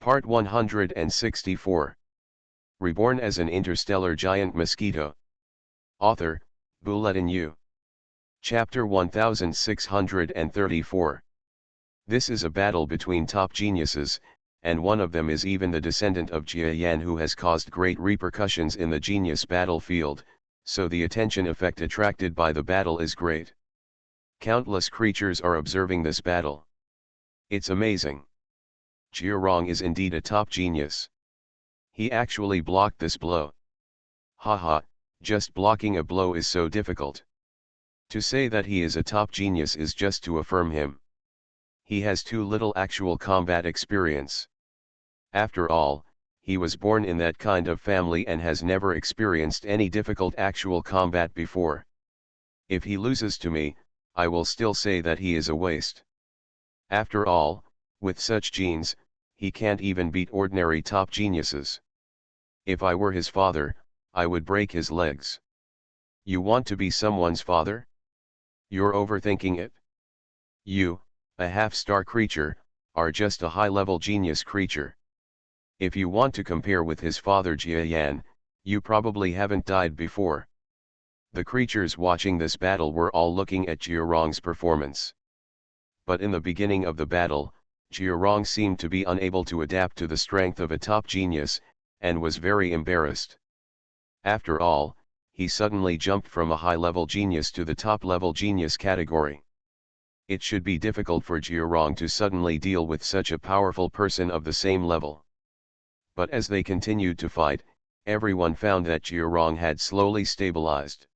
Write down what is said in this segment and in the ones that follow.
Part 164. Reborn as an interstellar giant mosquito. Author, Bulletin U. Chapter 1634. This is a battle between top geniuses, and one of them is even the descendant of Jia Yan, who has caused great repercussions in the genius battlefield, so the attention effect attracted by the battle is great. Countless creatures are observing this battle. It's amazing. Jiarong is indeed a top genius. He actually blocked this blow. Haha, just blocking a blow is so difficult. To say that he is a top genius is just to affirm him. He has too little actual combat experience. After all, he was born in that kind of family and has never experienced any difficult actual combat before. If he loses to me, I will still say that he is a waste. After all, with such genes, he can't even beat ordinary top geniuses. If I were his father, I would break his legs. You want to be someone's father? You're overthinking it. You, a half-star creature, are just a high-level genius creature. If you want to compare with his father Jia Yan, you probably haven't died before. The creatures watching this battle were all looking at Jiarong's performance. But in the beginning of the battle, Jiarong seemed to be unable to adapt to the strength of a top genius, and was very embarrassed. After all, he suddenly jumped from a high-level genius to the top-level genius category. It should be difficult for Jiarong to suddenly deal with such a powerful person of the same level. But as they continued to fight, everyone found that Jiarong had slowly stabilized.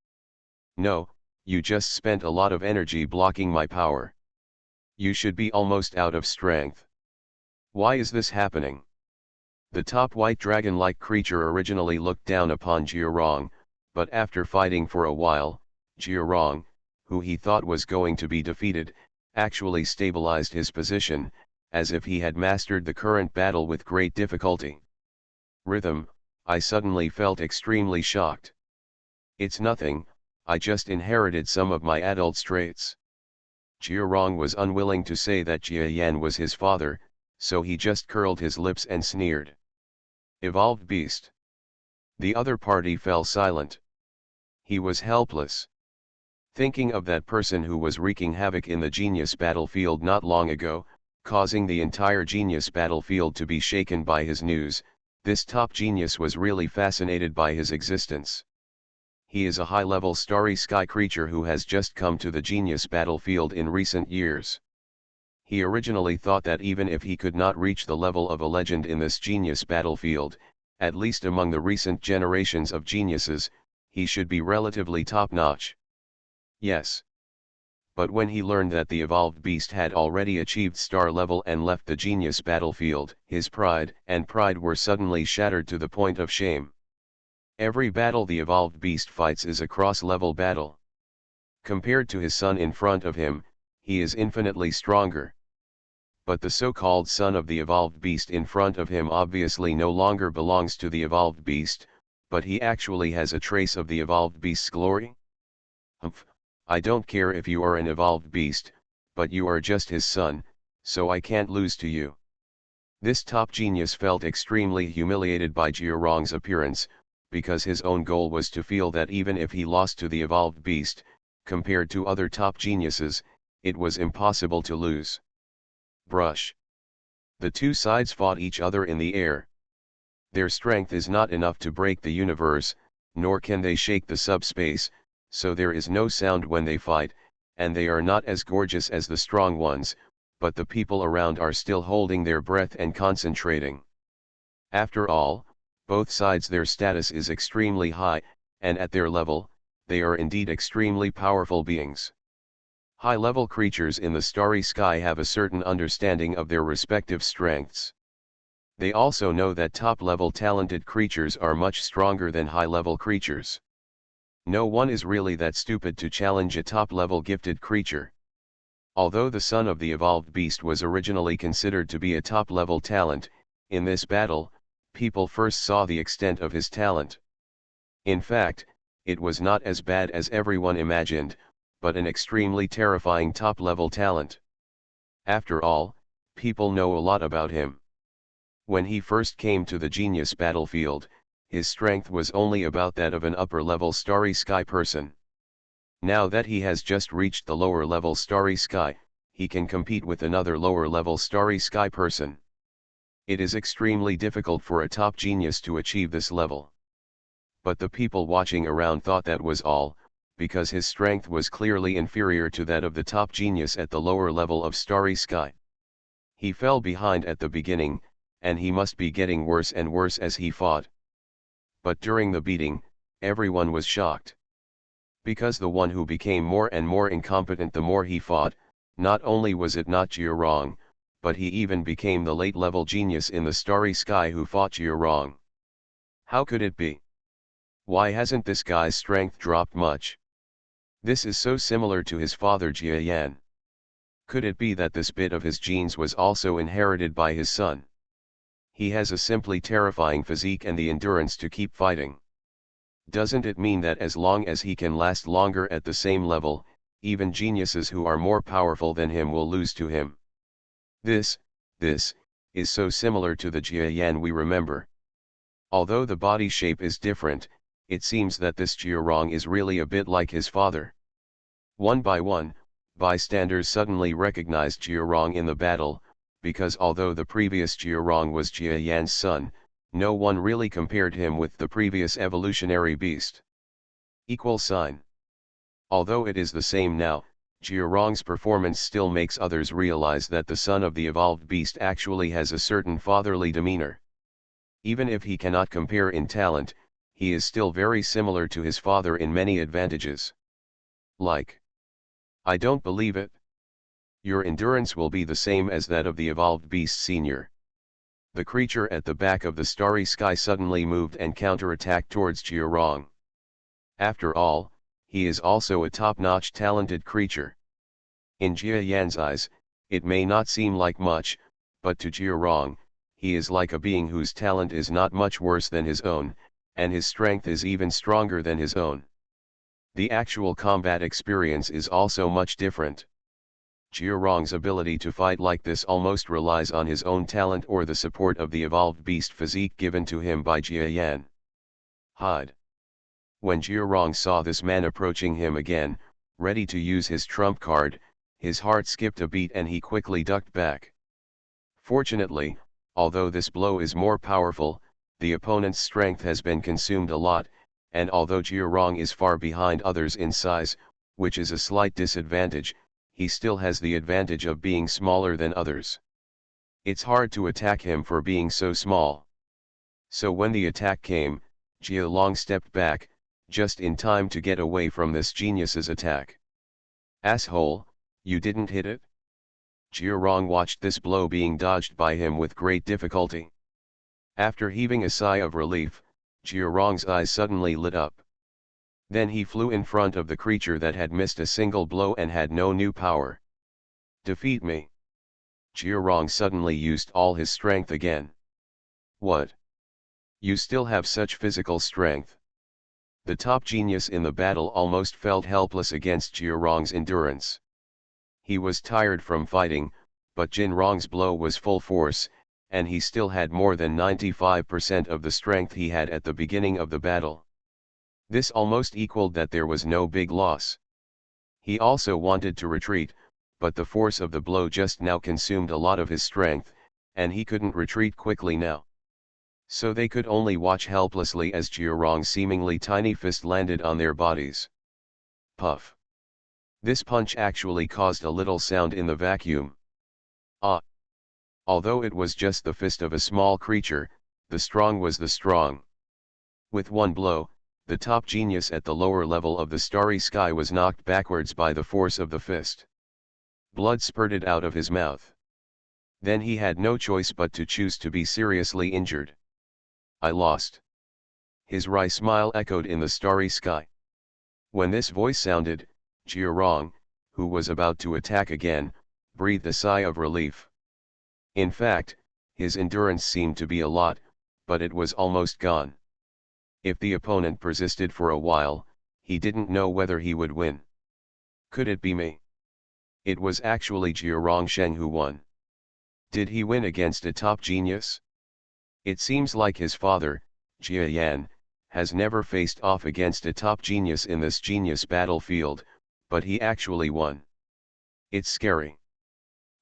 No, you just spent a lot of energy blocking my power. You should be almost out of strength. Why is this happening? The top white dragon-like creature originally looked down upon Jiarong, but after fighting for a while, Jiarong, who he thought was going to be defeated, actually stabilized his position, as if he had mastered the current battle with great difficulty. Rhythm, I suddenly felt extremely shocked. It's nothing, I just inherited some of my adult traits. Jiarong was unwilling to say that Jia Yan was his father, so he just curled his lips and sneered. Evolved beast. The other party fell silent. He was helpless. Thinking of that person who was wreaking havoc in the genius battlefield not long ago, causing the entire genius battlefield to be shaken by his news, this top genius was really fascinated by his existence. He is a high-level starry sky creature who has just come to the genius battlefield in recent years. He originally thought that even if he could not reach the level of a legend in this genius battlefield, at least among the recent generations of geniuses, he should be relatively top-notch. Yes. But when he learned that the evolved beast had already achieved star level and left the genius battlefield, his pride were suddenly shattered to the point of shame. Every battle the evolved beast fights is a cross-level battle. Compared to his son in front of him, he is infinitely stronger. But the so-called son of the evolved beast in front of him obviously no longer belongs to the evolved beast, but he actually has a trace of the evolved beast's glory? Humph, I don't care if you are an evolved beast, but you are just his son, so I can't lose to you. This top genius felt extremely humiliated by Jiarong's appearance, because his own goal was to feel that even if he lost to the evolved beast, compared to other top geniuses, it was impossible to lose. Brush. The two sides fought each other in the air. Their strength is not enough to break the universe, nor can they shake the subspace, so there is no sound when they fight, and they are not as gorgeous as the strong ones, but the people around are still holding their breath and concentrating. After all, both sides their status is extremely high, and at their level, they are indeed extremely powerful beings. High-level creatures in the starry sky have a certain understanding of their respective strengths. They also know that top-level talented creatures are much stronger than high-level creatures. No one is really that stupid to challenge a top-level gifted creature. Although the son of the evolved beast was originally considered to be a top-level talent, in this battle, people first saw the extent of his talent. In fact, it was not as bad as everyone imagined, but an extremely terrifying top-level talent. After all, people know a lot about him. When he first came to the genius battlefield, his strength was only about that of an upper-level starry sky person. Now that he has just reached the lower-level starry sky, he can compete with another lower-level starry sky person. It is extremely difficult for a top genius to achieve this level. But the people watching around thought that was all, because his strength was clearly inferior to that of the top genius at the lower level of starry sky. He fell behind at the beginning, and he must be getting worse and worse as he fought. But during the beating, everyone was shocked. Because the one who became more and more incompetent the more he fought, not only was it not Jiurong, but he even became the late-level genius in the starry sky who fought Jiurong. How could it be? Why hasn't this guy's strength dropped much? This is so similar to his father Jiayan. Could it be that this bit of his genes was also inherited by his son? He has a simply terrifying physique and the endurance to keep fighting. Doesn't it mean that as long as he can last longer at the same level, even geniuses who are more powerful than him will lose to him? This is so similar to the Jiayan we remember. Although the body shape is different, it seems that this Jiurong is really a bit like his father. One by one, bystanders suddenly recognized Jiurong in the battle, because although the previous Jiurong was Jiayan's son, no one really compared him with the previous evolutionary beast. Although it is the same now, Jiurong's performance still makes others realize that the son of the evolved beast actually has a certain fatherly demeanor. Even if he cannot compare in talent, he is still very similar to his father in many advantages. Like, I don't believe it. Your endurance will be the same as that of the evolved beast senior. The creature at the back of the starry sky suddenly moved and counterattacked towards Jiurong. After all, he is also a top-notch talented creature. In Jiayan's eyes, it may not seem like much, but to Jiurong, he is like a being whose talent is not much worse than his own, and his strength is even stronger than his own. The actual combat experience is also much different. Jiurong's ability to fight like this almost relies on his own talent or the support of the evolved beast physique given to him by Jiayan. Hide. When Jiurong saw this man approaching him again, ready to use his trump card, his heart skipped a beat and he quickly ducked back. Fortunately, although this blow is more powerful, the opponent's strength has been consumed a lot, and although Jiurong is far behind others in size, which is a slight disadvantage, he still has the advantage of being smaller than others. It's hard to attack him for being so small. So when the attack came, Jiurong stepped back, just in time to get away from this genius's attack. Asshole, you didn't hit it? Jiurong watched this blow being dodged by him with great difficulty. After heaving a sigh of relief, Jiurong's eyes suddenly lit up. Then he flew in front of the creature that had missed a single blow and had no new power. Defeat me. Jiurong suddenly used all his strength again. What? You still have such physical strength? The top genius in the battle almost felt helpless against Jiurong's endurance. He was tired from fighting, but Jinrong's blow was full force, and he still had more than 95% of the strength he had at the beginning of the battle. This almost equaled that there was no big loss. He also wanted to retreat, but the force of the blow just now consumed a lot of his strength, and he couldn't retreat quickly now. So they could only watch helplessly as Jiurong's seemingly tiny fist landed on their bodies. Puff. This punch actually caused a little sound in the vacuum. Ah! Although it was just the fist of a small creature, the strong was the strong. With one blow, the top genius at the lower level of the starry sky was knocked backwards by the force of the fist. Blood spurted out of his mouth. Then he had no choice but to choose to be seriously injured. I lost. His wry smile echoed in the starry sky. When this voice sounded, Jiurong, who was about to attack again, breathed a sigh of relief. In fact, his endurance seemed to be a lot, but it was almost gone. If the opponent persisted for a while, he didn't know whether he would win. Could it be me? It was actually Jiurong Sheng who won. Did he win against a top genius? It seems like his father, Jia Yan, has never faced off against a top genius in this genius battlefield, but he actually won. It's scary.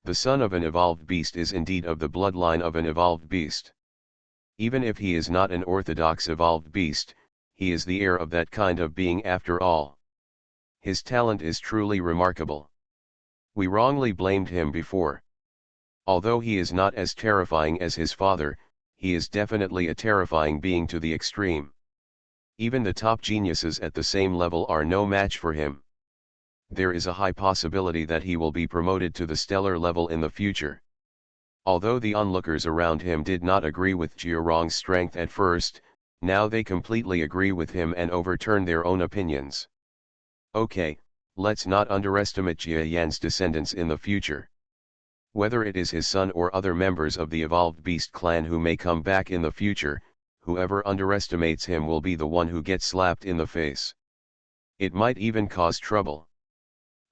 The son of an evolved beast is indeed of the bloodline of an evolved beast. Even if he is not an orthodox evolved beast, he is the heir of that kind of being after all. His talent is truly remarkable. We wrongly blamed him before. Although he is not as terrifying as his father, he is definitely a terrifying being to the extreme. Even the top geniuses at the same level are no match for him. There is a high possibility that he will be promoted to the stellar level in the future. Although the onlookers around him did not agree with Jiarong's strength at first, now they completely agree with him and overturn their own opinions. Okay, let's not underestimate Jia Yan's descendants in the future. Whether it is his son or other members of the evolved beast clan who may come back in the future, whoever underestimates him will be the one who gets slapped in the face. It might even cause trouble.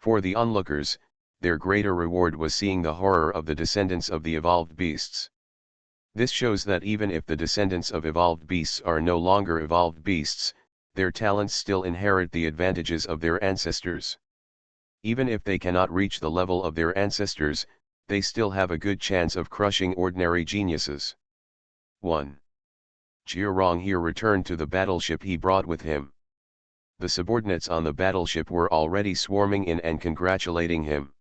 For the onlookers, their greater reward was seeing the horror of the descendants of the evolved beasts. This shows that even if the descendants of evolved beasts are no longer evolved beasts, their talents still inherit the advantages of their ancestors. Even if they cannot reach the level of their ancestors, they still have a good chance of crushing ordinary geniuses. 1. Jiarong here returned to the battleship he brought with him. The subordinates on the battleship were already swarming in and congratulating him.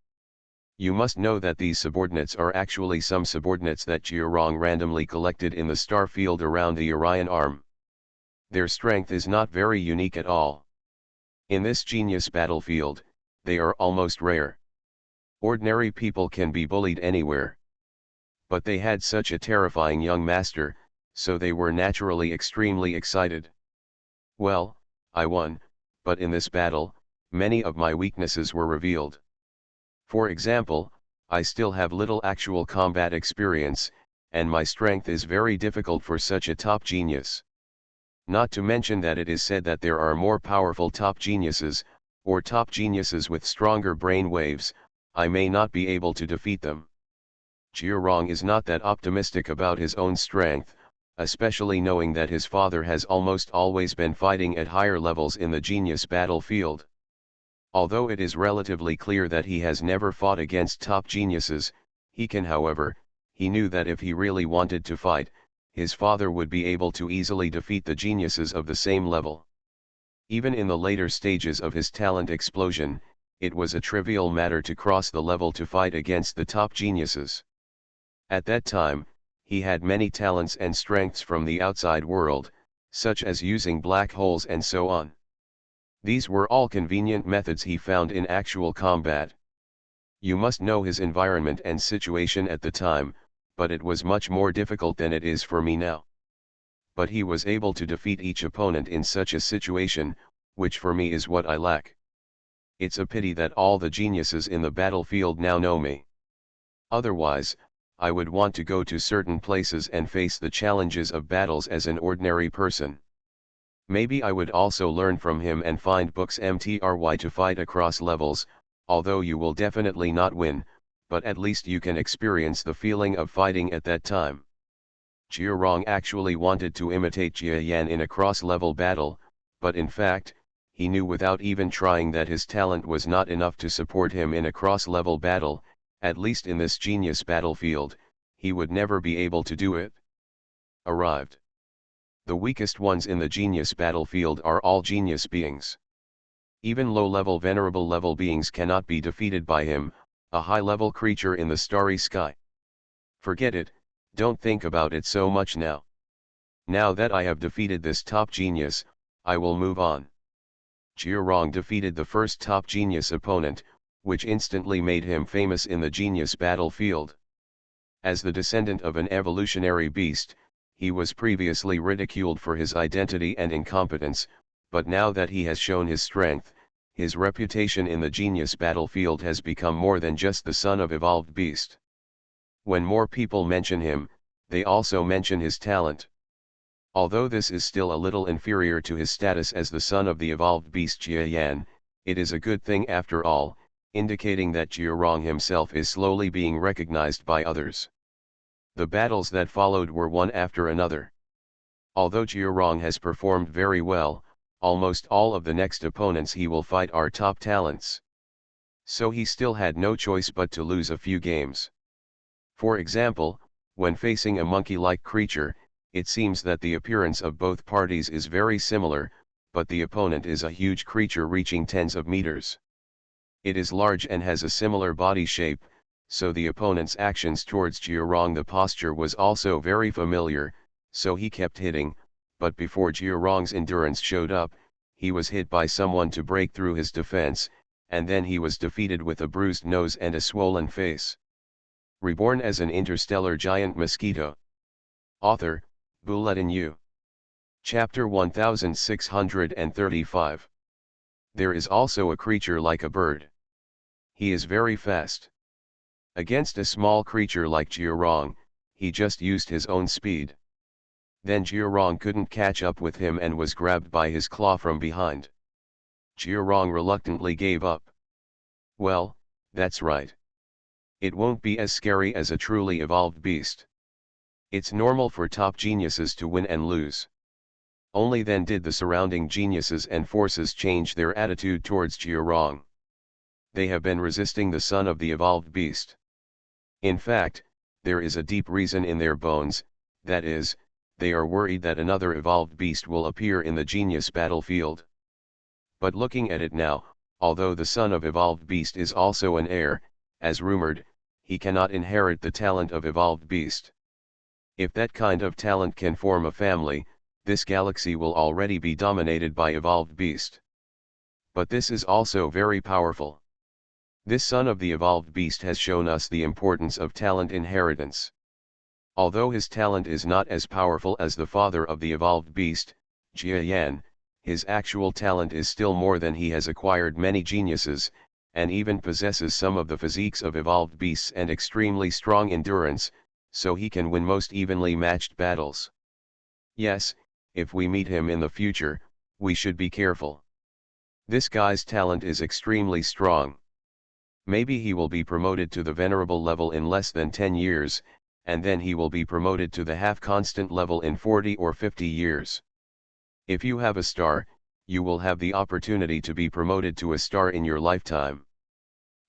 You must know that these subordinates are actually some subordinates that Jiarong randomly collected in the star field around the Orion arm. Their strength is not very unique at all. In this genius battlefield, they are almost rare. Ordinary people can be bullied anywhere. But they had such a terrifying young master, so they were naturally extremely excited. Well, I won, but in this battle, many of my weaknesses were revealed. For example, I still have little actual combat experience, and my strength is very difficult for such a top genius. Not to mention that it is said that there are more powerful top geniuses, or top geniuses with stronger brain waves. I may not be able to defeat them. Jiarong is not that optimistic about his own strength, especially knowing that his father has almost always been fighting at higher levels in the genius battlefield. Although it is relatively clear that he has never fought against top geniuses, he knew that if he really wanted to fight, his father would be able to easily defeat the geniuses of the same level. Even in the later stages of his talent explosion, it was a trivial matter to cross the level to fight against the top geniuses. At that time, he had many talents and strengths from the outside world, such as using black holes and so on. These were all convenient methods he found in actual combat. You must know his environment and situation at the time, but it was much more difficult than it is for me now. But he was able to defeat each opponent in such a situation, which for me is what I lack. It's a pity that all the geniuses in the battlefield now know me. Otherwise, I would want to go to certain places and face the challenges of battles as an ordinary person. Maybe I would also learn from him and find books MTRY to fight across levels, although you will definitely not win, but at least you can experience the feeling of fighting at that time. Jiarong actually wanted to imitate Jia Yan in a cross-level battle, but in fact, he knew without even trying that his talent was not enough to support him in a cross-level battle, at least in this genius battlefield, he would never be able to do it. Arrived. The weakest ones in the genius battlefield are all genius beings. Even low-level venerable level beings cannot be defeated by him, a high-level creature in the starry sky. Forget it, don't think about it so much now. Now that I have defeated this top genius, I will move on. Jiarong defeated the first top genius opponent, which instantly made him famous in the genius battlefield. As the descendant of an evolutionary beast, he was previously ridiculed for his identity and incompetence, but now that he has shown his strength, his reputation in the genius battlefield has become more than just the son of evolved beast. When more people mention him, they also mention his talent. Although this is still a little inferior to his status as the son of the evolved beast Jia Yan, it is a good thing after all, indicating that Jiarong himself is slowly being recognized by others. The battles that followed were one after another. Although Jiurong has performed very well, almost all of the next opponents he will fight are top talents. So he still had no choice but to lose a few games. For example, when facing a monkey-like creature, it seems that the appearance of both parties is very similar, but the opponent is a huge creature reaching tens of meters. It is large and has a similar body shape, so the opponent's actions towards Jiurong, the posture was also very familiar, so he kept hitting, but before Jiurong's endurance showed up, he was hit by someone to break through his defense, and then he was defeated with a bruised nose and a swollen face. Reborn as an interstellar giant mosquito. Author, Bulletin U. Chapter 1635. There is also a creature like a bird. He is very fast. Against a small creature like Jiurong, he just used his own speed. Then Jiurong couldn't catch up with him and was grabbed by his claw from behind. Jiurong reluctantly gave up. Well, that's right. It won't be as scary as a truly evolved beast. It's normal for top geniuses to win and lose. Only then did the surrounding geniuses and forces change their attitude towards Jiurong. They have been resisting the son of the evolved beast. In fact, there is a deep reason in their bones, that is, they are worried that another evolved beast will appear in the genius battlefield. But looking at it now, although the son of evolved beast is also an heir, as rumored, he cannot inherit the talent of evolved beast. If that kind of talent can form a family, this galaxy will already be dominated by evolved beast. But this is also very powerful. This son of the evolved beast has shown us the importance of talent inheritance. Although his talent is not as powerful as the father of the evolved beast, Jia Yan, his actual talent is still more than he has acquired many geniuses, and even possesses some of the physiques of evolved beasts and extremely strong endurance, so he can win most evenly matched battles. Yes, if we meet him in the future, we should be careful. This guy's talent is extremely strong. Maybe he will be promoted to the venerable level in less than 10 years, and then he will be promoted to the half-constant level in 40 or 50 years. If you have a star, you will have the opportunity to be promoted to a star in your lifetime.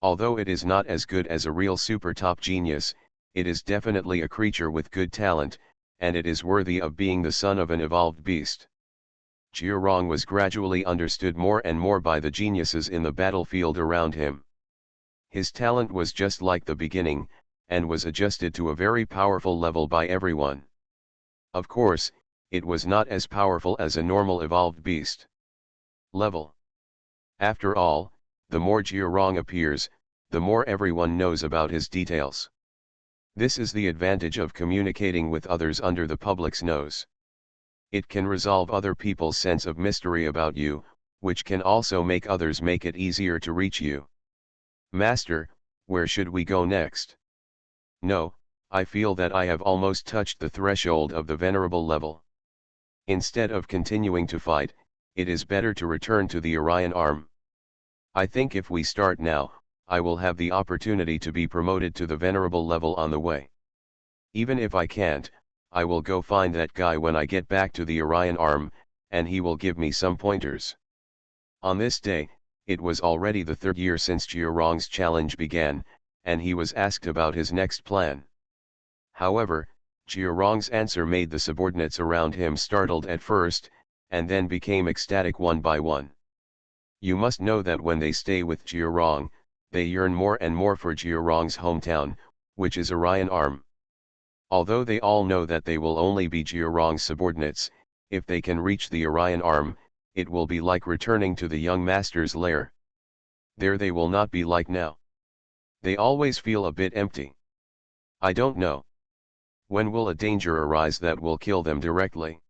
Although it is not as good as a real super top genius, it is definitely a creature with good talent, and it is worthy of being the son of an evolved beast. Jiurong was gradually understood more and more by the geniuses in the battlefield around him. His talent was just like the beginning, and was adjusted to a very powerful level by everyone. Of course, it was not as powerful as a normal evolved beast level. After all, the more Jiurong appears, the more everyone knows about his details. This is the advantage of communicating with others under the public's nose. It can resolve other people's sense of mystery about you, which can also make others make it easier to reach you. Master, where should we go next? No, I feel that I have almost touched the threshold of the venerable level. Instead of continuing to fight, it is better to return to the Orion arm. I think if we start now, I will have the opportunity to be promoted to the venerable level on the way. Even if I can't, I will go find that guy when I get back to the Orion arm, and he will give me some pointers. On this day, it was already the 3rd year since Jiurong's challenge began, and he was asked about his next plan. However, Jiurong's answer made the subordinates around him startled at first, and then became ecstatic one by one. You must know that when they stay with Jiurong, they yearn more and more for Jiurong's hometown, which is Orion arm. Although they all know that they will only be Jiurong's subordinates, if they can reach the Orion arm, it will be like returning to the young master's lair. There they will not be like now. They always feel a bit empty. I don't know. When will a danger arise that will kill them directly?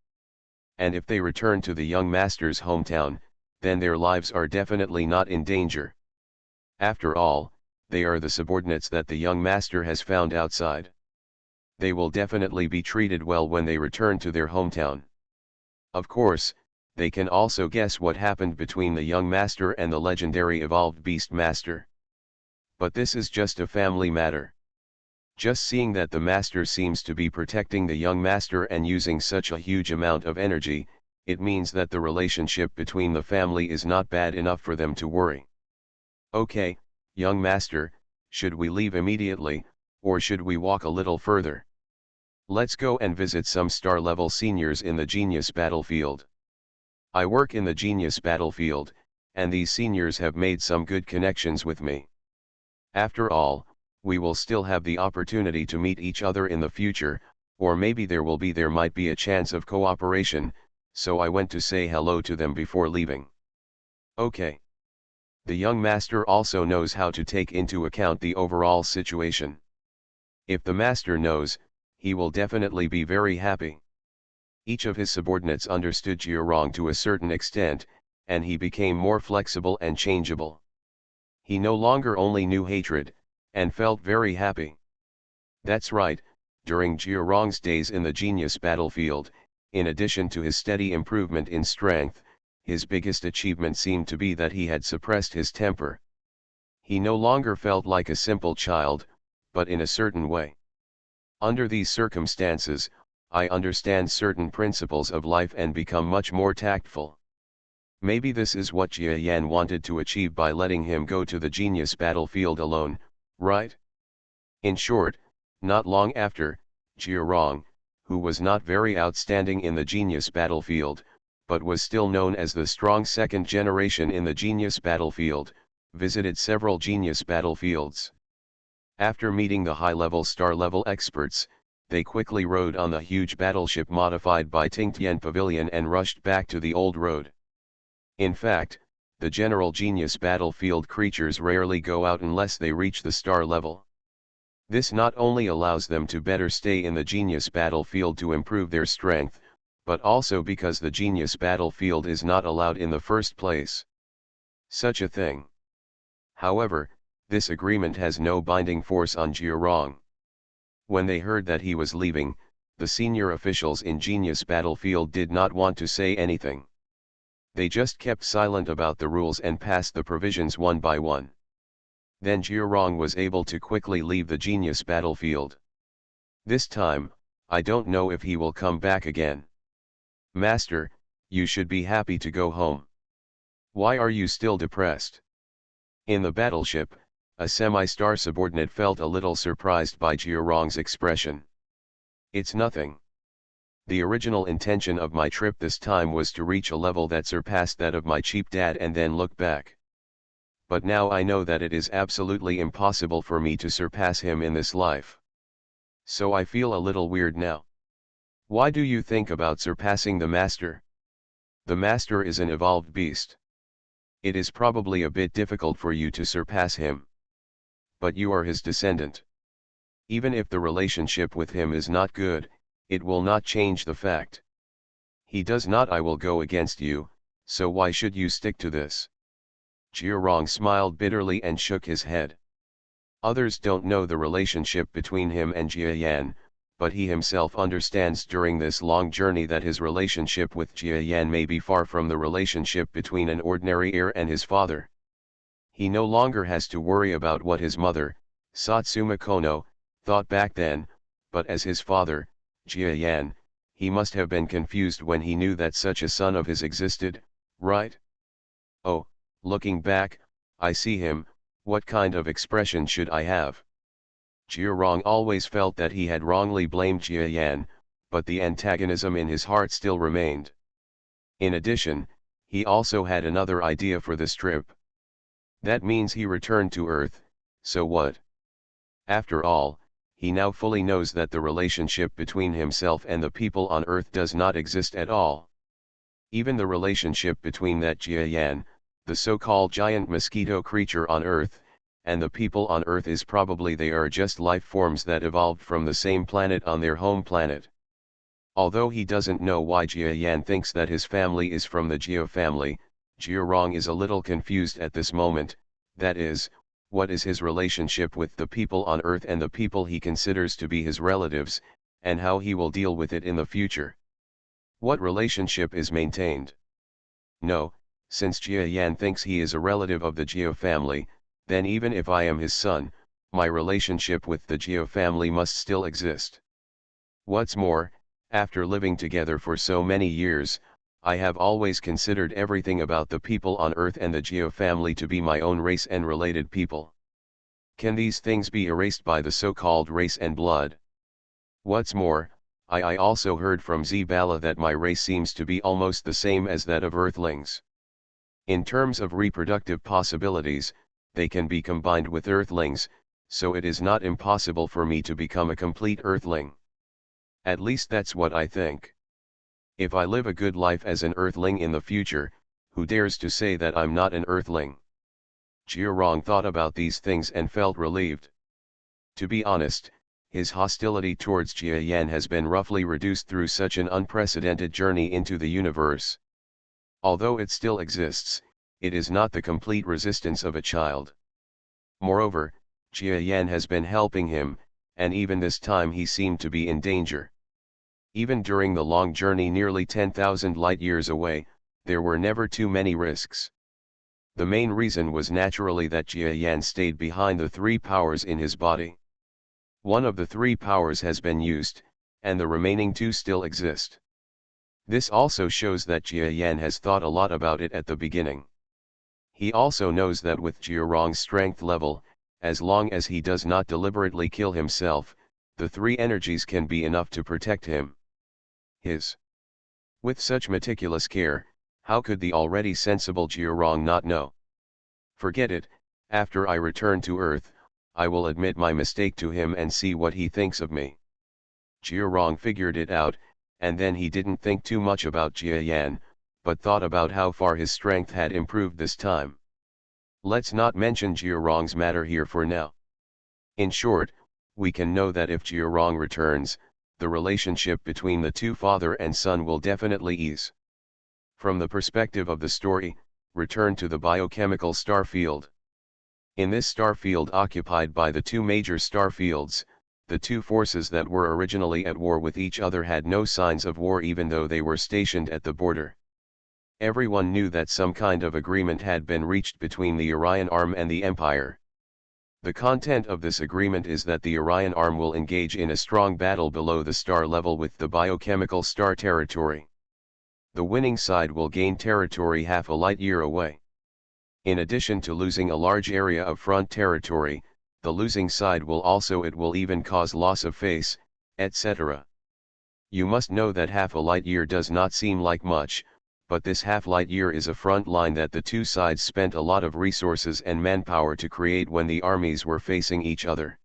And if they return to the young master's hometown, then their lives are definitely not in danger. After all, they are the subordinates that the young master has found outside. They will definitely be treated well when they return to their hometown. Of course, they can also guess what happened between the young master and the legendary evolved beast master. But this is just a family matter. Just seeing that the master seems to be protecting the young master and using such a huge amount of energy, it means that the relationship between the family is not bad enough for them to worry. Okay, young master, should we leave immediately, or should we walk a little further? Let's go and visit some star-level seniors in the genius battlefield. I work in the genius battlefield, and these seniors have made some good connections with me. After all, we will still have the opportunity to meet each other in the future, or maybe there might be a chance of cooperation, so I went to say hello to them before leaving. Okay. The young master also knows how to take into account the overall situation. If the master knows, he will definitely be very happy. Each of his subordinates understood Jiurong to a certain extent, and he became more flexible and changeable. He no longer only knew hatred, and felt very happy. That's right, during Jiurong's days in the genius battlefield, in addition to his steady improvement in strength, his biggest achievement seemed to be that he had suppressed his temper. He no longer felt like a simple child, but in a certain way. Under these circumstances, I understand certain principles of life and become much more tactful. Maybe this is what Jia Yan wanted to achieve by letting him go to the genius battlefield alone, right? In short, not long after, Jiurong, who was not very outstanding in the genius battlefield, but was still known as the strong second generation in the genius battlefield, visited several genius battlefields. After meeting the high-level star-level experts, they quickly rode on the huge battleship modified by Tingtian Pavilion and rushed back to the old road. In fact, the general genius battlefield creatures rarely go out unless they reach the star level. This not only allows them to better stay in the genius battlefield to improve their strength, but also because the genius battlefield is not allowed in the first place. Such a thing. However, this agreement has no binding force on Jiurong. When they heard that he was leaving, the senior officials in genius battlefield did not want to say anything. They just kept silent about the rules and passed the provisions one by one. Then Jiurong was able to quickly leave the genius battlefield. This time, I don't know if he will come back again. Master, you should be happy to go home. Why are you still depressed? In the battleship, a semi-star subordinate felt a little surprised by Jiurong's expression. It's nothing. The original intention of my trip this time was to reach a level that surpassed that of my cheap dad and then look back. But now I know that it is absolutely impossible for me to surpass him in this life. So I feel a little weird now. Why do you think about surpassing the master? The master is an evolved beast. It is probably a bit difficult for you to surpass him. But you are his descendant. Even if the relationship with him is not good, it will not change the fact. He does not. I will go against you, so why should you stick to this? Jiurong smiled bitterly and shook his head. Others don't know the relationship between him and Jia Yan, but he himself understands during this long journey that his relationship with Jia Yan may be far from the relationship between an ordinary heir and his father. He no longer has to worry about what his mother, Satsuma Kono, thought back then, but as his father, Jia Yan, he must have been confused when he knew that such a son of his existed, right? Oh, looking back, I see him. What kind of expression should I have? Jiurong always felt that he had wrongly blamed Jia Yan, but the antagonism in his heart still remained. In addition, he also had another idea for this trip. That means he returned to Earth, so what? After all, he now fully knows that the relationship between himself and the people on Earth does not exist at all. Even the relationship between that Jia Yan, the so-called giant mosquito creature on Earth, and the people on Earth is probably they are just life forms that evolved from the same planet on their home planet. Although he doesn't know why Jia Yan thinks that his family is from the Jia family, Jiurong is a little confused at this moment, that is, what is his relationship with the people on Earth and the people he considers to be his relatives, and how he will deal with it in the future. What relationship is maintained? No, since Jia Yan thinks he is a relative of the Jia family, then even if I am his son, my relationship with the Geo family must still exist. What's more, after living together for so many years, I have always considered everything about the people on Earth and the Geo family to be my own race and related people. Can these things be erased by the so-called race and blood? What's more, I also heard from Zbala that my race seems to be almost the same as that of Earthlings. In terms of reproductive possibilities, they can be combined with Earthlings, so it is not impossible for me to become a complete Earthling. At least that's what I think. If I live a good life as an Earthling in the future, who dares to say that I'm not an Earthling? Jiarong thought about these things and felt relieved. To be honest, his hostility towards Jia Yan has been roughly reduced through such an unprecedented journey into the universe. Although it still exists, it is not the complete resistance of a child. Moreover, Jia Yan has been helping him, and even this time he seemed to be in danger. Even during the long journey nearly 10,000 light-years away, there were never too many risks. The main reason was naturally that Jia Yan stayed behind the three powers in his body. One of the three powers has been used, and the remaining two still exist. This also shows that Jia Yan has thought a lot about it at the beginning. He also knows that with Jiarong's strength level, as long as he does not deliberately kill himself, the three energies can be enough to protect him. With such meticulous care, how could the already sensible Jiarong not know? Forget it, after I return to Earth, I will admit my mistake to him and see what he thinks of me. Jiarong figured it out, and then he didn't think too much about Jia Yan, but thought about how far his strength had improved this time. Let's not mention Jiarong's matter here for now. In short, we can know that if Jiarong returns, the relationship between the two father and son will definitely ease. From the perspective of the story, return to the biochemical star field. In this star field occupied by the two major star fields, the two forces that were originally at war with each other had no signs of war even though they were stationed at the border. Everyone knew that some kind of agreement had been reached between the Orion Arm and the Empire. The content of this agreement is that the Orion Arm will engage in a strong battle below the star level with the biochemical star territory. The winning side will gain territory half a light-year away. In addition to losing a large area of front territory, the losing side will even cause loss of face, etc. You must know that half a light-year does not seem like much, but this half light-year is a front line that the two sides spent a lot of resources and manpower to create when the armies were facing each other.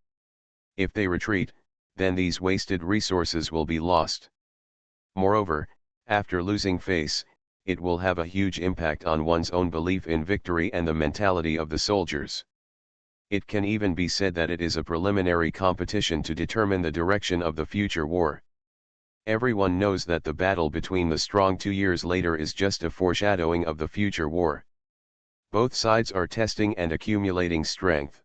If they retreat, then these wasted resources will be lost. Moreover, after losing face, it will have a huge impact on one's own belief in victory and the mentality of the soldiers. It can even be said that it is a preliminary competition to determine the direction of the future war. Everyone knows that the battle between the strong 2 years later is just a foreshadowing of the future war. Both sides are testing and accumulating strength.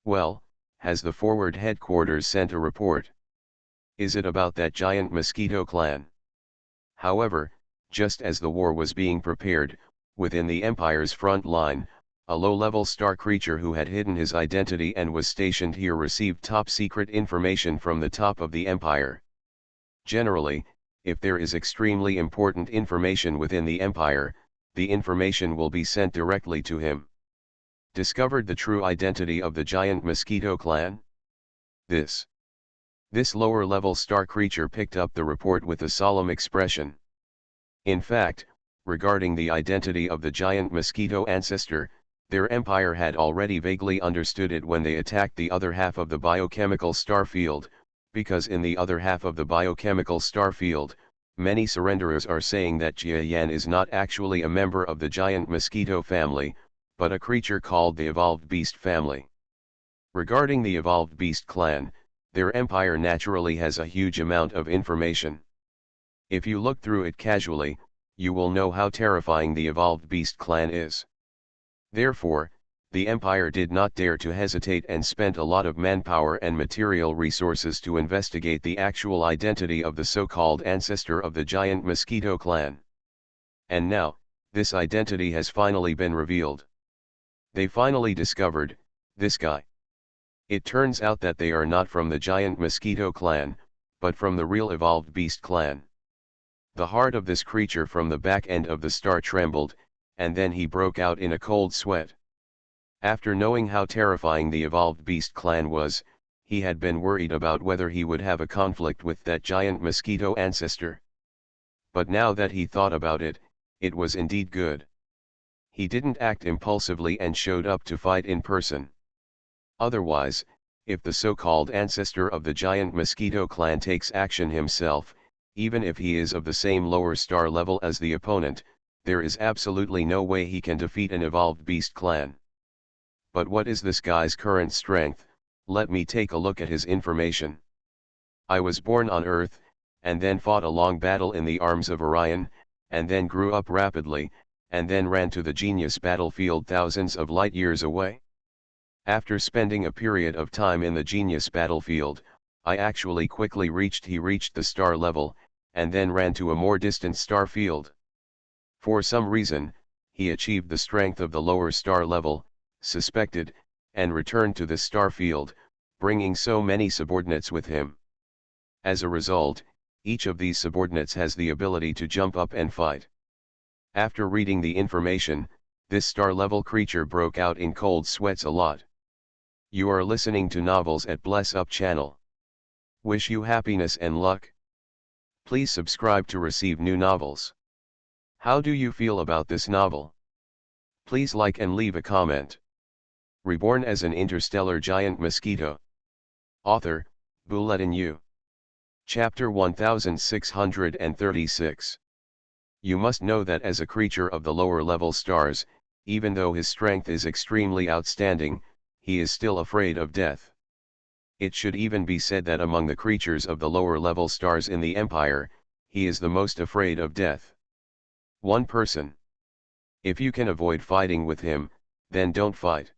Well, has the forward headquarters sent a report? Is it about that giant Mosquito clan? However, just as the war was being prepared, within the Empire's front line, a low-level star creature who had hidden his identity and was stationed here received top-secret information from the top of the Empire. Generally, if there is extremely important information within the Empire, the information will be sent directly to him. Discovered the true identity of the giant Mosquito clan? This lower-level star creature picked up the report with a solemn expression. In fact, regarding the identity of the giant Mosquito ancestor, their empire had already vaguely understood it when they attacked the other half of the biochemical star field, because in the other half of the biochemical star field, many surrenderers are saying that Jia Yan is not actually a member of the giant Mosquito family, but a creature called the Evolved Beast family. Regarding the Evolved Beast clan, their empire naturally has a huge amount of information. If you look through it casually, you will know how terrifying the Evolved Beast clan is. Therefore, the Empire did not dare to hesitate and spent a lot of manpower and material resources to investigate the actual identity of the so-called ancestor of the giant Mosquito clan. And now, this identity has finally been revealed. They finally discovered, this guy. It turns out that they are not from the giant Mosquito clan, but from the real evolved beast clan. The heart of this creature from the back end of the star trembled, and then he broke out in a cold sweat. After knowing how terrifying the evolved beast clan was, he had been worried about whether he would have a conflict with that giant Mosquito ancestor. But now that he thought about it, it was indeed good. He didn't act impulsively and showed up to fight in person. Otherwise, if the so-called ancestor of the giant Mosquito clan takes action himself, even if he is of the same lower star level as the opponent, there is absolutely no way he can defeat an evolved beast clan. But what is this guy's current strength? Let me take a look at his information. I was born on Earth, and then fought a long battle in the arms of Orion, and then grew up rapidly, and then ran to the genius battlefield thousands of light years away. After spending a period of time in the genius battlefield, I actually quickly reached the star level, and then ran to a more distant star field. For some reason, he achieved the strength of the lower star level, suspected, and returned to the star field, bringing so many subordinates with him. As a result, each of these subordinates has the ability to jump up and fight. After reading the information, this star-level creature broke out in cold sweats a lot. You are listening to Novels at Bless Up channel. Wish you happiness and luck. Please subscribe to receive new novels. How do you feel about this novel? Please like and leave a comment. Reborn as an interstellar giant mosquito. Author, Bulletin U. Chapter 1636. You must know that as a creature of the lower level stars, even though his strength is extremely outstanding, he is still afraid of death. It should even be said that among the creatures of the lower level stars in the Empire, he is the most afraid of death. One person. If you can avoid fighting with him, then don't fight.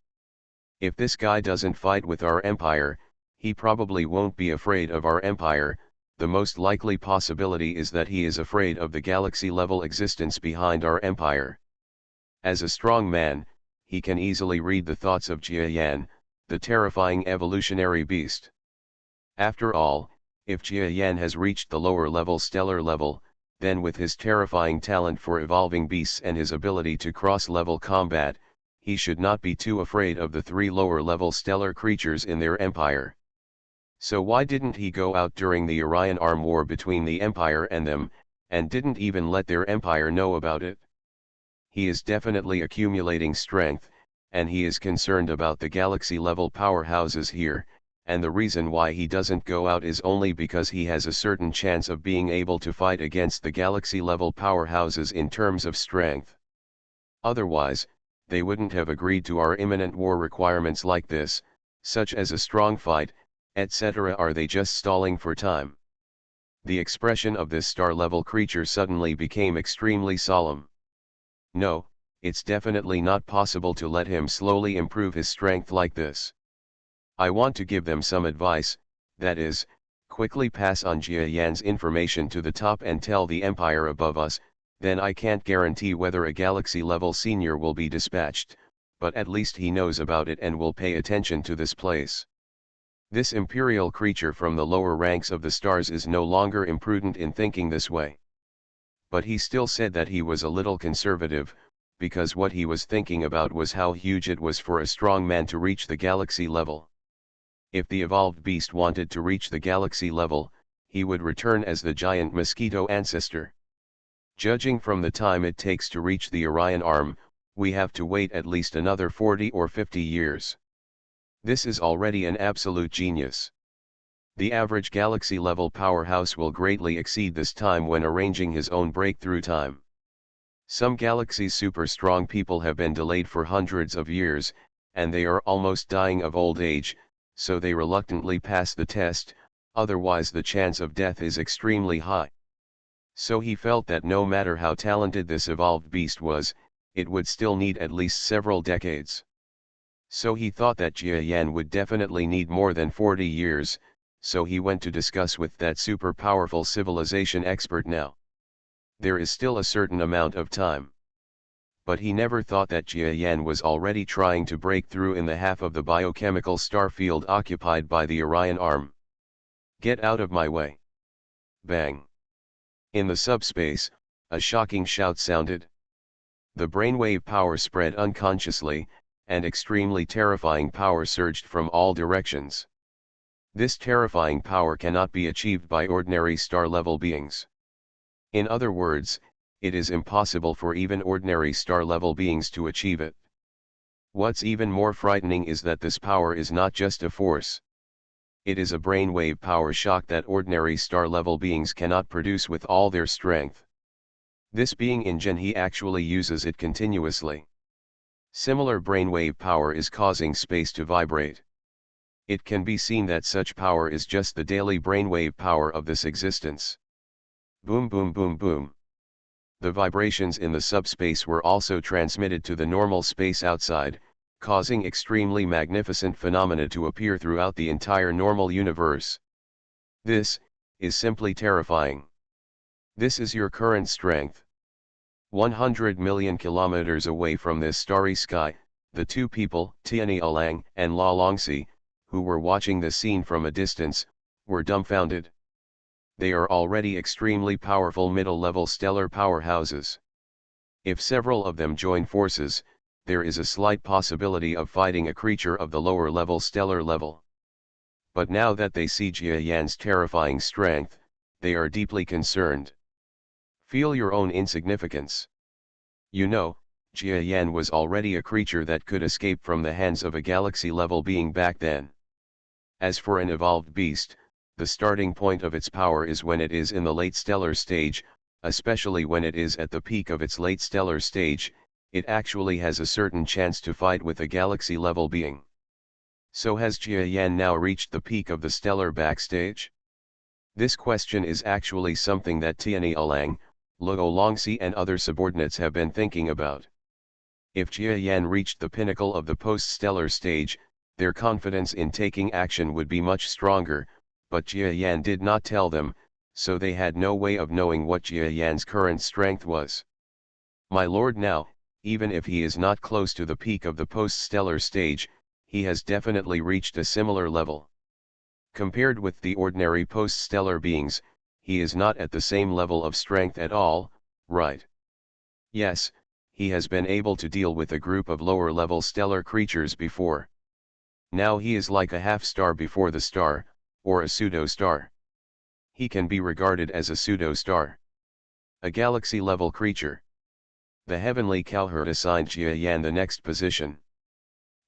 If this guy doesn't fight with our Empire, he probably won't be afraid of our Empire. The most likely possibility is that he is afraid of the galaxy-level existence behind our Empire. As a strong man, he can easily read the thoughts of Jia-Yan, the terrifying evolutionary beast. After all, if Jia-Yan has reached the lower-level stellar level, then with his terrifying talent for evolving beasts and his ability to cross-level combat, he should not be too afraid of the three lower-level stellar creatures in their Empire. So why didn't he go out during the Orion Arm War between the Empire and them, and didn't even let their Empire know about it? He is definitely accumulating strength, and he is concerned about the galaxy-level powerhouses here, and the reason why he doesn't go out is only because he has a certain chance of being able to fight against the galaxy-level powerhouses in terms of strength. Otherwise, they wouldn't have agreed to our imminent war requirements like this, such as a strong fight, etc. Are they just stalling for time? The expression of this star-level creature suddenly became extremely solemn. No, it's definitely not possible to let him slowly improve his strength like this. I want to give them some advice, that is, quickly pass on Jia-Yan's information to the top and tell the Empire above us. Then I can't guarantee whether a galaxy-level senior will be dispatched, but at least he knows about it and will pay attention to this place. This imperial creature from the lower ranks of the stars is no longer imprudent in thinking this way. But he still said that he was a little conservative, because what he was thinking about was how huge it was for a strong man to reach the galaxy level. If the evolved beast wanted to reach the galaxy level, he would return as the giant mosquito ancestor. Judging from the time it takes to reach the Orion Arm, we have to wait at least another 40 or 50 years. This is already an absolute genius. The average galaxy-level powerhouse will greatly exceed this time when arranging his own breakthrough time. Some galaxies' super strong people have been delayed for hundreds of years, and they are almost dying of old age, so they reluctantly pass the test, otherwise the chance of death is extremely high. So he felt that no matter how talented this evolved beast was, it would still need at least several decades. So he thought that Jia-Yan would definitely need more than 40 years, so he went to discuss with that super powerful civilization expert now. There is still a certain amount of time. But he never thought that Jia Yan was already trying to break through in the half of the biochemical star field occupied by the Orion arm. Get out of my way. Bang. In the subspace, a shocking shout sounded. The brainwave power spread unconsciously, and extremely terrifying power surged from all directions. This terrifying power cannot be achieved by ordinary star-level beings. In other words, it is impossible for even ordinary star-level beings to achieve it. What's even more frightening is that this power is not just a force. It is a brainwave power shock that ordinary star-level beings cannot produce with all their strength. This being in Gen he actually uses it continuously. Similar brainwave power is causing space to vibrate. It can be seen that such power is just the daily brainwave power of this existence. Boom boom boom boom. The vibrations in the subspace were also transmitted to the normal space outside, causing extremely magnificent phenomena to appear throughout the entire normal universe. This is simply terrifying. This is your current strength. 100 million kilometers away from this starry sky, the two people, Tianyi Alang and La Longxi, who were watching the scene from a distance, were dumbfounded. They are already extremely powerful middle-level stellar powerhouses. If several of them join forces, there is a slight possibility of fighting a creature of the lower-level stellar level. But now that they see Jia Yan's terrifying strength, they are deeply concerned. Feel your own insignificance. You know, Jia Yan was already a creature that could escape from the hands of a galaxy-level being back then. As for an evolved beast, the starting point of its power is when it is in the late stellar stage, especially when it is at the peak of its late stellar stage, it actually has a certain chance to fight with a galaxy-level being. So has Jia Yan now reached the peak of the stellar backstage? This question is actually something that Tianyi Alang, Luo Longxi and other subordinates have been thinking about. If Jia Yan reached the pinnacle of the post-stellar stage, their confidence in taking action would be much stronger, but Jia Yan did not tell them, so they had no way of knowing what Jia Yan's current strength was. My lord, now, even if he is not close to the peak of the post-stellar stage, he has definitely reached a similar level. Compared with the ordinary post-stellar beings, he is not at the same level of strength at all, right? Yes, he has been able to deal with a group of lower-level stellar creatures before. Now he is like a half-star before the star, or a pseudo-star. He can be regarded as a pseudo-star. A galaxy-level creature. The heavenly cowherd assigned Jia Yan the next position.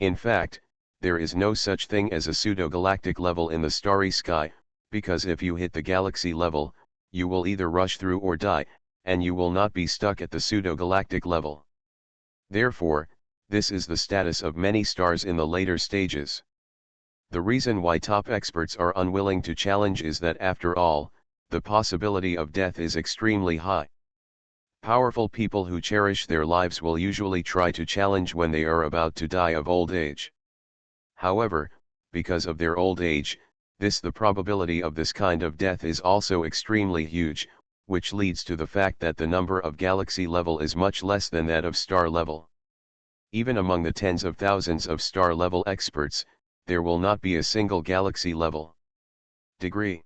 In fact, there is no such thing as a pseudo-galactic level in the starry sky, because if you hit the galaxy level, you will either rush through or die, and you will not be stuck at the pseudo-galactic level. Therefore, this is the status of many stars in the later stages. The reason why top experts are unwilling to challenge is that after all, the possibility of death is extremely high. Powerful people who cherish their lives will usually try to challenge when they are about to die of old age. However, because of their old age, the probability of this kind of death is also extremely huge, which leads to the fact that the number of galaxy level is much less than that of star level. Even among the tens of thousands of star level experts, there will not be a single galaxy level degree.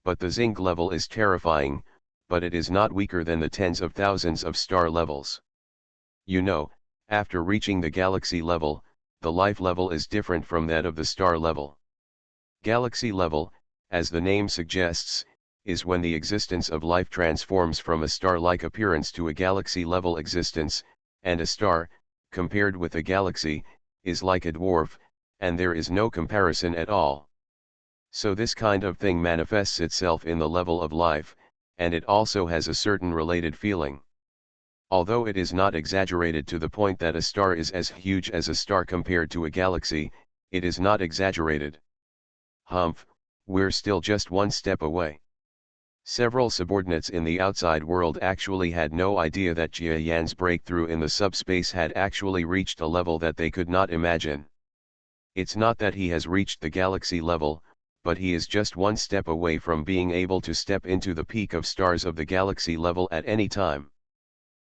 But the zinc level is terrifying, but it is not weaker than the tens of thousands of star levels. You know, after reaching the galaxy level, the life level is different from that of the star level. Galaxy level, as the name suggests, is when the existence of life transforms from a star-like appearance to a galaxy-level existence, and a star, compared with a galaxy, is like a dwarf, and there is no comparison at all. So this kind of thing manifests itself in the level of life, and it also has a certain related feeling. Although it is not exaggerated to the point that a star is as huge as a star compared to a galaxy, it is not exaggerated. Humph, we're still just one step away. Several subordinates in the outside world actually had no idea that Jia Yan's breakthrough in the subspace had actually reached a level that they could not imagine. It's not that he has reached the galaxy level, but he is just one step away from being able to step into the peak of stars of the galaxy level at any time.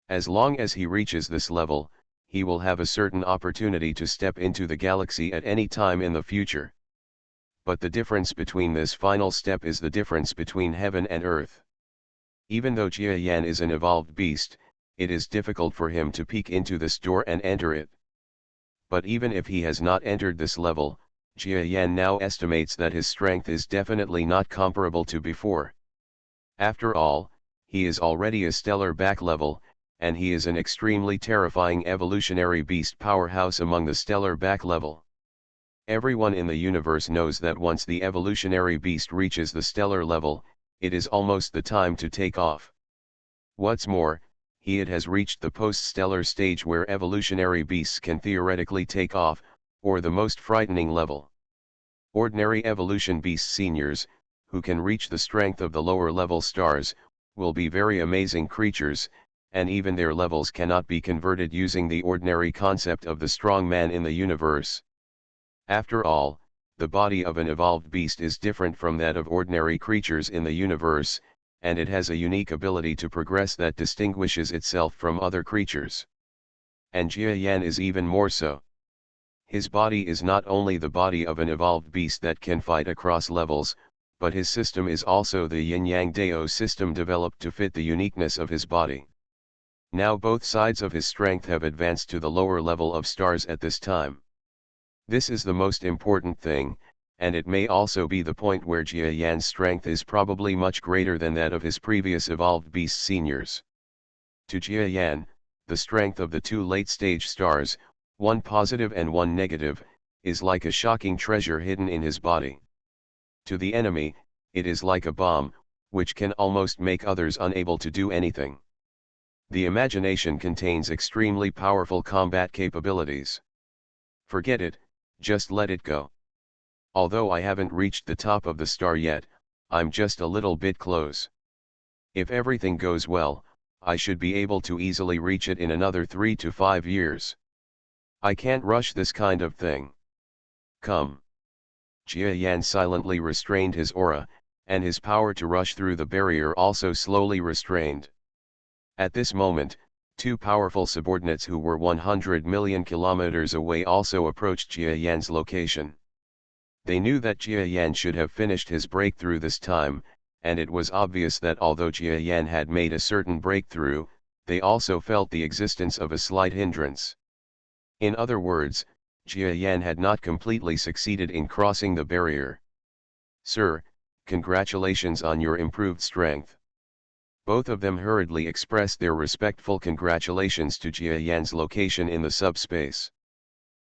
As long as he reaches this level, he will have a certain opportunity to step into the galaxy at any time in the future. But the difference between this final step is the difference between heaven and earth. Even though Jia Yan is an evolved beast, it is difficult for him to peek into this door and enter it. But even if he has not entered this level, Jia Yan now estimates that his strength is definitely not comparable to before. After all, he is already a stellar back level, and he is an extremely terrifying evolutionary beast powerhouse among the stellar back level. Everyone in the universe knows that once the evolutionary beast reaches the stellar level, it is almost the time to take off. What's more, it has reached the post-stellar stage where evolutionary beasts can theoretically take off, or the most frightening level. Ordinary evolution beast seniors, who can reach the strength of the lower level stars, will be very amazing creatures, and even their levels cannot be converted using the ordinary concept of the strong man in the universe. After all, the body of an evolved beast is different from that of ordinary creatures in the universe, and it has a unique ability to progress that distinguishes itself from other creatures. And Jia Yan is even more so. His body is not only the body of an evolved beast that can fight across levels, but his system is also the yin-yang Dao system developed to fit the uniqueness of his body. Now both sides of his strength have advanced to the lower level of stars at this time. This is the most important thing, and it may also be the point where Jia Yan's strength is probably much greater than that of his previous evolved beast seniors. To Jia Yan, the strength of the two late-stage stars, one positive and one negative, is like a shocking treasure hidden in his body. To the enemy, it is like a bomb, which can almost make others unable to do anything. The imagination contains extremely powerful combat capabilities. Forget it, just let it go. Although I haven't reached the top of the star yet, I'm just a little bit close. If everything goes well, I should be able to easily reach it in another 3 to 5 years. I can't rush this kind of thing. Come. Jia Yan silently restrained his aura, and his power to rush through the barrier also slowly restrained. At this moment, two powerful subordinates who were 100 million kilometers away also approached Jia Yan's location. They knew that Jia Yan should have finished his breakthrough this time, and it was obvious that although Jia Yan had made a certain breakthrough, they also felt the existence of a slight hindrance. In other words, Jia Yan had not completely succeeded in crossing the barrier. "Sir, congratulations on your improved strength." Both of them hurriedly expressed their respectful congratulations to Jia Yan's location in the subspace.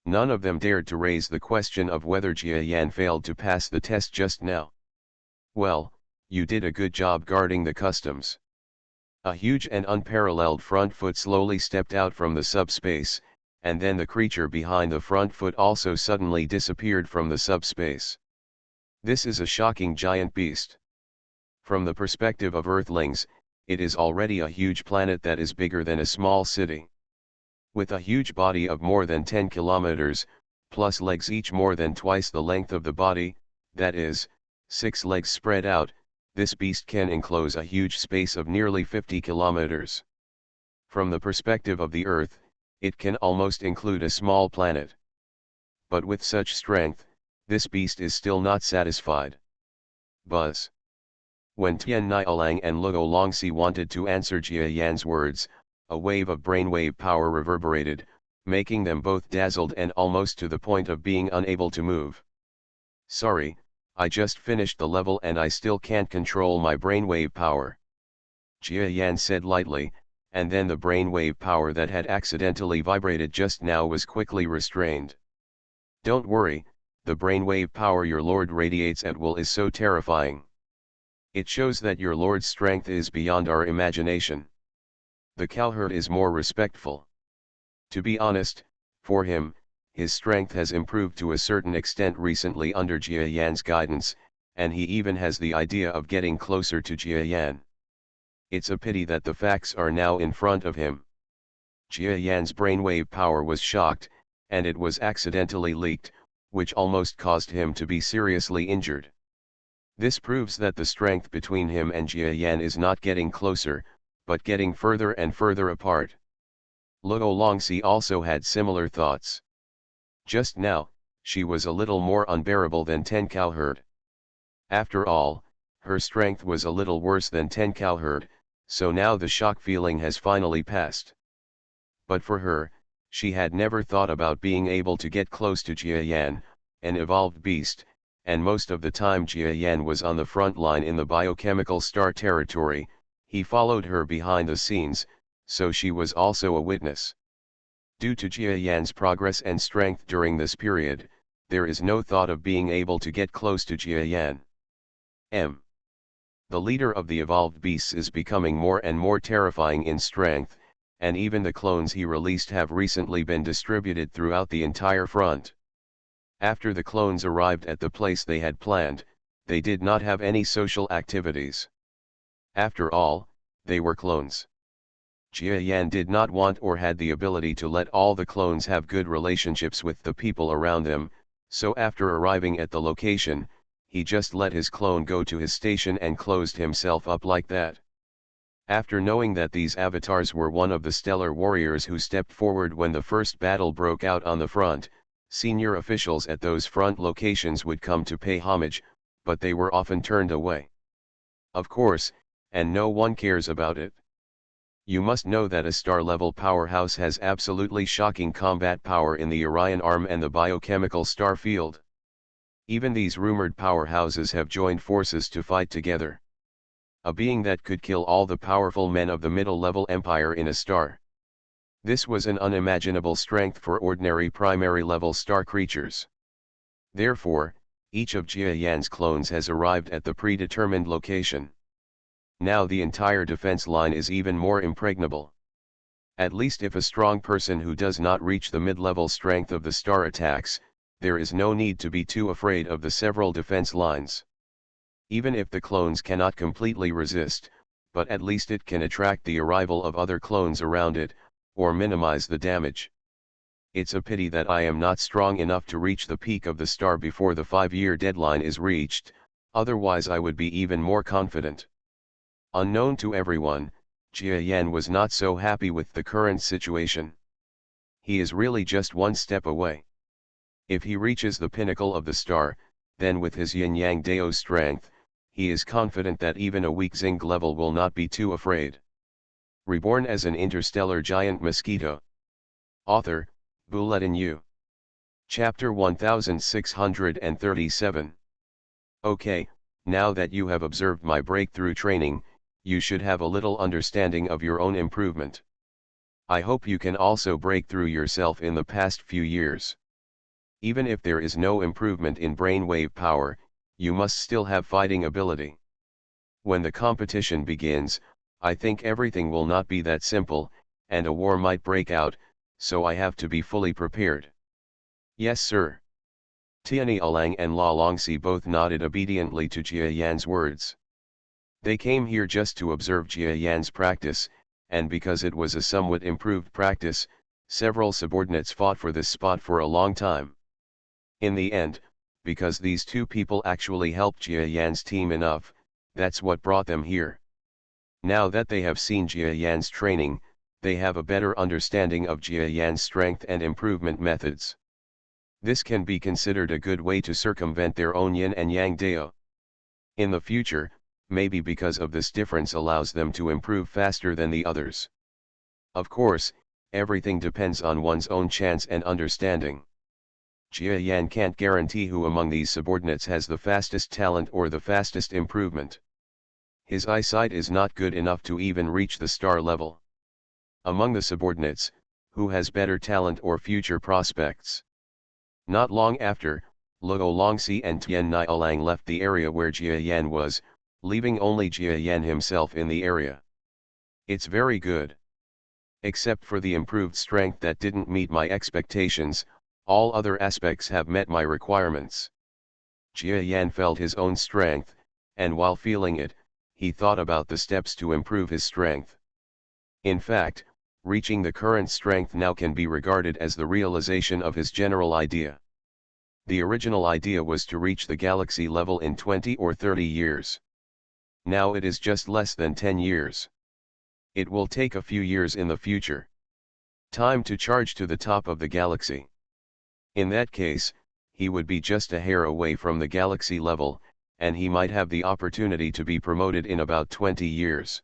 None of them dared to raise the question of whether Jia Yan failed to pass the test just now. "Well, you did a good job guarding the customs." A huge and unparalleled front foot slowly stepped out from the subspace, and then the creature behind the front foot also suddenly disappeared from the subspace. This is a shocking giant beast. From the perspective of Earthlings, it is already a huge planet that is bigger than a small city. With a huge body of more than 10 kilometers, plus legs each more than twice the length of the body, that is, 6 legs spread out, this beast can enclose a huge space of nearly 50 kilometers. From the perspective of the Earth, it can almost include a small planet. But with such strength, this beast is still not satisfied. Buzz. When Tian Niaolang and Luo Longxi wanted to answer Jia Yan's words, a wave of brainwave power reverberated, making them both dazzled and almost to the point of being unable to move. "Sorry, I just finished the level and I still can't control my brainwave power," Jia Yan said lightly, and then the brainwave power that had accidentally vibrated just now was quickly restrained. "Don't worry, the brainwave power your lord radiates at will is so terrifying. It shows that your lord's strength is beyond our imagination. The cowherd is more respectful. To be honest, for him, his strength has improved to a certain extent recently under Jia Yan's guidance, and he even has the idea of getting closer to Jia Yan. It's a pity that the facts are now in front of him." Jia Yan's brainwave power was shocked, and it was accidentally leaked, which almost caused him to be seriously injured. This proves that the strength between him and Jia Yan is not getting closer, but getting further and further apart. Luo Longxi also had similar thoughts. Just now, she was a little more unbearable than 10 cowherd. After all, her strength was a little worse than 10 cowherd, so now the shock feeling has finally passed. But for her, she had never thought about being able to get close to Jiayan, an evolved beast, and most of the time Jiayan was on the front line in the biochemical star territory. He followed her behind the scenes, so she was also a witness. Due to Jiayan's progress and strength during this period, there is no thought of being able to get close to Jiayan. The leader of the evolved beasts is becoming more and more terrifying in strength, and even the clones he released have recently been distributed throughout the entire front. After the clones arrived at the place they had planned, they did not have any social activities. After all, they were clones. Jiayan did not want or had the ability to let all the clones have good relationships with the people around them, so after arriving at the location, he just let his clone go to his station and closed himself up like that. After knowing that these avatars were one of the stellar warriors who stepped forward when the first battle broke out on the front, senior officials at those front locations would come to pay homage, but they were often turned away. Of course, and no one cares about it. You must know that a star-level powerhouse has absolutely shocking combat power in the Orion Arm and the biochemical star field. Even these rumored powerhouses have joined forces to fight together. A being that could kill all the powerful men of the middle-level empire in a star. This was an unimaginable strength for ordinary primary-level star creatures. Therefore, each of Jiayan's clones has arrived at the predetermined location. Now the entire defense line is even more impregnable. At least if a strong person who does not reach the mid-level strength of the star attacks, there is no need to be too afraid of the several defense lines. Even if the clones cannot completely resist, but at least it can attract the arrival of other clones around it, or minimize the damage. It's a pity that I am not strong enough to reach the peak of the star before the 5-year deadline is reached, otherwise I would be even more confident. Unknown to everyone, Jiayan was not so happy with the current situation. He is really just one step away. If he reaches the pinnacle of the star, then with his yin-yang Dao strength, he is confident that even a weak Xing level will not be too afraid. Reborn as an interstellar giant mosquito. Author, Bulletin U. Chapter 1637. Okay, now that you have observed my breakthrough training, you should have a little understanding of your own improvement. I hope you can also break through yourself in the past few years. Even if there is no improvement in brainwave power, you must still have fighting ability. When the competition begins, I think everything will not be that simple, and a war might break out, so I have to be fully prepared. Yes sir. Tianyi Alang and La Longxi both nodded obediently to Jiayan's words. They came here just to observe Jiayan's practice, and because it was a somewhat improved practice, several subordinates fought for this spot for a long time. In the end, because these two people actually helped Jiayan's team enough, that's what brought them here. Now that they have seen Jiayan's training, they have a better understanding of Jiayan's strength and improvement methods. This can be considered a good way to circumvent their own yin and yang Dao. In the future, maybe because of this difference allows them to improve faster than the others. Of course, everything depends on one's own chance and understanding. Jiayan can't guarantee who among these subordinates has the fastest talent or the fastest improvement. His eyesight is not good enough to even reach the star level. Among the subordinates, who has better talent or future prospects? Not long after, Luo Longxi and Tianyi Alang left the area where Jiayan was, leaving only Jiayan himself in the area. It's very good. Except for the improved strength that didn't meet my expectations, all other aspects have met my requirements. Jiayan felt his own strength, and while feeling it, he thought about the steps to improve his strength. In fact, reaching the current strength now can be regarded as the realization of his general idea. The original idea was to reach the galaxy level in 20 or 30 years. Now it is just less than 10 years. It will take a few years in the future. Time to charge to the top of the galaxy. In that case, he would be just a hair away from the galaxy level, and he might have the opportunity to be promoted in about 20 years.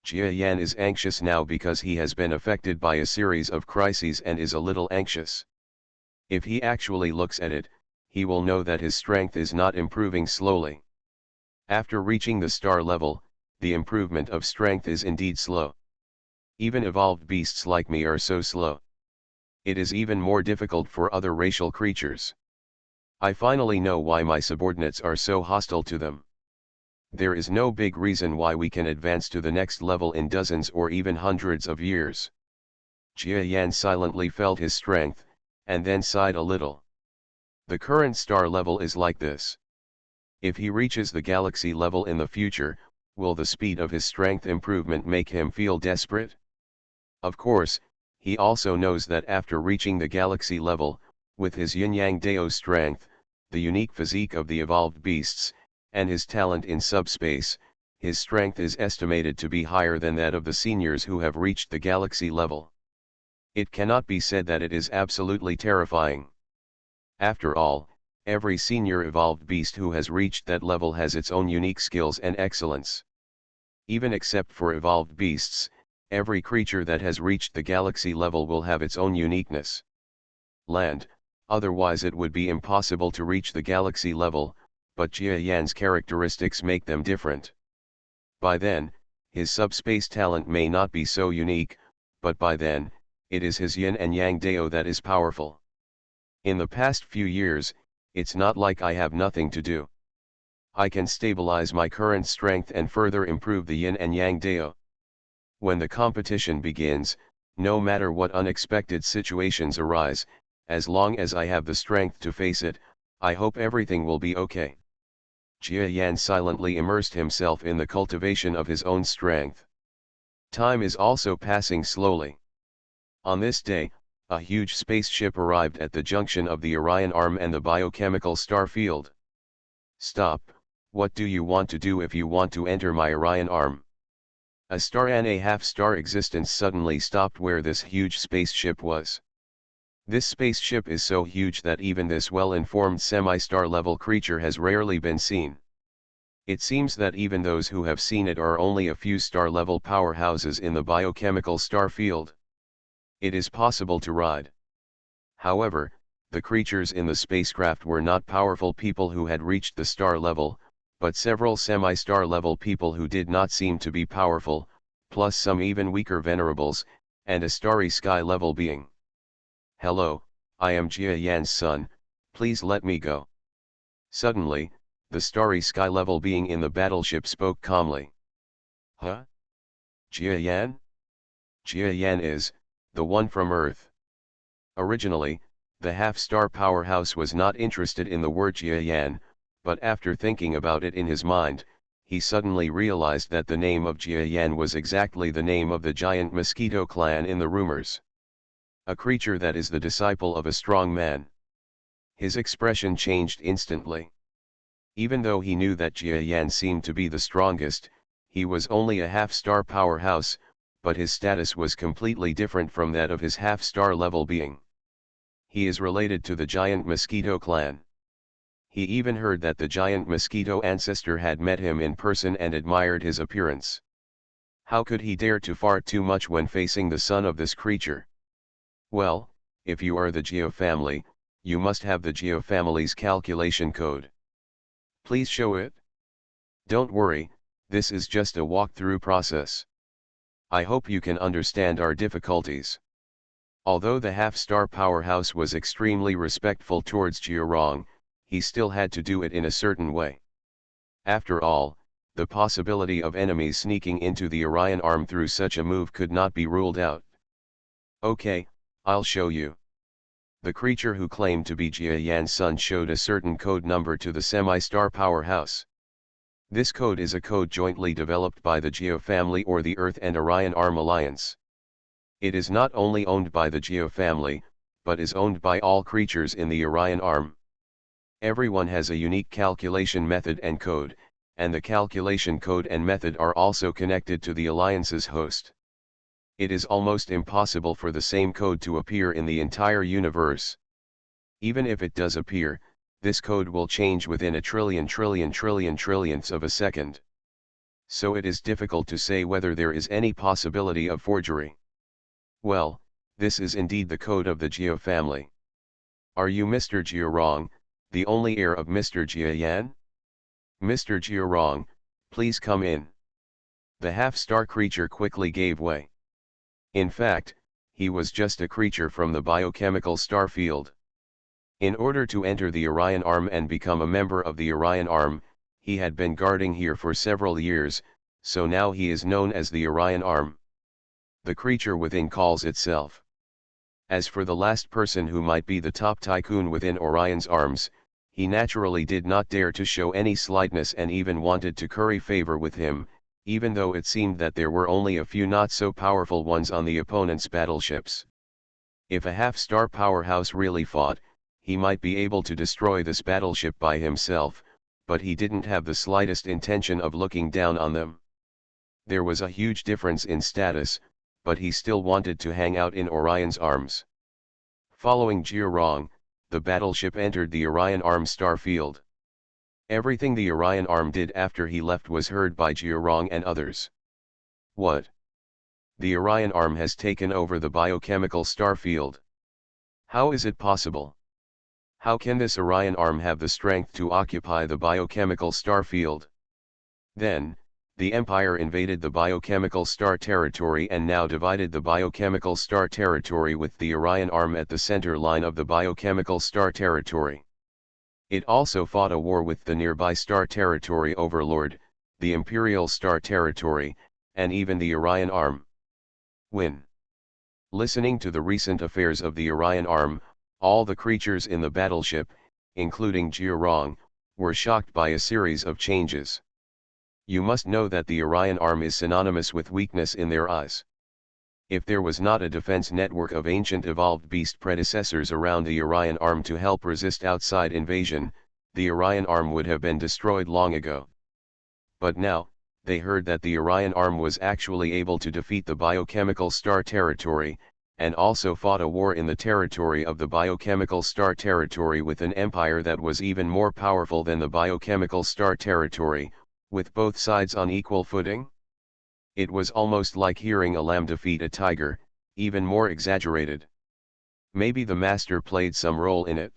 Jia Yan is anxious now because he has been affected by a series of crises and is a little anxious. If he actually looks at it, he will know that his strength is not improving slowly. After reaching the star level, the improvement of strength is indeed slow. Even evolved beasts like me are so slow. It is even more difficult for other racial creatures. I finally know why my subordinates are so hostile to them. There is no big reason why we can advance to the next level in dozens or even hundreds of years. Jia Yan silently felt his strength, and then sighed a little. The current star level is like this. If he reaches the galaxy level in the future, will the speed of his strength improvement make him feel desperate? Of course, he also knows that after reaching the galaxy level, with his yin-yang dao strength, the unique physique of the evolved beasts, and his talent in subspace, his strength is estimated to be higher than that of the seniors who have reached the galaxy level. It cannot be said that it is absolutely terrifying. After all, every senior evolved beast who has reached that level has its own unique skills and excellence. Even except for evolved beasts, every creature that has reached the galaxy level will have its own uniqueness. Land, otherwise it would be impossible to reach the galaxy level, but Jia Yan's characteristics make them different. By then, his subspace talent may not be so unique, but by then, it is his yin and yang dao that is powerful. In the past few years, it's not like I have nothing to do. I can stabilize my current strength and further improve the yin and yang dao. When the competition begins, no matter what unexpected situations arise, as long as I have the strength to face it, I hope everything will be okay. Jia Yan silently immersed himself in the cultivation of his own strength. Time is also passing slowly. On this day, a huge spaceship arrived at the junction of the Orion Arm and the biochemical star field. Stop, what do you want to do if you want to enter my Orion Arm? A star and a half-star existence suddenly stopped where this huge spaceship was. This spaceship is so huge that even this well-informed semi-star level creature has rarely been seen. It seems that even those who have seen it are only a few star-level powerhouses in the biochemical star field. It is possible to ride. However, the creatures in the spacecraft were not powerful people who had reached the star level, but several semi-star level people who did not seem to be powerful, plus some even weaker venerables, and a starry sky level being. Hello, I am Jia Yan's son, please let me go. Suddenly, the starry sky level being in the battleship spoke calmly. Huh? Jia Yan? Jia Yan is, the one from Earth. Originally, the half-star powerhouse was not interested in the word Jia Yan, but after thinking about it in his mind, he suddenly realized that the name of Jia Yan was exactly the name of the giant Mosquito clan in the rumors. A creature that is the disciple of a strong man. His expression changed instantly. Even though he knew that Jia Yan seemed to be the strongest, he was only a half-star powerhouse, but his status was completely different from that of his half-star level being. He is related to the giant Mosquito clan. He even heard that the giant Mosquito ancestor had met him in person and admired his appearance. How could he dare to fart too much when facing the son of this creature? Well, if you are the Geo family, you must have the Geo family's calculation code. Please show it. Don't worry, this is just a walkthrough process. I hope you can understand our difficulties. Although the half-star powerhouse was extremely respectful towards Jiarong, he still had to do it in a certain way. After all, the possibility of enemies sneaking into the Orion Arm through such a move could not be ruled out. Okay, I'll show you. The creature who claimed to be Jia Yan's son showed a certain code number to the semi-star powerhouse. This code is a code jointly developed by the Geo family or the Earth and Orion Arm Alliance. It is not only owned by the Geo family, but is owned by all creatures in the Orion Arm. Everyone has a unique calculation method and code, and the calculation code and method are also connected to the Alliance's host. It is almost impossible for the same code to appear in the entire universe. Even if it does appear, this code will change within a trillionths of a second. So it is difficult to say whether there is any possibility of forgery. Well, this is indeed the code of the Jia family. Are you Mr. Jiarong, the only heir of Mr. Jiayan? Mr. Jiarong, please come in. The half-star creature quickly gave way. In fact, he was just a creature from the biochemical star field. In order to enter the Orion Arm and become a member of the Orion Arm, he had been guarding here for several years, so now he is known as the Orion Arm. The creature within calls itself. As for the last person who might be the top tycoon within Orion's arms, he naturally did not dare to show any slightness and even wanted to curry favor with him, even though it seemed that there were only a few not so powerful ones on the opponent's battleships. If a half-star powerhouse really fought, he might be able to destroy this battleship by himself, but he didn't have the slightest intention of looking down on them. There was a huge difference in status, but he still wanted to hang out in Orion's arms. Following Jiarong, the battleship entered the Orion Arm star field. Everything the Orion Arm did after he left was heard by Jiarong and others. What? The Orion Arm has taken over the biochemical star field. How is it possible? How can this Orion Arm have the strength to occupy the biochemical star field? Then, the Empire invaded the biochemical star territory and now divided the biochemical star territory with the Orion Arm at the center line of the biochemical star territory. It also fought a war with the nearby star territory overlord, the Imperial Star Territory, and even the Orion Arm. Win. Listening to the recent affairs of the Orion Arm, all the creatures in the battleship, including Jiarong, were shocked by a series of changes. You must know that the Orion Arm is synonymous with weakness in their eyes. If there was not a defense network of ancient evolved beast predecessors around the Orion Arm to help resist outside invasion, the Orion Arm would have been destroyed long ago. But now, they heard that the Orion Arm was actually able to defeat the biochemical star territory, and also fought a war in the territory of the biochemical star territory with an empire that was even more powerful than the biochemical star territory, with both sides on equal footing. It was almost like hearing a lamb defeat a tiger, even more exaggerated. Maybe the master played some role in it.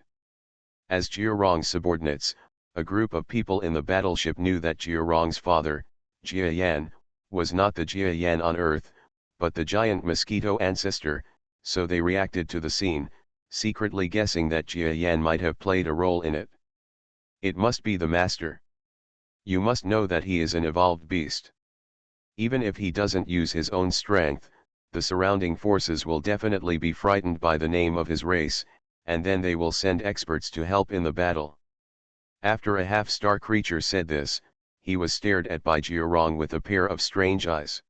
As Jiarong's subordinates, a group of people in the battleship knew that Jiarong's father, Jiayan, was not the Jiayan on Earth, but the giant Mosquito ancestor, so they reacted to the scene, secretly guessing that Jiayan might have played a role in it. It must be the master. You must know that he is an evolved beast. Even if he doesn't use his own strength, the surrounding forces will definitely be frightened by the name of his race, and then they will send experts to help in the battle. After a half-star creature said this, he was stared at by Jiarong with a pair of strange eyes.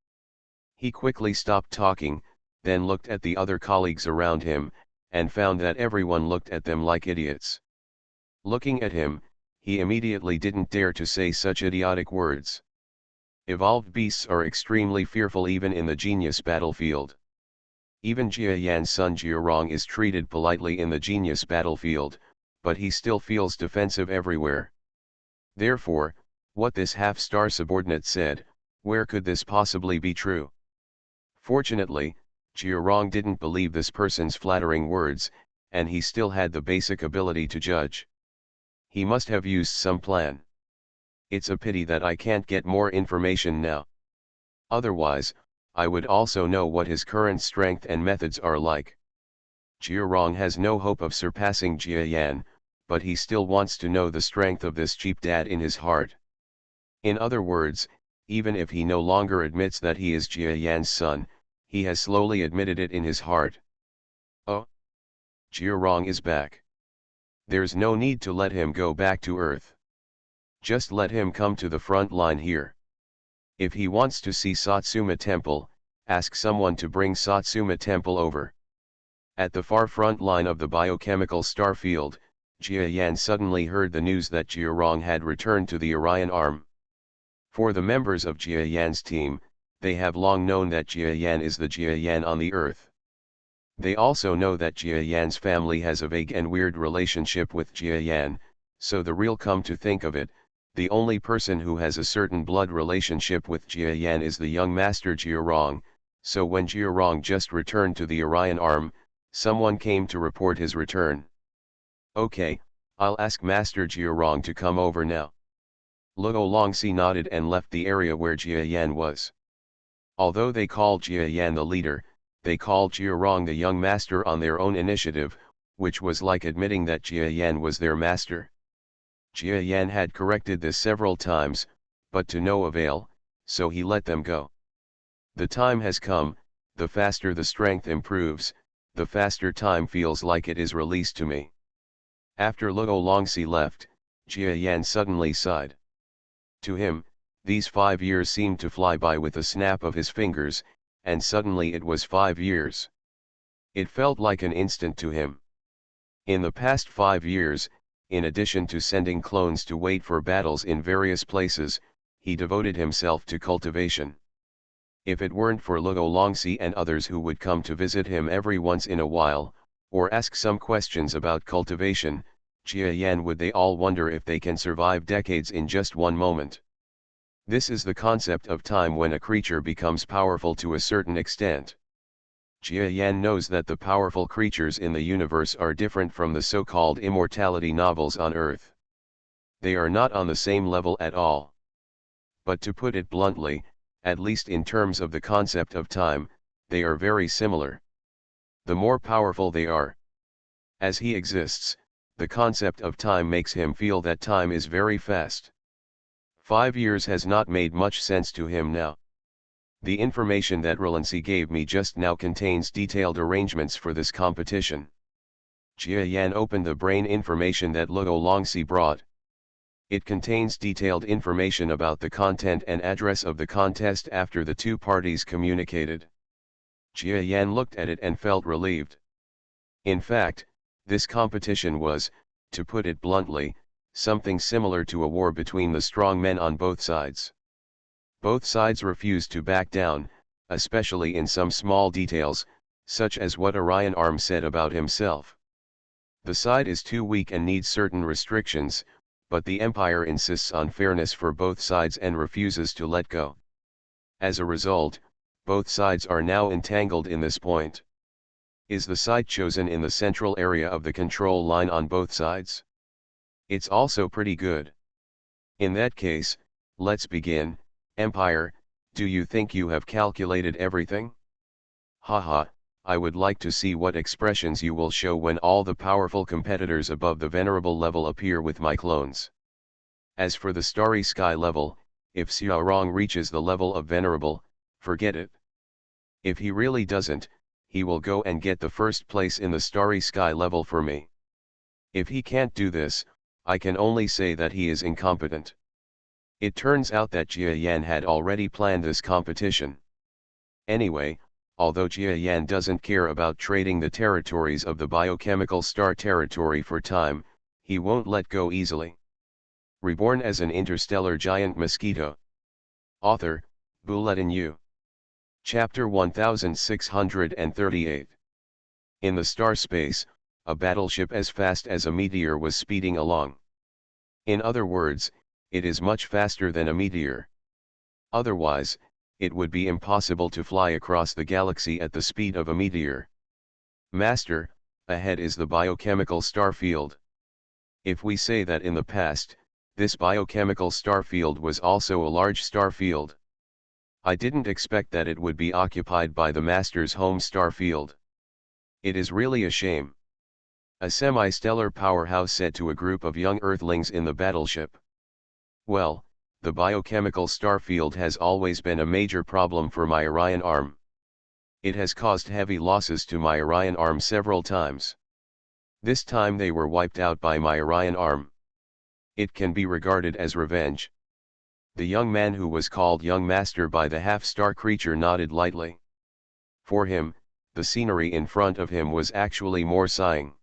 He quickly stopped talking, then looked at the other colleagues around him, and found that everyone looked at them like idiots. Looking at him, he immediately didn't dare to say such idiotic words. Evolved beasts are extremely fearful even in the genius battlefield. Even Jiayan's son Jiarong is treated politely in the genius battlefield, but he still feels defensive everywhere. Therefore, what this half-star subordinate said, where could this possibly be true? Fortunately, Jiarong didn't believe this person's flattering words, and he still had the basic ability to judge. He must have used some plan. It's a pity that I can't get more information now. Otherwise, I would also know what his current strength and methods are like. Jiarong has no hope of surpassing Jiayan, but he still wants to know the strength of this cheap dad in his heart. In other words, even if he no longer admits that he is Jiayan's son, he has slowly admitted it in his heart. Oh! Jiarong is back. There's no need to let him go back to Earth. Just let him come to the front line here. If he wants to see Satsuma Temple, ask someone to bring Satsuma Temple over. At the far front line of the biochemical star field, Jiayan suddenly heard the news that Jiarong had returned to the Orion Arm. For the members of Jia Yan's team, they have long known that Jia Yan is the Jia Yan on the earth. They also know that Jia Yan's family has a vague and weird relationship with Jia Yan, so the real come to think of it, the only person who has a certain blood relationship with Jia Yan is the young master Jia Rong, so when Jia Rong just returned to the Orion Arm, someone came to report his return. Okay, I'll ask Master Jia Rong to come over now. Luo Longxi nodded and left the area where Jia Yan was. Although they called Jia Yan the leader, they called Jia Rong the young master on their own initiative, which was like admitting that Jia Yan was their master. Jia Yan had corrected this several times, but to no avail, so he let them go. The time has come, the faster the strength improves, the faster time feels like it is released to me. After Luo Longxi left, Jia Yan suddenly sighed. To him, these 5 years seemed to fly by with a snap of his fingers, and suddenly it was 5 years. It felt like an instant to him. In the past 5 years, in addition to sending clones to wait for battles in various places, he devoted himself to cultivation. If it weren't for Luo Longxi and others who would come to visit him every once in a while, or ask some questions about cultivation, Jia Yan would they all wonder if they can survive decades in just one moment. This is the concept of time when a creature becomes powerful to a certain extent. Jia Yan knows that the powerful creatures in the universe are different from the so-called immortality novels on Earth. They are not on the same level at all. But to put it bluntly, at least in terms of the concept of time, they are very similar. The more powerful they are. As he exists, the concept of time makes him feel that time is very fast. 5 years has not made much sense to him now. The information that Relancy gave me just now contains detailed arrangements for this competition. Jia Yan opened the brain information that Luo Longxi brought. It contains detailed information about the content and address of the contest after the two parties communicated. Jia Yan looked at it and felt relieved. In fact, this competition was, to put it bluntly, something similar to a war between the strong men on both sides. Both sides refused to back down, especially in some small details, such as what Orion Arm said about himself. The side is too weak and needs certain restrictions, but the Empire insists on fairness for both sides and refuses to let go. As a result, both sides are now entangled in this point. Is the side chosen in the central area of the control line on both sides? It's also pretty good. In that case, let's begin. Empire, do you think you have calculated everything? Haha, I would like to see what expressions you will show when all the powerful competitors above the venerable level appear with my clones. As for the starry sky level, if Xiaorong reaches the level of venerable, forget it. If he really doesn't, he will go and get the first place in the starry sky level for me. If he can't do this, I can only say that he is incompetent. It turns out that Jia Yan had already planned this competition. Anyway, although Jia Yan doesn't care about trading the territories of the biochemical star territory for time, he won't let go easily. Reborn as an interstellar giant mosquito. Author, Bulletin U. Chapter 1638. In the star space, a battleship as fast as a meteor was speeding along. In other words, it is much faster than a meteor. Otherwise, it would be impossible to fly across the galaxy at the speed of a meteor. Master, ahead is the biochemical star field. If we say that in the past, this biochemical star field was also a large star field. I didn't expect that it would be occupied by the Master's home star field. It is really a shame. A semi-stellar powerhouse said to a group of young Earthlings in the battleship. Well, the biochemical star field has always been a major problem for my Orion Arm. It has caused heavy losses to my Orion Arm several times. This time they were wiped out by my Orion Arm. It can be regarded as revenge. The young man who was called Young Master by the half-star creature nodded lightly. For him, the scenery in front of him was actually more sighing.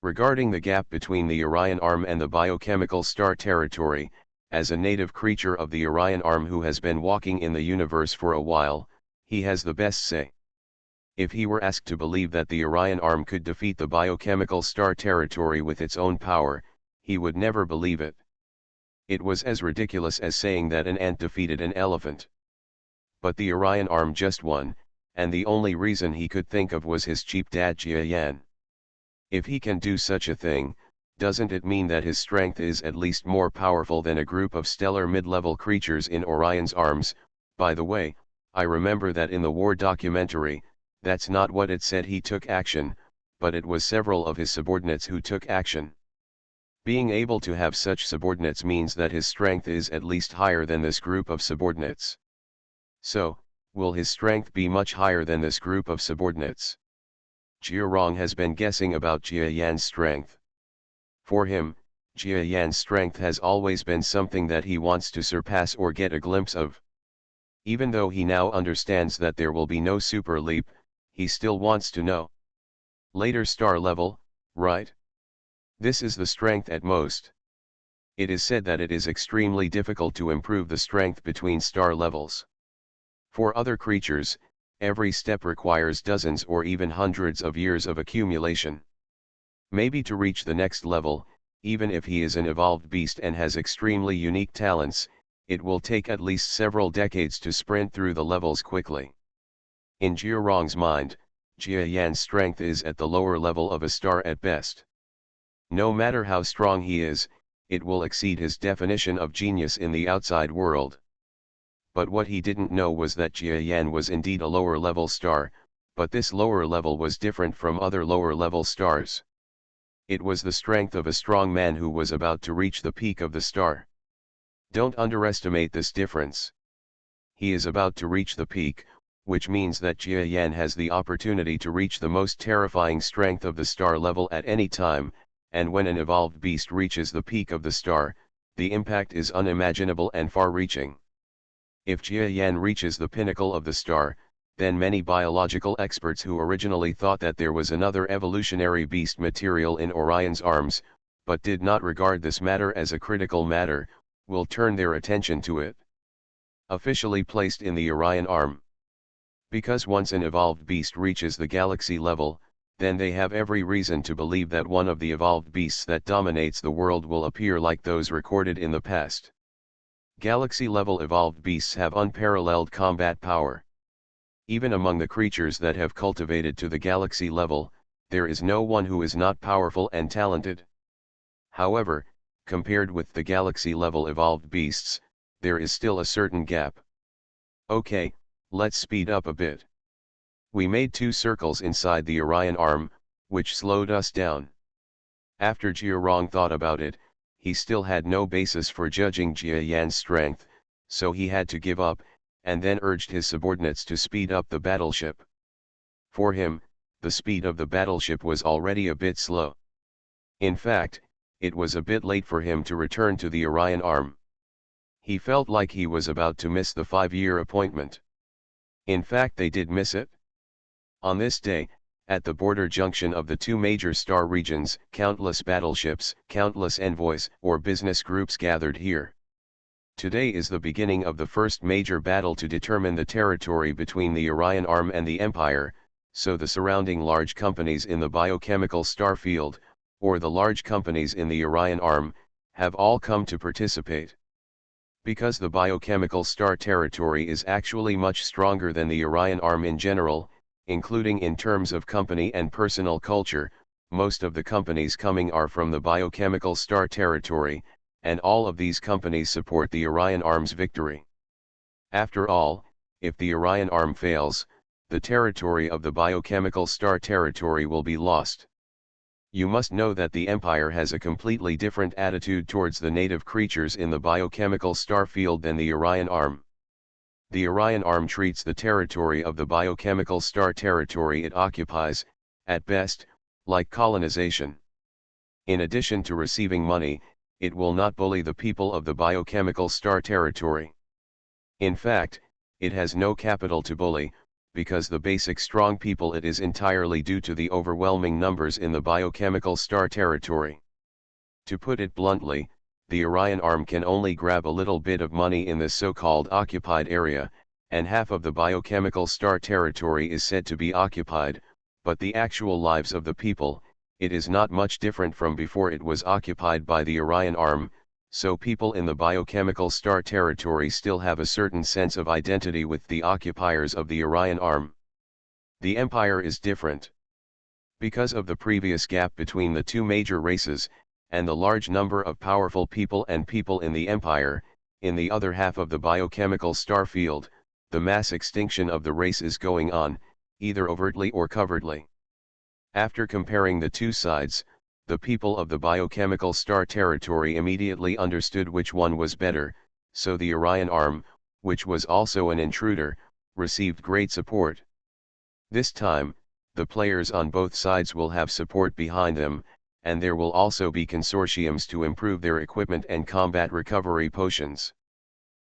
Regarding the gap between the Orion Arm and the biochemical star territory, as a native creature of the Orion Arm who has been walking in the universe for a while, he has the best say. If he were asked to believe that the Orion Arm could defeat the biochemical star territory with its own power, he would never believe it. It was as ridiculous as saying that an ant defeated an elephant. But the Orion Arm just won, and the only reason he could think of was his cheap dad Jia-Yan. If he can do such a thing, doesn't it mean that his strength is at least more powerful than a group of stellar mid-level creatures in Orion's arms? By the way, I remember that in the war documentary, that's not what it said he took action, but it was several of his subordinates who took action. Being able to have such subordinates means that his strength is at least higher than this group of subordinates. So, will his strength be much higher than this group of subordinates? Jiarong has been guessing about Jia-Yan's strength. For him, Jia-Yan's strength has always been something that he wants to surpass or get a glimpse of. Even though he now understands that there will be no super leap, he still wants to know. Later star level, right? This is the strength at most. It is said that it is extremely difficult to improve the strength between star levels. For other creatures, every step requires dozens or even hundreds of years of accumulation. Maybe to reach the next level, even if he is an evolved beast and has extremely unique talents, it will take at least several decades to sprint through the levels quickly. In Jiarong's mind, Jia-Yan's strength is at the lower level of a star at best. No matter how strong he is, it will exceed his definition of genius in the outside world. But what he didn't know was that Jia-Yan was indeed a lower-level star, but this lower level was different from other lower-level stars. It was the strength of a strong man who was about to reach the peak of the star. Don't underestimate this difference. He is about to reach the peak, which means that Jia-Yan has the opportunity to reach the most terrifying strength of the star level at any time, and when an evolved beast reaches the peak of the star, the impact is unimaginable and far-reaching. If Jia-Yan reaches the pinnacle of the star, then many biological experts who originally thought that there was another evolutionary beast material in Orion's arms, but did not regard this matter as a critical matter, will turn their attention to it. Officially placed in the Orion Arm. Because once an evolved beast reaches the galaxy level, then they have every reason to believe that one of the evolved beasts that dominates the world will appear like those recorded in the past. Galaxy-level evolved beasts have unparalleled combat power. Even among the creatures that have cultivated to the galaxy level, there is no one who is not powerful and talented. However, compared with the galaxy-level evolved beasts, there is still a certain gap. Okay, let's speed up a bit. We made 2 circles inside the Orion Arm, which slowed us down. After Jiarong thought about it, he still had no basis for judging Jia-Yan's strength, so he had to give up, and then urged his subordinates to speed up the battleship. For him, the speed of the battleship was already a bit slow. In fact, it was a bit late for him to return to the Orion Arm. He felt like he was about to miss the 5-year appointment. In fact, they did miss it. On this day, at the border junction of the 2 major star regions, countless battleships, countless envoys or business groups gathered here. Today is the beginning of the first major battle to determine the territory between the Orion Arm and the Empire, so the surrounding large companies in the biochemical star field, or the large companies in the Orion Arm, have all come to participate. Because the biochemical star territory is actually much stronger than the Orion Arm in general, including in terms of company and personal culture, most of the companies coming are from the biochemical star territory, and all of these companies support the Orion Arm's victory. After all, if the Orion Arm fails, the territory of the biochemical star territory will be lost. You must know that the Empire has a completely different attitude towards the native creatures in the biochemical star field than the Orion Arm. The Orion Arm treats the territory of the biochemical star territory it occupies, at best, like colonization. In addition to receiving money, it will not bully the people of the biochemical star territory. In fact, it has no capital to bully, because the basic strong people it is entirely due to the overwhelming numbers in the biochemical star territory. To put it bluntly, the Orion arm can only grab a little bit of money in this so-called occupied area, and half of the biochemical star territory is said to be occupied, but the actual lives of the people, it is not much different from before it was occupied by the Orion arm, so people in the biochemical star territory still have a certain sense of identity with the occupiers of the Orion arm. The Empire is different. Because of the previous gap between the two major races, and the large number of powerful people and people in the Empire, in the other half of the biochemical star field, the mass extinction of the race is going on, either overtly or covertly. After comparing the two sides, the people of the biochemical star territory immediately understood which one was better, so the Orion arm, which was also an intruder, received great support. This time, the players on both sides will have support behind them, and there will also be consortiums to improve their equipment and combat recovery potions.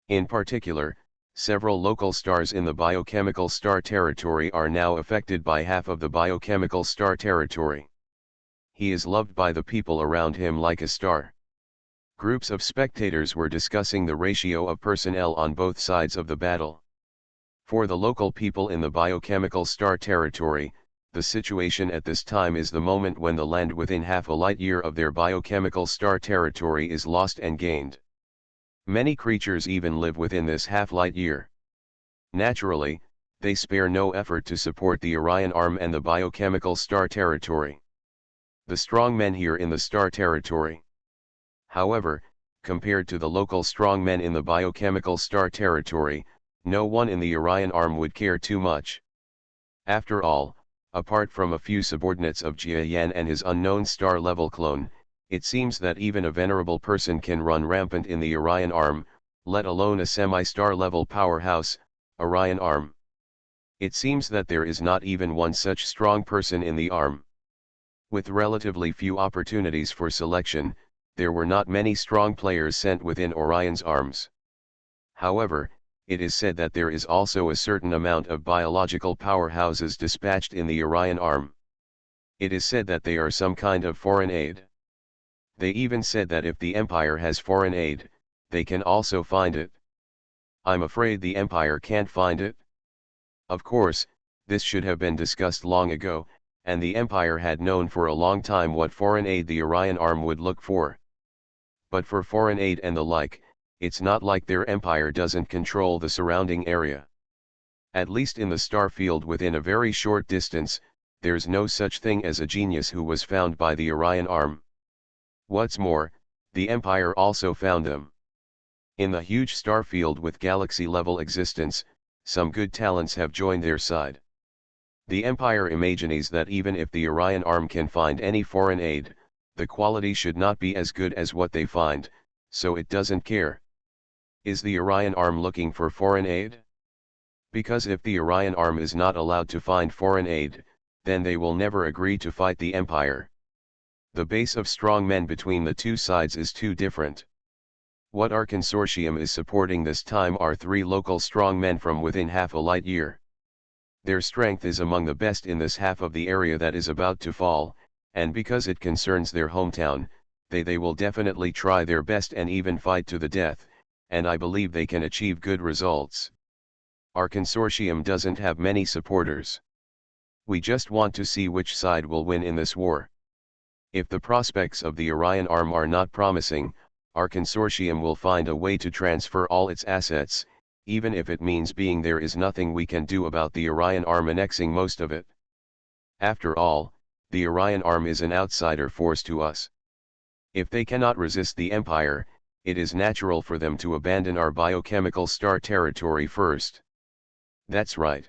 In particular, several local stars in the biochemical star territory are now affected by half of the biochemical star territory. He is loved by the people around him like a star. Groups of spectators were discussing the ratio of personnel on both sides of the battle. For the local people in the biochemical star territory, the situation at this time is the moment when the land within half a light year of their biochemical star territory is lost and gained. Many creatures even live within this half-light year. Naturally, they spare no effort to support the Orion arm and the biochemical star territory. The strong men here in the star territory. However, compared to the local strong men in the biochemical star territory, no one in the Orion arm would care too much. After all, apart from a few subordinates of Jia Yan and his unknown star-level clone, it seems that even a venerable person can run rampant in the Orion arm, let alone a semi-star level powerhouse, Orion arm. It seems that there is not even one such strong person in the arm. With relatively few opportunities for selection, there were not many strong players sent within Orion's arms. However, it is said that there is also a certain amount of biological powerhouses dispatched in the Orion arm. It is said that they are some kind of foreign aid. They even said that if the Empire has foreign aid, they can also find it. I'm afraid the Empire can't find it. Of course, this should have been discussed long ago, and the Empire had known for a long time what foreign aid the Orion arm would look for. But for foreign aid and the like, it's not like their Empire doesn't control the surrounding area. At least in the star field within a very short distance, there's no such thing as a genius who was found by the Orion arm. What's more, the Empire also found them. In the huge star field with galaxy-level existence, some good talents have joined their side. The Empire imagines that even if the Orion arm can find any foreign aid, the quality should not be as good as what they find, so it doesn't care. Is the Orion arm looking for foreign aid? Because if the Orion arm is not allowed to find foreign aid, then they will never agree to fight the Empire. The base of strong men between the two sides is too different. What our consortium is supporting this time are 3 local strong men from within half a light year. Their strength is among the best in this half of the area that is about to fall, and because it concerns their hometown, they will definitely try their best and even fight to the death, and I believe they can achieve good results. Our consortium doesn't have many supporters. We just want to see which side will win in this war. If the prospects of the Orion arm are not promising, our consortium will find a way to transfer all its assets, even if it means there is nothing we can do about the Orion arm annexing most of it. After all, the Orion arm is an outsider force to us. If they cannot resist the Empire, it is natural for them to abandon our biochemical star territory first. That's right.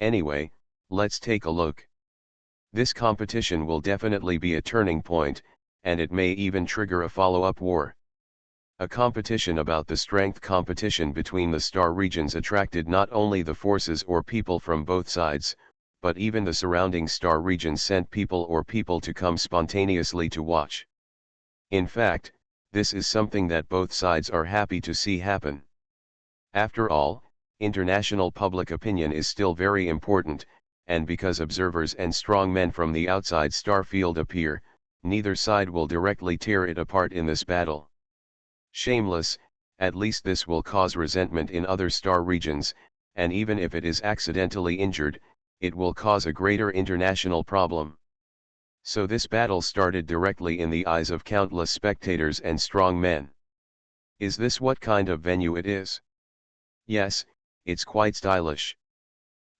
Anyway, let's take a look. This competition will definitely be a turning point, and it may even trigger a follow-up war. A competition about the strength competition between the star regions attracted not only the forces or people from both sides, but even the surrounding star regions sent people to come spontaneously to watch. In fact, this is something that both sides are happy to see happen. After all, international public opinion is still very important, and because observers and strong men from the outside star field appear, neither side will directly tear it apart in this battle. Shameless, at least this will cause resentment in other star regions, and even if it is accidentally injured, it will cause a greater international problem. So this battle started directly in the eyes of countless spectators and strong men. Is this what kind of venue it is? Yes, it's quite stylish.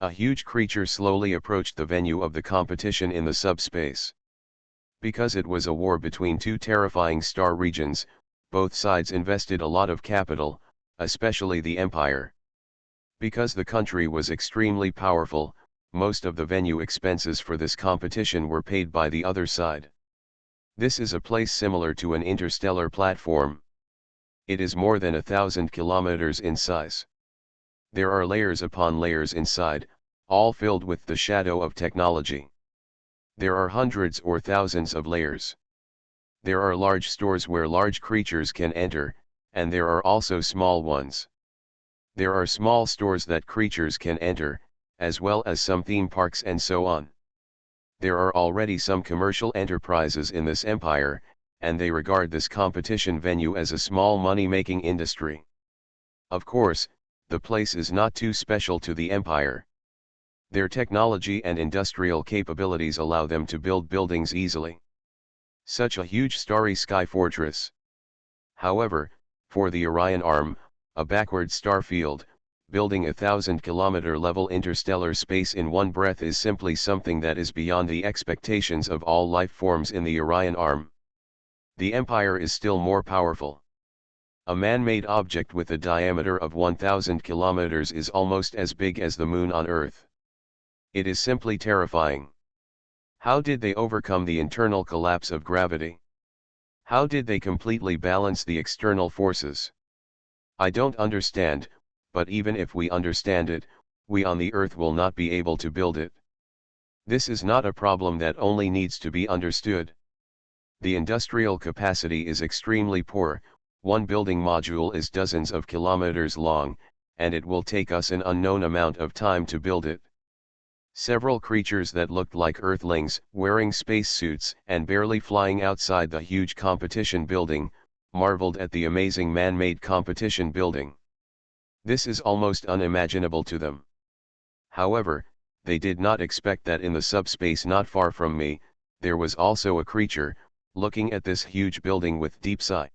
A huge creature slowly approached the venue of the competition in the subspace. Because it was a war between two terrifying star regions, both sides invested a lot of capital, especially the Empire. Because the country was extremely powerful, most of the venue expenses for this competition were paid by the other side. This is a place similar to an interstellar platform. It is more than 1,000 kilometers in size. There are layers upon layers inside, all filled with the shadow of technology. There are hundreds or thousands of layers. There are large stores where large creatures can enter, and there are also small ones. There are small stores that creatures can enter, as well as some theme parks and so on. There are already some commercial enterprises in this empire, and they regard this competition venue as a small money-making industry. Of course, the place is not too special to the empire. Their technology and industrial capabilities allow them to build buildings easily. Such a huge starry sky fortress. However, for the Orion Arm, a backward star field, building 1,000-kilometer level interstellar space in one breath is simply something that is beyond the expectations of all life forms in the Orion Arm. The Empire is still more powerful. A man-made object with a diameter of 1,000 kilometers is almost as big as the moon on Earth. It is simply terrifying. How did they overcome the internal collapse of gravity? How did they completely balance the external forces? I don't understand, but even if we understand it, we on the Earth will not be able to build it. This is not a problem that only needs to be understood. The industrial capacity is extremely poor. One building module is dozens of kilometers long, and it will take us an unknown amount of time to build it. Several creatures that looked like Earthlings, wearing spacesuits and barely flying outside the huge competition building, marveled at the amazing man-made competition building. This is almost unimaginable to them. However, they did not expect that in the subspace not far from me, there was also a creature, looking at this huge building with deep sigh.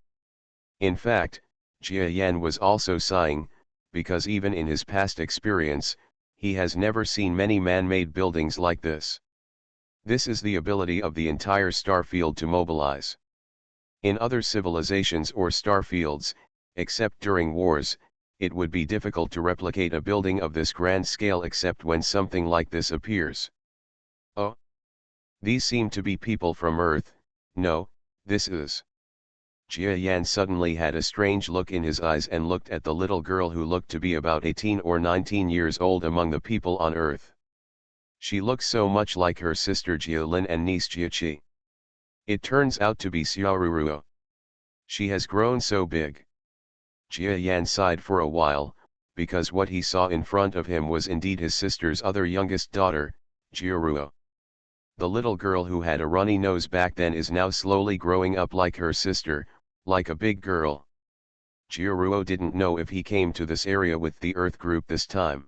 In fact, Jia Yan was also sighing, because even in his past experience, he has never seen many man-made buildings like this. This is the ability of the entire star field to mobilize. In other civilizations or star fields, except during wars, it would be difficult to replicate a building of this grand scale except when something like this appears. Oh! These seem to be people from Earth. No, this is. Jia Yan suddenly had a strange look in his eyes and looked at the little girl who looked to be about 18 or 19 years old among the people on Earth. She looks so much like her sister Jialin and niece Jiaqi. It turns out to be Xiaoruruo. She has grown so big. Jia Yan sighed for a while, because what he saw in front of him was indeed his sister's other youngest daughter, Jiaruo. The little girl who had a runny nose back then is now slowly growing up like her sister, like a big girl. Jiaruo didn't know if he came to this area with the Earth group this time.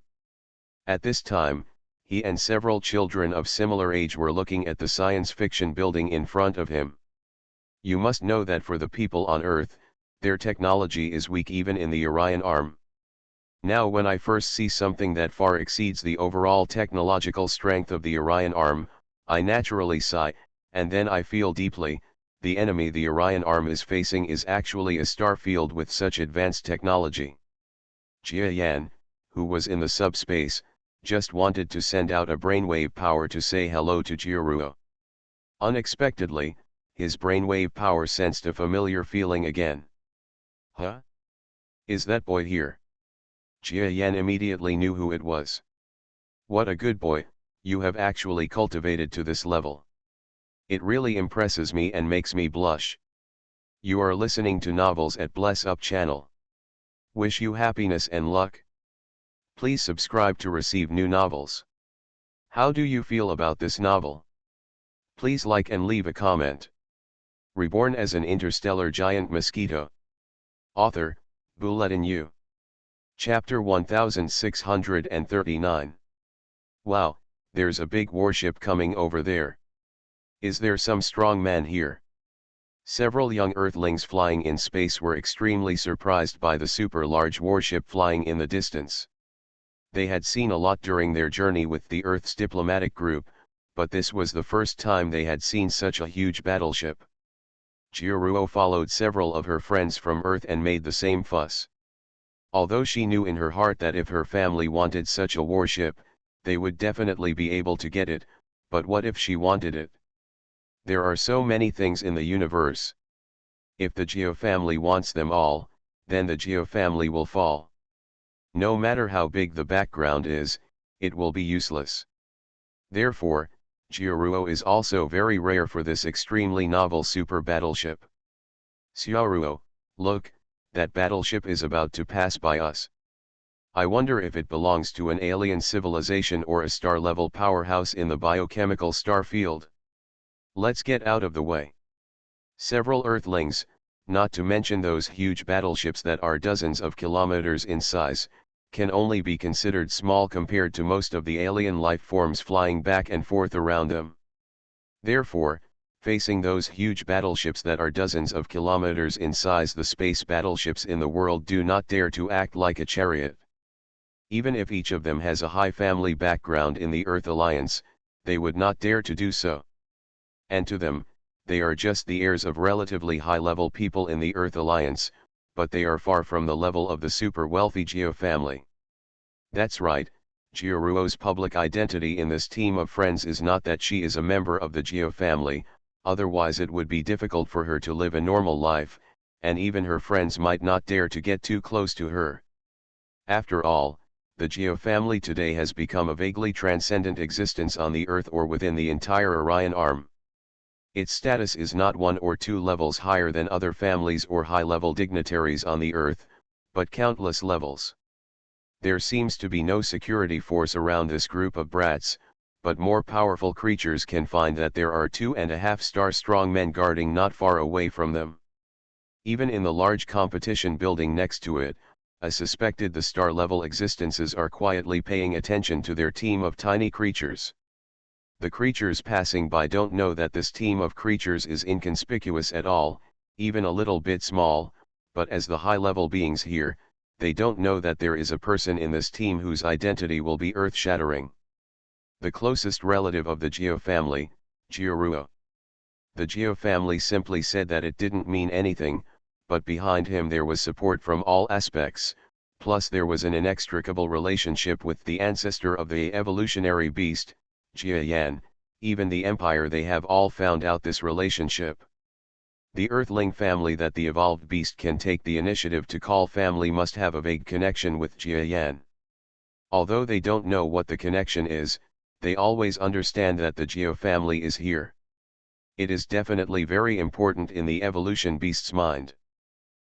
At this time, he and several children of similar age were looking at the science fiction building in front of him. You must know that for the people on Earth, their technology is weak even in the Orion Arm. Now when I first see something that far exceeds the overall technological strength of the Orion Arm, I naturally sigh, and then I feel deeply, the enemy the Orion Arm is facing is actually a star field with such advanced technology. Jia Yan, who was in the subspace, just wanted to send out a brainwave power to say hello to Jiaruo. Unexpectedly, his brainwave power sensed a familiar feeling again. Huh? Is that boy here? Jia Yan immediately knew who it was. What a good boy, you have actually cultivated to this level. It really impresses me and makes me blush. You are listening to novels at Bless Up channel. Wish you happiness and luck. Please subscribe to receive new novels. How do you feel about this novel? Please like and leave a comment. Reborn as an interstellar giant mosquito. Author, Bulletin U. Chapter 1639. Wow, there's a big warship coming over there. Is there some strong man here? Several young Earthlings flying in space were extremely surprised by the super-large warship flying in the distance. They had seen a lot during their journey with the Earth's diplomatic group, but this was the first time they had seen such a huge battleship. Jiaruo followed several of her friends from Earth and made the same fuss. Although she knew in her heart that if her family wanted such a warship, they would definitely be able to get it, but what if she wanted it? There are so many things in the universe. If the Geo family wants them all, then the Geo family will fall. No matter how big the background is, it will be useless. Therefore, Jiaruo is also very rare for this extremely novel super battleship. Xiaoruo, look, that battleship is about to pass by us. I wonder if it belongs to an alien civilization or a star-level powerhouse in the biochemical star field. Let's get out of the way. Several Earthlings, not to mention those huge battleships that are dozens of kilometers in size, can only be considered small compared to most of the alien life forms flying back and forth around them. Therefore, facing those huge battleships that are dozens of kilometers in size, the space battleships in the world do not dare to act like a chariot. Even if each of them has a high family background in the Earth Alliance, they would not dare to do so. And to them, they are just the heirs of relatively high-level people in the Earth Alliance, but they are far from the level of the super-wealthy Geo family. That's right, Jiaruo's public identity in this team of friends is not that she is a member of the Geo family, otherwise it would be difficult for her to live a normal life, and even her friends might not dare to get too close to her. After all, the Geo family today has become a vaguely transcendent existence on the Earth or within the entire Orion arm. Its status is not 1 or 2 levels higher than other families or high-level dignitaries on the Earth, but countless levels. There seems to be no security force around this group of brats, but more powerful creatures can find that there are 2.5-star strong men guarding not far away from them. Even in the large competition building next to it, I suspected the star-level existences are quietly paying attention to their team of tiny creatures. The creatures passing by don't know that this team of creatures is inconspicuous at all, even a little bit small, but as the high-level beings here, they don't know that there is a person in this team whose identity will be earth-shattering. The closest relative of the Geo family, Jiaruo. The Geo family simply said that it didn't mean anything, but behind him there was support from all aspects, plus there was an inextricable relationship with the ancestor of the evolutionary beast, Jiayan. Even the Empire, they have all found out this relationship. The Earthling family that the evolved beast can take the initiative to call family must have a vague connection with Jiayan. Although they don't know what the connection is, they always understand that the Geo family is here. It is definitely very important in the evolution beast's mind.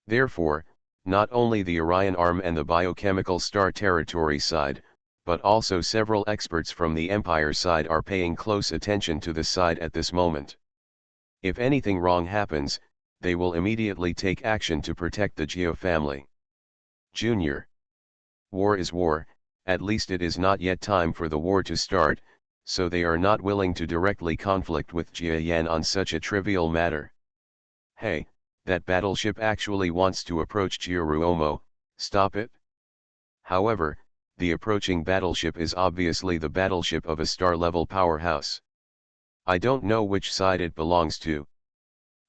Therefore, not only the Orion arm and the biochemical star territory side, but also several experts from the Empire side are paying close attention to this side at this moment. If anything wrong happens, they will immediately take action to protect the Geo family. Junior. War is war, at least it is not yet time for the war to start, so they are not willing to directly conflict with Jiayan on such a trivial matter. Hey, that battleship actually wants to approach Jiaruomo, stop it. However, the approaching battleship is obviously the battleship of a star-level powerhouse. I don't know which side it belongs to.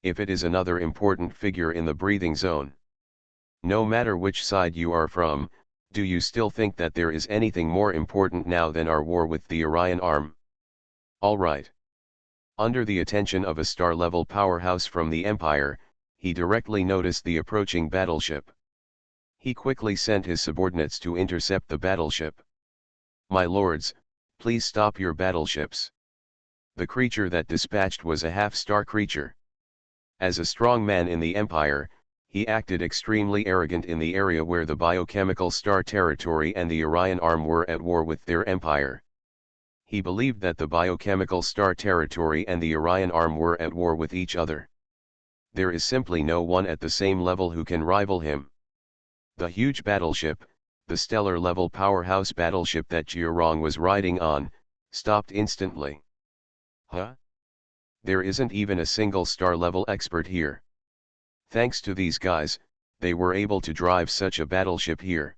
If it is another important figure in the breathing zone. No matter which side you are from, do you still think that there is anything more important now than our war with the Orion arm? Alright. Under the attention of a star-level powerhouse from the Empire, he directly noticed the approaching battleship. He quickly sent his subordinates to intercept the battleship. My lords, please stop your battleships. The creature that dispatched was a half-star creature. As a strong man in the Empire, he acted extremely arrogant in the area where the biochemical star territory and the Orion arm were at war with their empire. He believed that the biochemical star territory and the Orion arm were at war with each other. There is simply no one at the same level who can rival him. The huge battleship, the stellar-level powerhouse battleship that Jiurong was riding on, stopped instantly. Huh? There isn't even a single star-level expert here. Thanks to these guys, they were able to drive such a battleship here.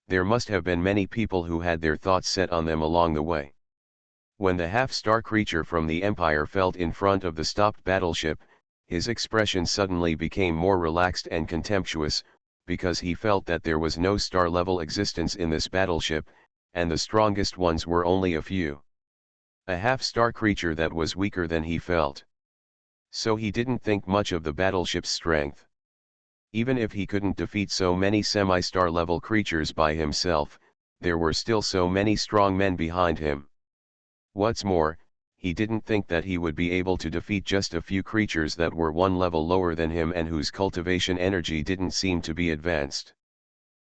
There must have been many people who had their thoughts set on them along the way. When the half-star creature from the Empire felt in front of the stopped battleship, his expression suddenly became more relaxed and contemptuous, because he felt that there was no star-level existence in this battleship, and the strongest ones were only a few. A half-star creature that was weaker than he felt. So he didn't think much of the battleship's strength. Even if he couldn't defeat so many semi-star level creatures by himself, there were still so many strong men behind him. What's more, he didn't think that he would be able to defeat just a few creatures that were one level lower than him and whose cultivation energy didn't seem to be advanced.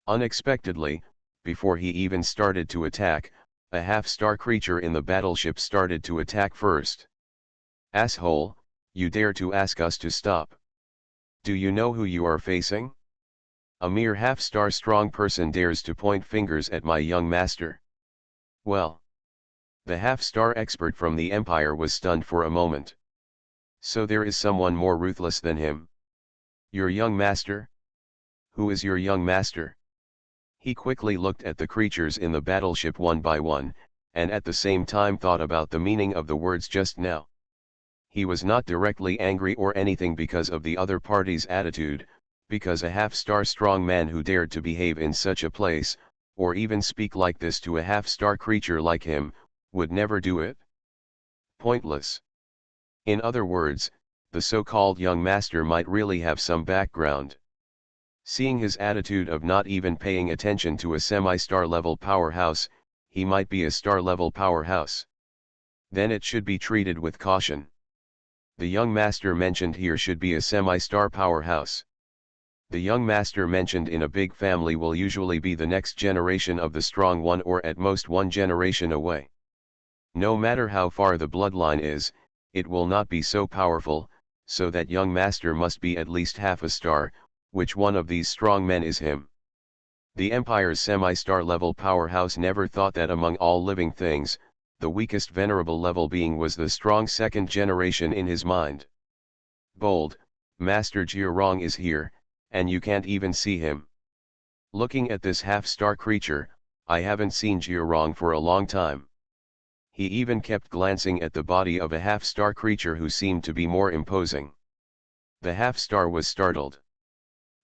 Unexpectedly, before he even started to attack, a half-star creature in the battleship started to attack first. "Asshole, you dare to ask us to stop? Do you know who you are facing? A mere half-star strong person dares to point fingers at my young master." Well, the half-star expert from the Empire was stunned for a moment. So there is someone more ruthless than him? Your young master? Who is your young master? He quickly looked at the creatures in the battleship one by one, and at the same time thought about the meaning of the words just now. He was not directly angry or anything because of the other party's attitude, because a half-star strong man who dared to behave in such a place, or even speak like this to a half-star creature like him, would never do it. Pointless. In other words, the so-called young master might really have some background. Seeing his attitude of not even paying attention to a semi-star level powerhouse, he might be a star-level powerhouse. Then it should be treated with caution. The young master mentioned here should be a semi-star powerhouse. The young master mentioned in a big family will usually be the next generation of the strong one or at most one generation away. No matter how far the bloodline is, it will not be so powerful, so that young master must be at least half a star. Which one of these strong men is him? The Empire's semi-star level powerhouse never thought that among all living things, the weakest venerable level being was the strong second generation in his mind. Bold, Master Jiurong is here, and you can't even see him. Looking at this half-star creature, I haven't seen Jiurong for a long time. He even kept glancing at the body of a half-star creature who seemed to be more imposing. The half-star was startled.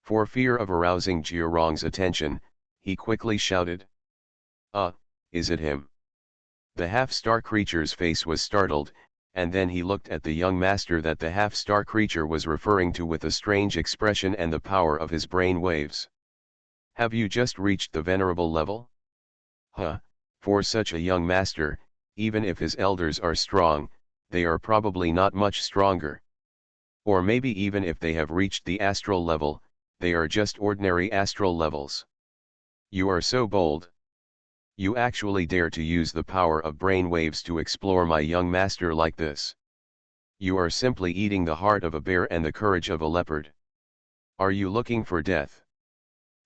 For fear of arousing Jiurong's attention, he quickly shouted, Is it him?" The half-star creature's face was startled, and then he looked at the young master that the half-star creature was referring to with a strange expression and the power of his brain waves. "Have you just reached the venerable level?" For such a young master, even if his elders are strong, they are probably not much stronger. Or maybe even if they have reached the astral level, they are just ordinary astral levels. You are so bold. You actually dare to use the power of brain waves to explore my young master like this. You are simply eating the heart of a bear and the courage of a leopard. Are you looking for death?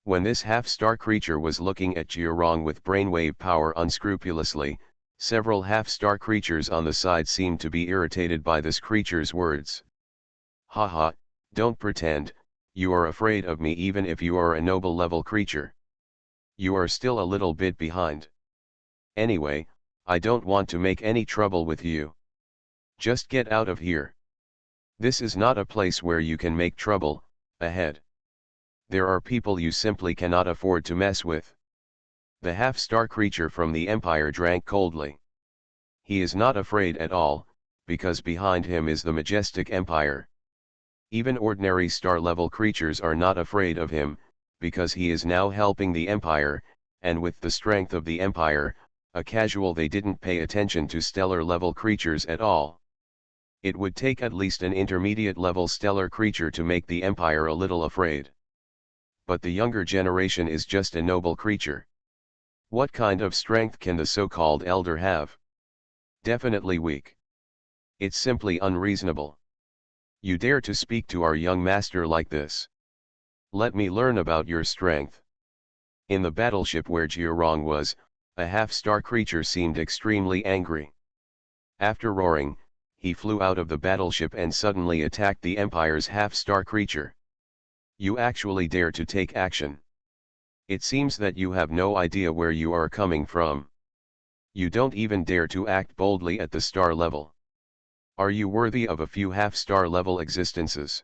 When this half-star creature was looking at Jiurong with brainwave power unscrupulously, several half-star creatures on the side seemed to be irritated by this creature's words. Haha, don't pretend. You are afraid of me even if you are a noble level creature. You are still a little bit behind. Anyway, I don't want to make any trouble with you. Just get out of here. This is not a place where you can make trouble, ahead. There are people you simply cannot afford to mess with. The half-star creature from the Empire drank coldly. He is not afraid at all, because behind him is the majestic Empire. Even ordinary star-level creatures are not afraid of him, because he is now helping the Empire, and with the strength of the Empire, a casual they didn't pay attention to stellar-level creatures at all. It would take at least an intermediate-level stellar creature to make the Empire a little afraid. But the younger generation is just a noble creature. What kind of strength can the so-called elder have? Definitely weak. It's simply unreasonable. You dare to speak to our young master like this? Let me learn about your strength. In the battleship where Jiarong was, a half-star creature seemed extremely angry. After roaring, he flew out of the battleship and suddenly attacked the Empire's half-star creature. You actually dare to take action. It seems that you have no idea where you are coming from. You don't even dare to act boldly at the star level. Are you worthy of a few half-star level existences?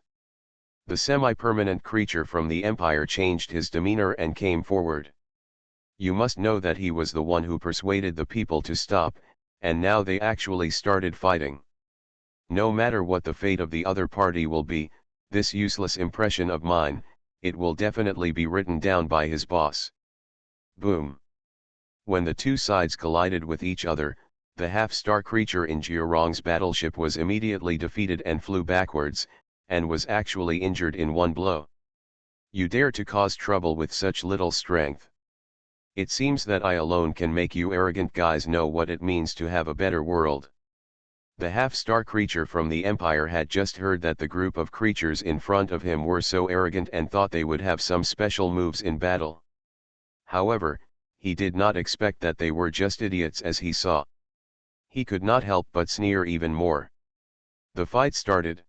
The semi-permanent creature from the Empire changed his demeanor and came forward. You must know that he was the one who persuaded the people to stop, and now they actually started fighting. No matter what the fate of the other party will be, this useless impression of mine, it will definitely be written down by his boss. Boom. When the two sides collided with each other, the half-star creature in Jiarong's battleship was immediately defeated and flew backwards, and was actually injured in one blow. You dare to cause trouble with such little strength. It seems that I alone can make you arrogant guys know what it means to have a better world. The half-star creature from the Empire had just heard that the group of creatures in front of him were so arrogant and thought they would have some special moves in battle. However, he did not expect that they were just idiots as he saw. He could not help but sneer even more. The fight started.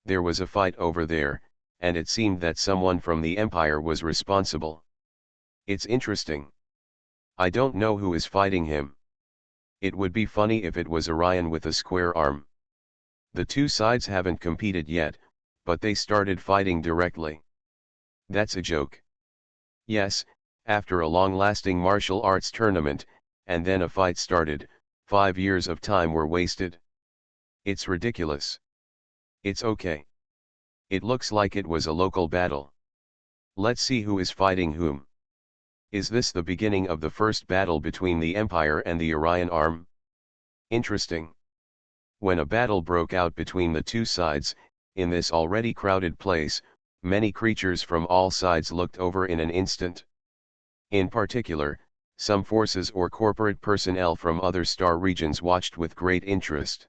There was a fight over there, and it seemed that someone from the Empire was responsible. It's interesting. I don't know who is fighting him. It would be funny if it was Orion with a square arm. The two sides haven't competed yet, but they started fighting directly. That's a joke. Yes, after a long-lasting martial arts tournament, and then a fight started, 5 years of time were wasted. It's ridiculous. It's okay. It looks like it was a local battle. Let's see who is fighting whom. Is this the beginning of the first battle between the Empire and the Orion arm? Interesting. When a battle broke out between the two sides, in this already crowded place, many creatures from all sides looked over in an instant. In particular, some forces or corporate personnel from other star regions watched with great interest.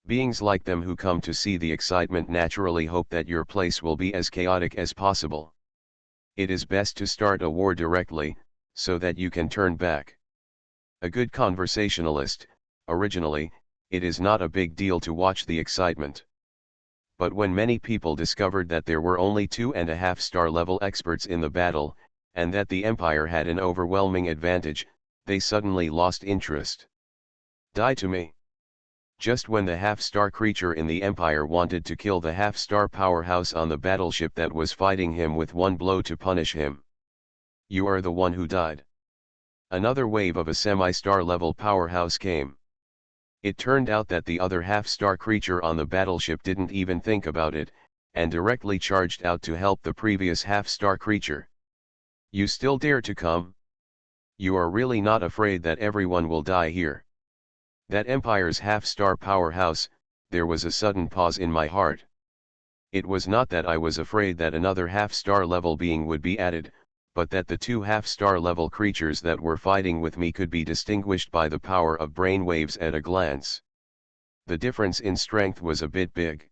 Beings like them who come to see the excitement naturally hope that your place will be as chaotic as possible. It is best to start a war directly, so that you can turn back. A good conversationalist, originally, it is not a big deal to watch the excitement. But when many people discovered that there were only 2.5-star level experts in the battle, and that the Empire had an overwhelming advantage, they suddenly lost interest. Die to me. Just when the half-star creature in the Empire wanted to kill the half-star powerhouse on the battleship that was fighting him with one blow to punish him. You are the one who died. Another wave of a semi-star level powerhouse came. It turned out that the other half-star creature on the battleship didn't even think about it, and directly charged out to help the previous half-star creature. You still dare to come? You are really not afraid that everyone will die here? That Empire's half-star powerhouse, there was a sudden pause in my heart. It was not that I was afraid that another half-star level being would be added, but that the two half-star level creatures that were fighting with me could be distinguished by the power of brainwaves at a glance. The difference in strength was a bit big.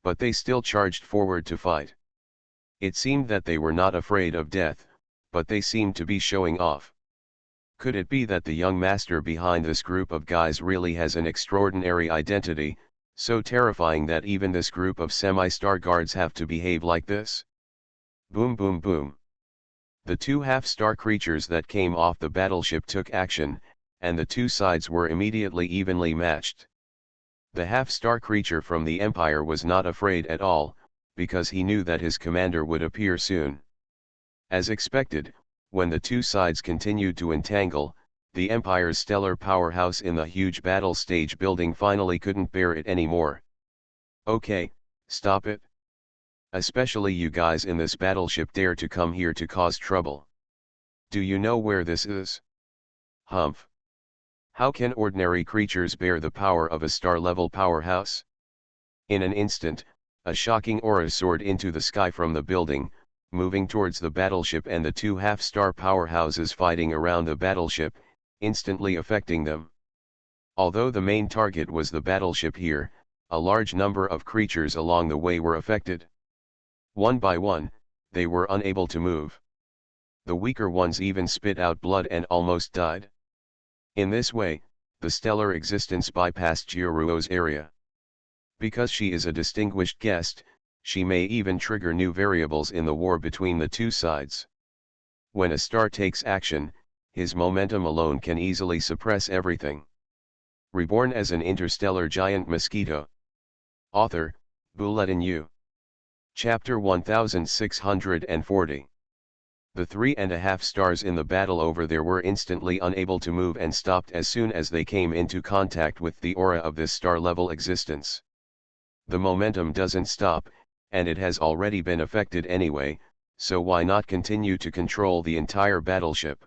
But they still charged forward to fight. It seemed that they were not afraid of death, but they seemed to be showing off. Could it be that the young master behind this group of guys really has an extraordinary identity, so terrifying that even this group of semi-star guards have to behave like this? Boom boom boom. The two half-star creatures that came off the battleship took action, and the two sides were immediately evenly matched. The half-star creature from the Empire was not afraid at all, because he knew that his commander would appear soon. As expected, when the two sides continued to entangle, the Empire's stellar powerhouse in the huge battle stage building finally couldn't bear it anymore. Okay, stop it. Especially you guys in this battleship dare to come here to cause trouble. Do you know where this is? Humph. How can ordinary creatures bear the power of a star-level powerhouse? In an instant, a shocking aura soared into the sky from the building, moving towards the battleship and the two half-star powerhouses fighting around the battleship, instantly affecting them. Although the main target was the battleship here, a large number of creatures along the way were affected. One by one, they were unable to move. The weaker ones even spit out blood and almost died. In this way, the stellar existence bypassed Jiaruo's area. Because she is a distinguished guest, she may even trigger new variables in the war between the two sides. When a star takes action, his momentum alone can easily suppress everything. Reborn as an interstellar giant mosquito. Author, Bulletin U. Chapter 1640. The 3.5 stars in the battle over there were instantly unable to move and stopped as soon as they came into contact with the aura of this star-level existence. The momentum doesn't stop, and it has already been affected anyway, so why not continue to control the entire battleship?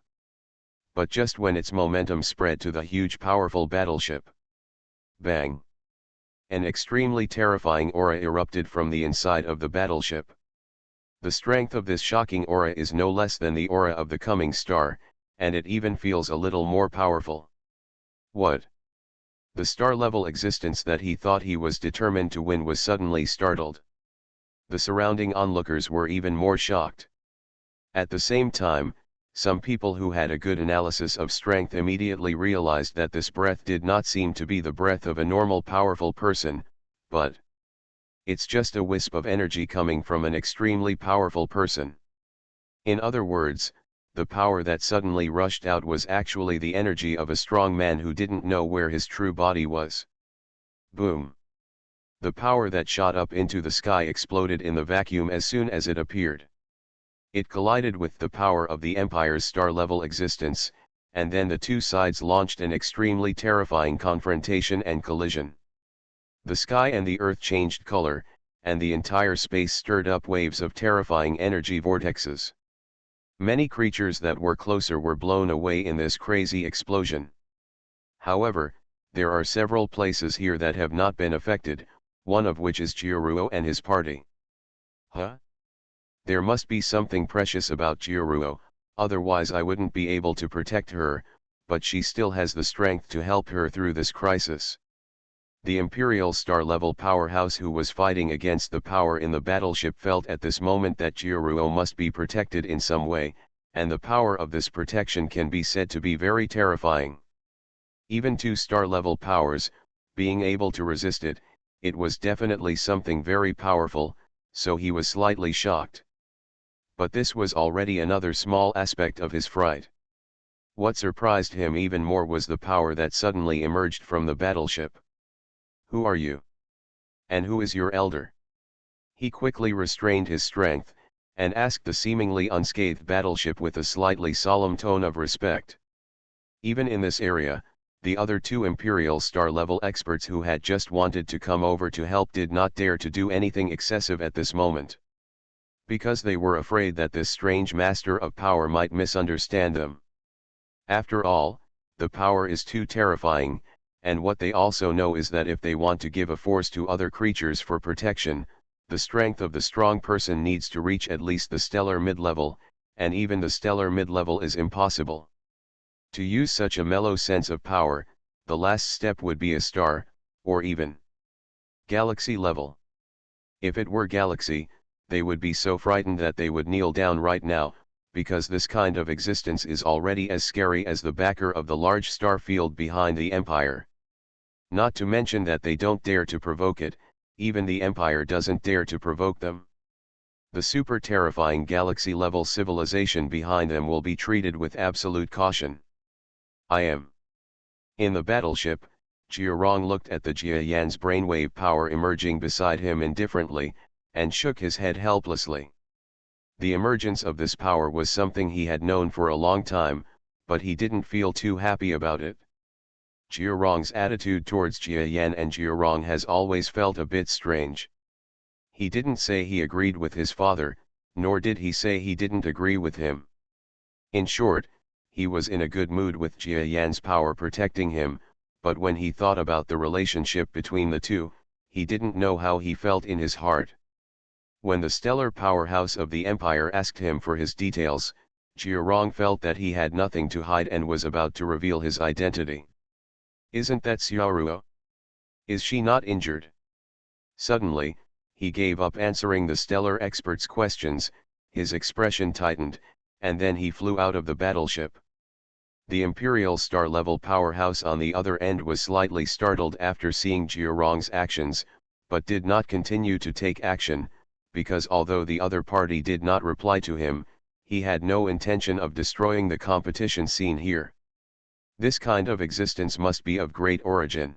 But just when its momentum spread to the huge powerful battleship. Bang! An extremely terrifying aura erupted from the inside of the battleship. The strength of this shocking aura is no less than the aura of the coming star, and it even feels a little more powerful. What? The star-level existence that he thought he was determined to win was suddenly startled. The surrounding onlookers were even more shocked. At the same time, some people who had a good analysis of strength immediately realized that this breath did not seem to be the breath of a normal powerful person, but it's just a wisp of energy coming from an extremely powerful person. In other words, the power that suddenly rushed out was actually the energy of a strong man who didn't know where his true body was. Boom! The power that shot up into the sky exploded in the vacuum as soon as it appeared. It collided with the power of the Empire's star-level existence, and then the two sides launched an extremely terrifying confrontation and collision. The sky and the earth changed color, and the entire space stirred up waves of terrifying energy vortexes. Many creatures that were closer were blown away in this crazy explosion. However, there are several places here that have not been affected, one of which is Jiaruo and his party. Huh? There must be something precious about Jiaruo, otherwise I wouldn't be able to protect her, but she still has the strength to help her through this crisis. The Imperial star-level powerhouse who was fighting against the power in the battleship felt at this moment that Jiaruo must be protected in some way, and the power of this protection can be said to be very terrifying. Even two star-level powers, being able to resist it, it was definitely something very powerful, so he was slightly shocked. But this was already another small aspect of his fright. What surprised him even more was the power that suddenly emerged from the battleship. Who are you? And who is your elder? He quickly restrained his strength, and asked the seemingly unscathed battleship with a slightly solemn tone of respect. Even in this area, the other two Imperial star-level experts who had just wanted to come over to help did not dare to do anything excessive at this moment. Because they were afraid that this strange master of power might misunderstand them. After all, the power is too terrifying, and what they also know is that if they want to give a force to other creatures for protection, the strength of the strong person needs to reach at least the stellar mid-level, and even the stellar mid-level is impossible. To use such a mellow sense of power, the last step would be a star, or even galaxy level. If it were galaxy, they would be so frightened that they would kneel down right now, because this kind of existence is already as scary as the backer of the large star field behind the Empire. Not to mention that they don't dare to provoke it, even the Empire doesn't dare to provoke them. The super terrifying galaxy-level civilization behind them will be treated with absolute caution. I am. In the battleship, Jiarong looked at the Jiayan's brainwave power emerging beside him indifferently, and shook his head helplessly. The emergence of this power was something he had known for a long time, but he didn't feel too happy about it. Jiarong's attitude towards Jiayan and Jiarong has always felt a bit strange. He didn't say he agreed with his father, nor did he say he didn't agree with him. In short, he was in a good mood with Jiayan's power protecting him, but when he thought about the relationship between the two, he didn't know how he felt in his heart. When the stellar powerhouse of the Empire asked him for his details, Jiarong felt that he had nothing to hide and was about to reveal his identity. Isn't that Xiaoruo? Is she not injured? Suddenly, he gave up answering the stellar expert's questions, his expression tightened, and then he flew out of the battleship. The Imperial star-level powerhouse on the other end was slightly startled after seeing Jiarong's actions, but did not continue to take action, because although the other party did not reply to him, he had no intention of destroying the competition scene here. This kind of existence must be of great origin.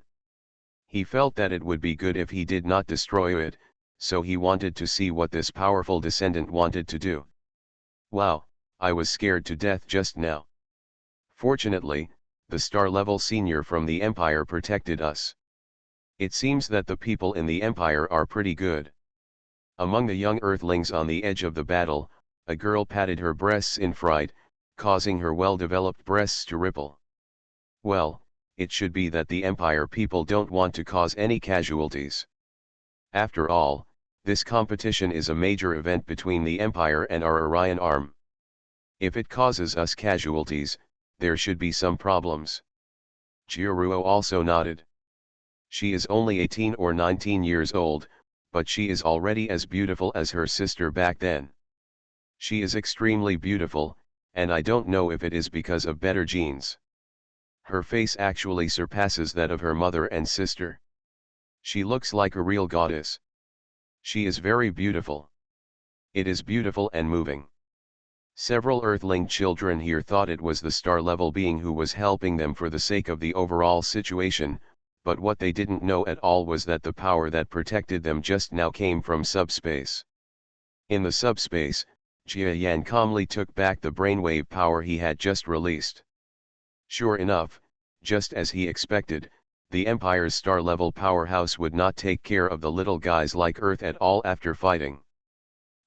He felt that it would be good if he did not destroy it, so he wanted to see what this powerful descendant wanted to do. Wow, I was scared to death just now. Fortunately, the star-level senior from the Empire protected us. It seems that the people in the Empire are pretty good. Among the young Earthlings on the edge of the battle, a girl patted her breasts in fright, causing her well-developed breasts to ripple. Well, it should be that the Empire people don't want to cause any casualties. After all, this competition is a major event between the Empire and our Orion arm. If it causes us casualties, there should be some problems. Jiaruo also nodded. She is only 18 or 19 years old, but she is already as beautiful as her sister back then. She is extremely beautiful, and I don't know if it is because of better genes. Her face actually surpasses that of her mother and sister. She looks like a real goddess. She is very beautiful. It is beautiful and moving. Several Earthling children here thought it was the star-level being who was helping them for the sake of the overall situation, but what they didn't know at all was that the power that protected them just now came from subspace. In the subspace, Jia Yan calmly took back the brainwave power he had just released. Sure enough, just as he expected, the Empire's star-level powerhouse would not take care of the little guys like Earth at all after fighting.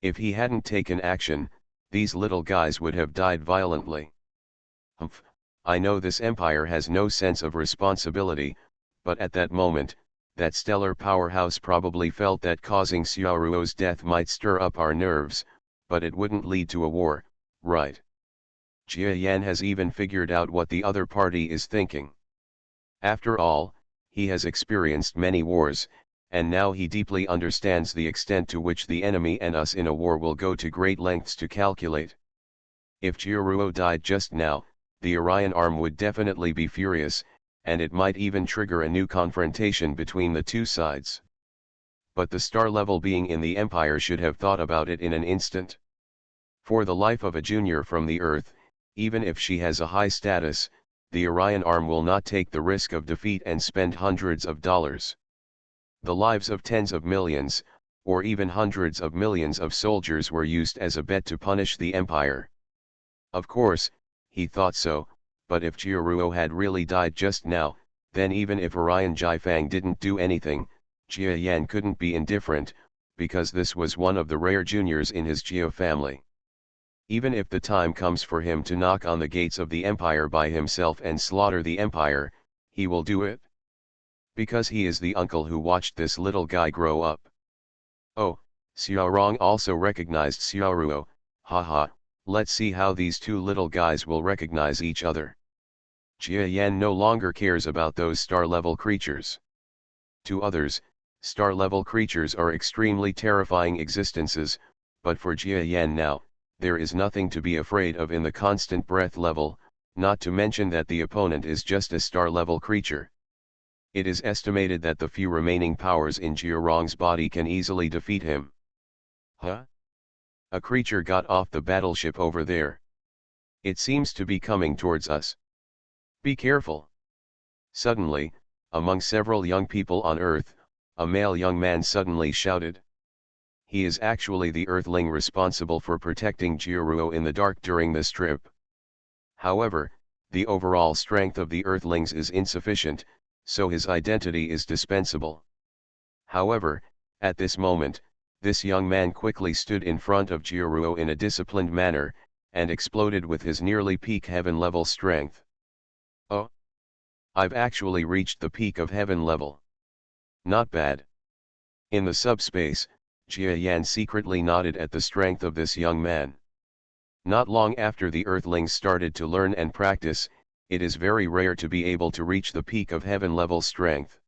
If he hadn't taken action, these little guys would have died violently. Humph, I know this Empire has no sense of responsibility, but at that moment, that stellar powerhouse probably felt that causing Xiaoruo's death might stir up our nerves, but it wouldn't lead to a war, right? Jia Yan has even figured out what the other party is thinking. After all, he has experienced many wars, and now he deeply understands the extent to which the enemy and us in a war will go to great lengths to calculate. If Jiaruo died just now, the Orion arm would definitely be furious, and it might even trigger a new confrontation between the two sides. But the star-level being in the Empire should have thought about it in an instant. For the life of a junior from the Earth, even if she has a high status, the Orion arm will not take the risk of defeat and spend hundreds of dollars. The lives of tens of millions, or even hundreds of millions of soldiers were used as a bet to punish the Empire. Of course, he thought so, but if Jiaruo had really died just now, then even if Orion Jiafang didn't do anything, Jia Yan couldn't be indifferent, because this was one of the rare juniors in his Jia family. Even if the time comes for him to knock on the gates of the Empire by himself and slaughter the Empire, he will do it. Because he is the uncle who watched this little guy grow up. Oh, Xiaorong also recognized Xiaoruo, haha, let's see how these two little guys will recognize each other. Jia Yan no longer cares about those star-level creatures. To others, star-level creatures are extremely terrifying existences, but for Jia Yan now, there is nothing to be afraid of in the constant breath level, not to mention that the opponent is just a star-level creature. It is estimated that the few remaining powers in Jiarong's body can easily defeat him. Huh? A creature got off the battleship over there. It seems to be coming towards us. Be careful. Suddenly, among several young people on Earth, a male young man suddenly shouted. He is actually the Earthling responsible for protecting Jiaruo in the dark during this trip. However, the overall strength of the Earthlings is insufficient, so his identity is dispensable. However, at this moment, this young man quickly stood in front of Jiaruo in a disciplined manner, and exploded with his nearly peak heaven level strength. Oh! I've actually reached the peak of heaven level. Not bad. In the subspace, Jia Yan secretly nodded at the strength of this young man. Not long after the Earthlings started to learn and practice, it is very rare to be able to reach the peak of heaven level strength.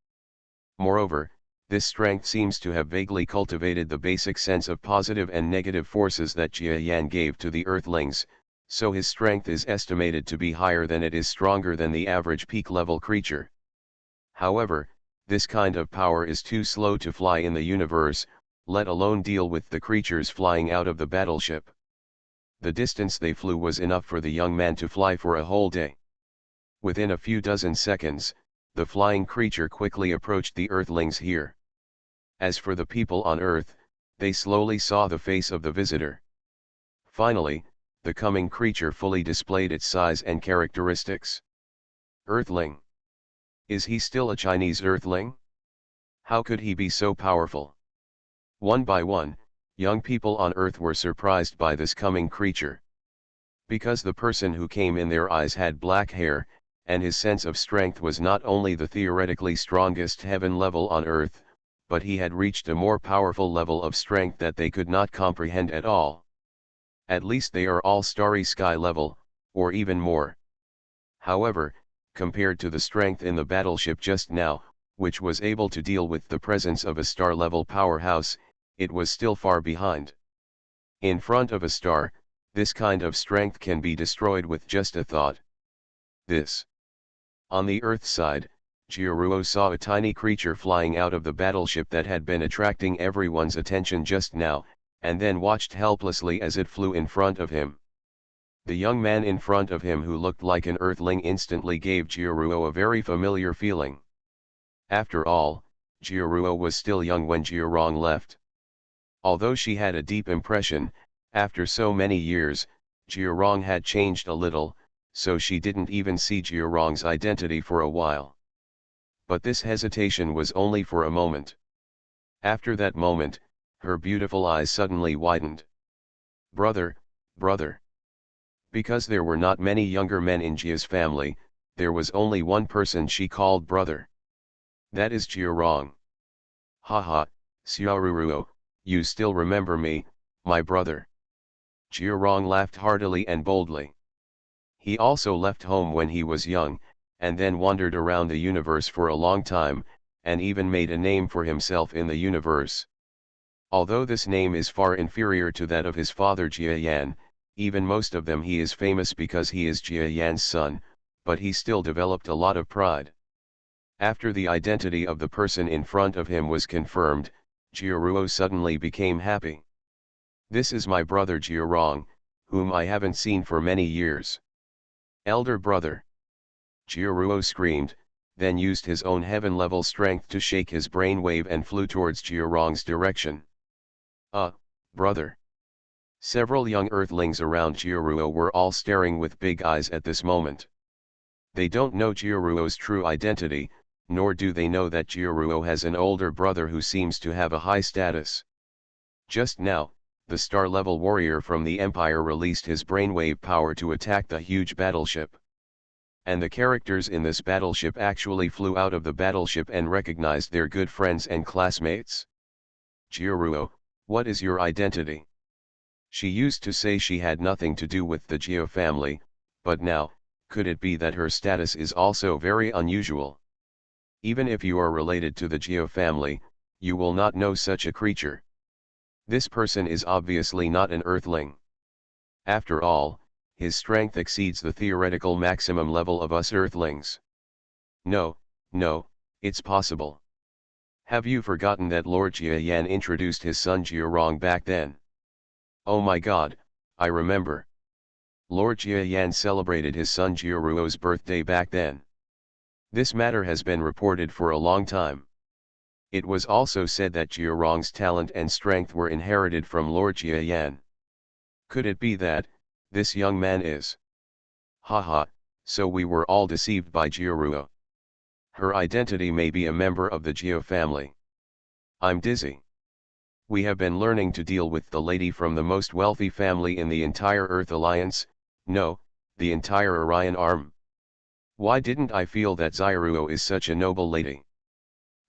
Moreover, This strength seems to have vaguely cultivated the basic sense of positive and negative forces that Jia Yan gave to the Earthlings, so his strength is estimated to be higher than it is stronger than the average peak-level creature. However, this kind of power is too slow to fly in the universe, let alone deal with the creatures flying out of the battleship. The distance they flew was enough for the young man to fly for a whole day. Within a few dozen seconds, the flying creature quickly approached the Earthlings here. As for the people on Earth, they slowly saw the face of the visitor. Finally, the coming creature fully displayed its size and characteristics. Earthling. Is he still a Chinese Earthling? How could he be so powerful? One by one, young people on Earth were surprised by this coming creature. Because the person who came in their eyes had black hair, and his sense of strength was not only the theoretically strongest heaven level on Earth, but he had reached a more powerful level of strength that they could not comprehend at all. At least they are all starry sky level, or even more. However, compared to the strength in the battleship just now, which was able to deal with the presence of a star-level powerhouse, it was still far behind. In front of a star, this kind of strength can be destroyed with just a thought. This. On the Earth side, Jiaruo saw a tiny creature flying out of the battleship that had been attracting everyone's attention just now, and then watched helplessly as it flew in front of him. The young man in front of him who looked like an Earthling instantly gave Jiaruo a very familiar feeling. After all, Jiaruo was still young when Jiarong left. Although she had a deep impression, after so many years, Jiarong had changed a little, so she didn't even see Jiarong's identity for a while. But this hesitation was only for a moment. After that moment, her beautiful eyes suddenly widened. Brother, brother. Because there were not many younger men in Jia's family, there was only one person she called brother. That is Jiarong. Haha, Xiaoruruo, you still remember me, my brother. Jiarong laughed heartily and boldly. He also left home when he was young, and then wandered around the universe for a long time, and even made a name for himself in the universe. Although this name is far inferior to that of his father Jia Yan, even most of them he is famous because he is Jia Yan's son, but he still developed a lot of pride. After the identity of the person in front of him was confirmed, Jiaruo suddenly became happy. This is my brother Jiarong, whom I haven't seen for many years. Elder brother. Jiaruo screamed, then used his own heaven-level strength to shake his brainwave and flew towards Jiarong's direction. Brother. Several young Earthlings around Jiaruo were all staring with big eyes at this moment. They don't know Jiaruo's true identity, nor do they know that Jiaruo has an older brother who seems to have a high status. Just now, the star-level warrior from the Empire released his brainwave power to attack the huge battleship. And the characters in this battleship actually flew out of the battleship and recognized their good friends and classmates. Jiaruo, what is your identity? She used to say she had nothing to do with the Jia family, but now, could it be that her status is also very unusual? Even if you are related to the Jia family, you will not know such a creature. This person is obviously not an Earthling. After all, his strength exceeds the theoretical maximum level of us Earthlings. No, it's possible. Have you forgotten that Lord Jia Yan introduced his son Jiarong back then? Oh my god, I remember. Lord Jia Yan celebrated his son Jiaruo's birthday back then. This matter has been reported for a long time. It was also said that Jiarong's talent and strength were inherited from Lord Jia Yan. Could it be that, this young man is? Haha, so we were all deceived by Jiaruo. Her identity may be a member of the Jia family. I'm dizzy. We have been learning to deal with the lady from the most wealthy family in the entire Earth Alliance, no, the entire Orion Arm. Why didn't I feel that Jiaruo is such a noble lady?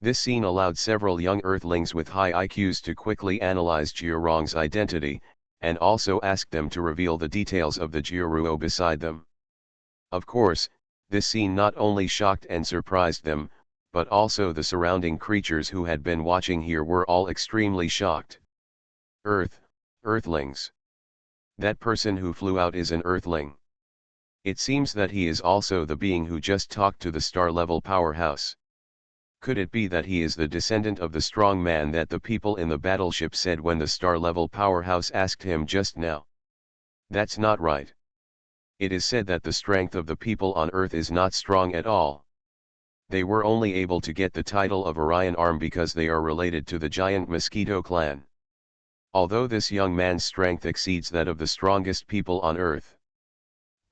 This scene allowed several young Earthlings with high IQs to quickly analyze Jiarong's identity, and also ask them to reveal the details of the Jiaruo beside them. Of course, this scene not only shocked and surprised them, but also the surrounding creatures who had been watching here were all extremely shocked. Earthlings. That person who flew out is an Earthling. It seems that he is also the being who just talked to the star-level powerhouse. Could it be that he is the descendant of the strong man that the people in the battleship said when the star-level powerhouse asked him just now? That's not right. It is said that the strength of the people on Earth is not strong at all. They were only able to get the title of Orion Arm because they are related to the giant Mosquito clan. Although this young man's strength exceeds that of the strongest people on Earth.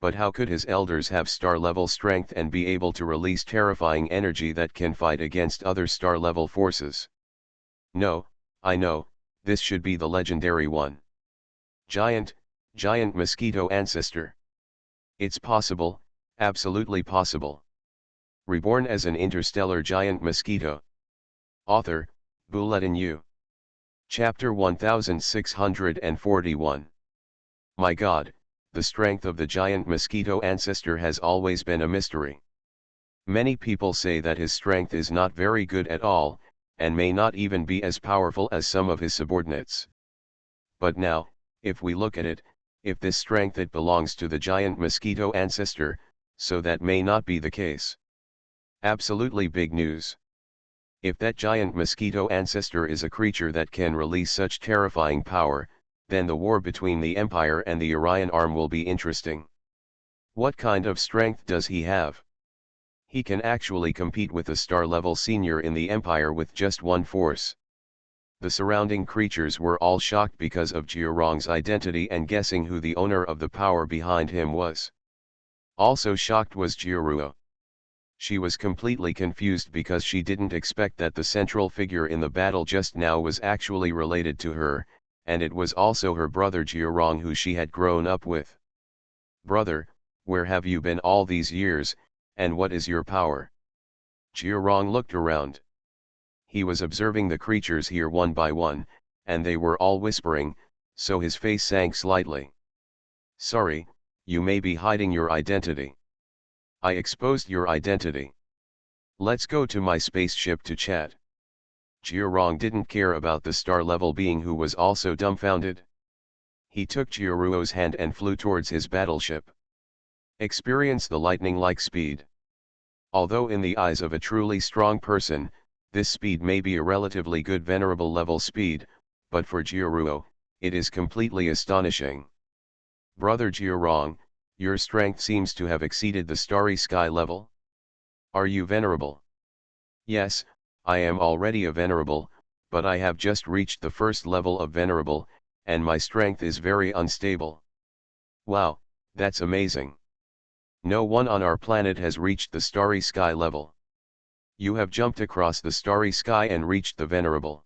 But how could his elders have star-level strength and be able to release terrifying energy that can fight against other star-level forces? No, I know, this should be the legendary one. Giant Mosquito ancestor. It's possible, absolutely possible. Reborn as an interstellar giant mosquito. Author, Bulletin U. Chapter 1641. My God, the strength of the giant mosquito ancestor has always been a mystery. Many people say that his strength is not very good at all, and may not even be as powerful as some of his subordinates. But now, if we look at it, if this strength it belongs to the giant mosquito ancestor, so that may not be the case. Absolutely big news. If that giant mosquito ancestor is a creature that can release such terrifying power, then the war between the Empire and the Orion Arm will be interesting. What kind of strength does he have? He can actually compete with a star-level senior in the Empire with just one force. The surrounding creatures were all shocked because of Jiurong's identity and guessing who the owner of the power behind him was. Also shocked was Jiuruo. She was completely confused because she didn't expect that the central figure in the battle just now was actually related to her, and it was also her brother Jiurong who she had grown up with. Brother, where have you been all these years, and what is your power? Jiurong looked around. He was observing the creatures here one by one, and they were all whispering, so his face sank slightly. Sorry, you may be hiding your identity. I exposed your identity. Let's go to my spaceship to chat. Jiurong didn't care about the star-level being who was also dumbfounded. He took Jiuruo's hand and flew towards his battleship. Experience the lightning-like speed. Although in the eyes of a truly strong person, this speed may be a relatively good venerable level speed, but for Jiuruo, it is completely astonishing. Brother Jiurong, your strength seems to have exceeded the starry sky level. Are you venerable? Yes, I am already a venerable, but I have just reached the first level of venerable, and my strength is very unstable. Wow, that's amazing. No one on our planet has reached the starry sky level. You have jumped across the starry sky and reached the venerable.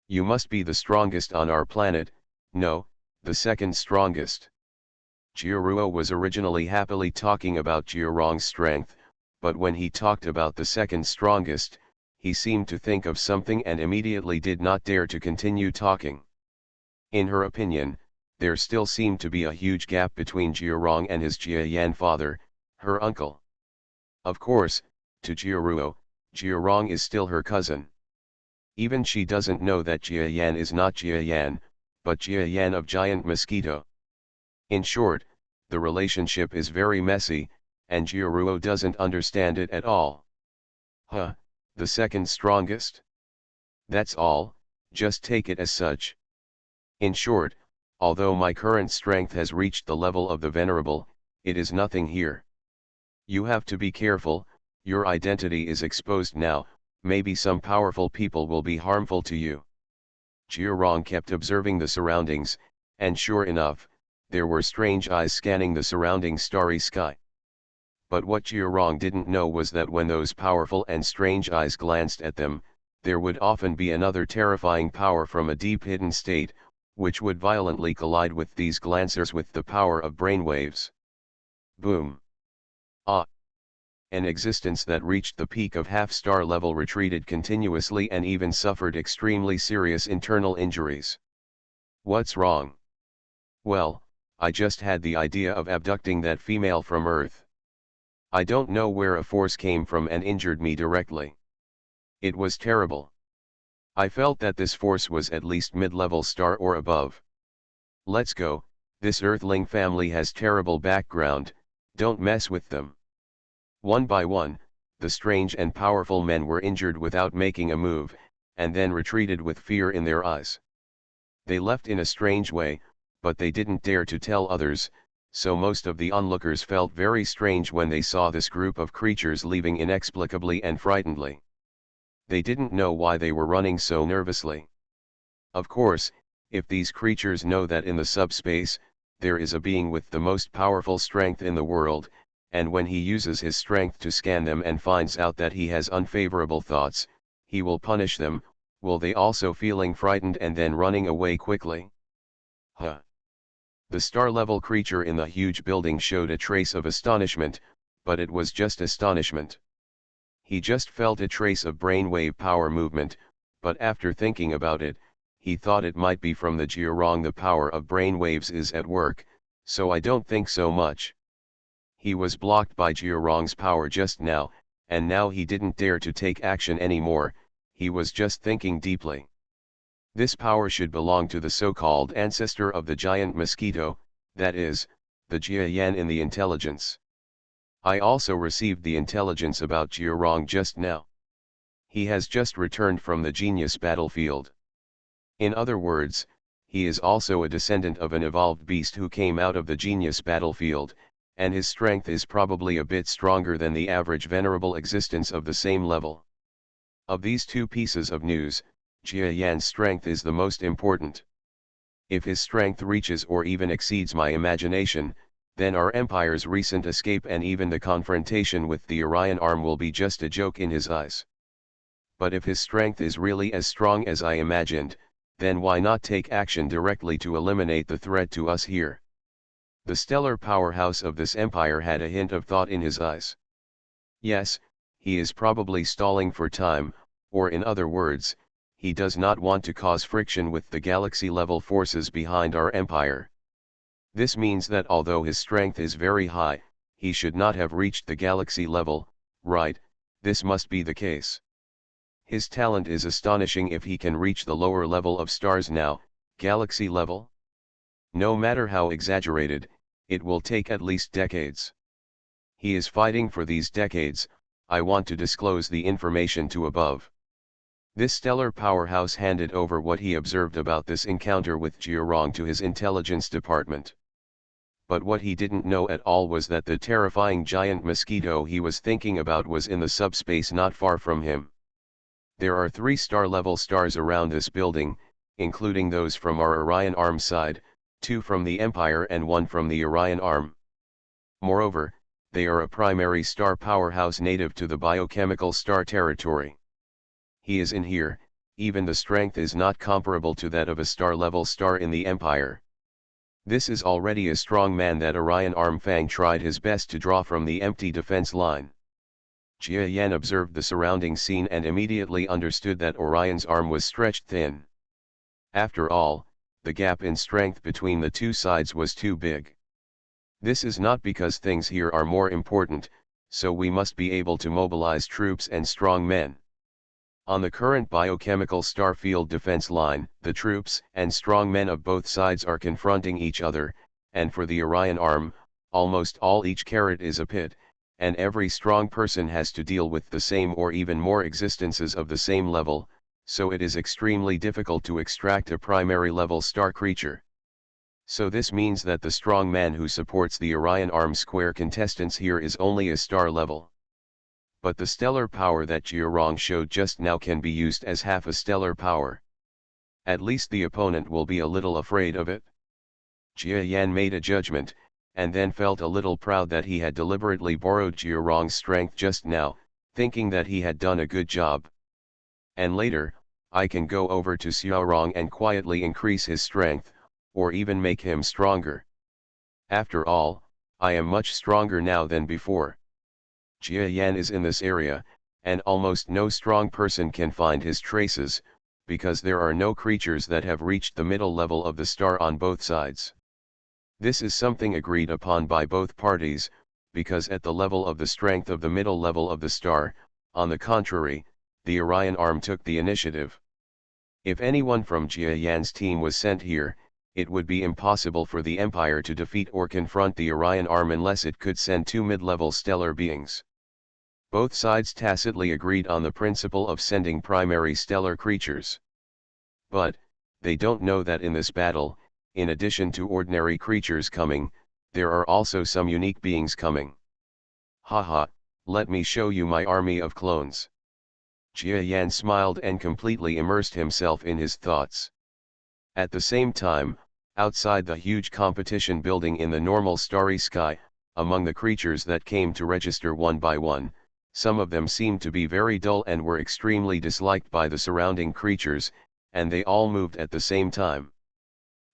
You must be the strongest on our planet, no, the second strongest. Jiuruo was originally happily talking about Jiurong's strength, but when he talked about the second strongest, he seemed to think of something and immediately did not dare to continue talking. In her opinion, there still seemed to be a huge gap between Jiurong and his Jiayan father, her uncle. Of course, to Jiuruo, Jiurong is still her cousin. Even she doesn't know that Jiayan is not Jiayan, but Jiayan of Giant Mosquito. In short, the relationship is very messy, and Jiuruo doesn't understand it at all. Huh, the second strongest? That's all, just take it as such. In short, although my current strength has reached the level of the venerable, it is nothing here. You have to be careful, your identity is exposed now, maybe some powerful people will be harmful to you. Jiurong kept observing the surroundings, and sure enough, there were strange eyes scanning the surrounding starry sky. But what Jiurong didn't know was that when those powerful and strange eyes glanced at them, there would often be another terrifying power from a deep hidden state, which would violently collide with these glancers with the power of brainwaves. Boom. Ah. An existence that reached the peak of half-star level retreated continuously and even suffered extremely serious internal injuries. What's wrong? Well, I just had the idea of abducting that female from Earth. I don't know where a force came from and injured me directly. It was terrible. I felt that this force was at least mid-level star or above. Let's go, this Earthling family has terrible background, don't mess with them. One by one, the strange and powerful men were injured without making a move, and then retreated with fear in their eyes. They left in a strange way, but they didn't dare to tell others, so most of the onlookers felt very strange when they saw this group of creatures leaving inexplicably and frightenedly. They didn't know why they were running so nervously. Of course, if these creatures know that in the subspace, there is a being with the most powerful strength in the world, and when he uses his strength to scan them and finds out that he has unfavorable thoughts, he will punish them, will they also feeling frightened and then running away quickly? Huh. The star-level creature in the huge building showed a trace of astonishment, but it was just astonishment. He just felt a trace of brainwave power movement, but after thinking about it, he thought it might be from the Jiarong. The power of brainwaves is at work, so I don't think so much. He was blocked by Jiarong's power just now, and now he didn't dare to take action anymore, he was just thinking deeply. This power should belong to the so-called ancestor of the giant mosquito, that is, the Jiayan in the intelligence. I also received the intelligence about Jiarong just now. He has just returned from the genius battlefield. In other words, he is also a descendant of an evolved beast who came out of the genius battlefield, and his strength is probably a bit stronger than the average venerable existence of the same level. Of these two pieces of news, Jiayan's strength is the most important. If his strength reaches or even exceeds my imagination, then our Empire's recent escape and even the confrontation with the Orion arm will be just a joke in his eyes. But if his strength is really as strong as I imagined, then why not take action directly to eliminate the threat to us here? The stellar powerhouse of this empire had a hint of thought in his eyes. Yes, he is probably stalling for time, or in other words, he does not want to cause friction with the galaxy-level forces behind our empire. This means that although his strength is very high, he should not have reached the galaxy level, right? This must be the case. His talent is astonishing if he can reach the lower level of stars now, galaxy level. No matter how exaggerated, it will take at least decades. He is fighting for these decades. I want to disclose the information to above. This stellar powerhouse handed over what he observed about this encounter with Jiarong to his intelligence department. But what he didn't know at all was that the terrifying giant mosquito he was thinking about was in the subspace not far from him. There are 3 star-level stars around this building, including those from our Orion arm side, 2 from the Empire and 1 from the Orion arm. Moreover, they are a primary star powerhouse native to the biochemical star territory. He is in here, even the strength is not comparable to that of a star-level star in the Empire. This is already a strong man that Orion Arm Fang tried his best to draw from the empty defense line. Jia Yan observed the surrounding scene and immediately understood that Orion's arm was stretched thin. After all, the gap in strength between the two sides was too big. This is not because things here are more important, so we must be able to mobilize troops and strong men. On the current biochemical starfield defense line, the troops and strong men of both sides are confronting each other, and for the Orion arm, almost all each carrot is a pit, and every strong person has to deal with the same or even more existences of the same level, so it is extremely difficult to extract a primary level star creature. So this means that the strong man who supports the Orion arm square contestants here is only a star level. But the stellar power that Jiarong showed just now can be used as half a stellar power. At least the opponent will be a little afraid of it. Jia Yan made a judgment, and then felt a little proud that he had deliberately borrowed Jiarong's strength just now, thinking that he had done a good job. And later, I can go over to Xiaorong and quietly increase his strength, or even make him stronger. After all, I am much stronger now than before. Jia Yan is in this area, and almost no strong person can find his traces, because there are no creatures that have reached the middle level of the star on both sides. This is something agreed upon by both parties, because at the level of the strength of the middle level of the star, on the contrary, the Orion arm took the initiative. If anyone from Jia Yan's team was sent here, it would be impossible for the Empire to defeat or confront the Orion arm unless it could send two mid-level stellar beings. Both sides tacitly agreed on the principle of sending primary stellar creatures. But, they don't know that in this battle, in addition to ordinary creatures coming, there are also some unique beings coming. Haha, let me show you my army of clones. Jia Yan smiled and completely immersed himself in his thoughts. At the same time, outside the huge competition building in the normal starry sky, among the creatures that came to register one by one, some of them seemed to be very dull and were extremely disliked by the surrounding creatures, and they all moved at the same time.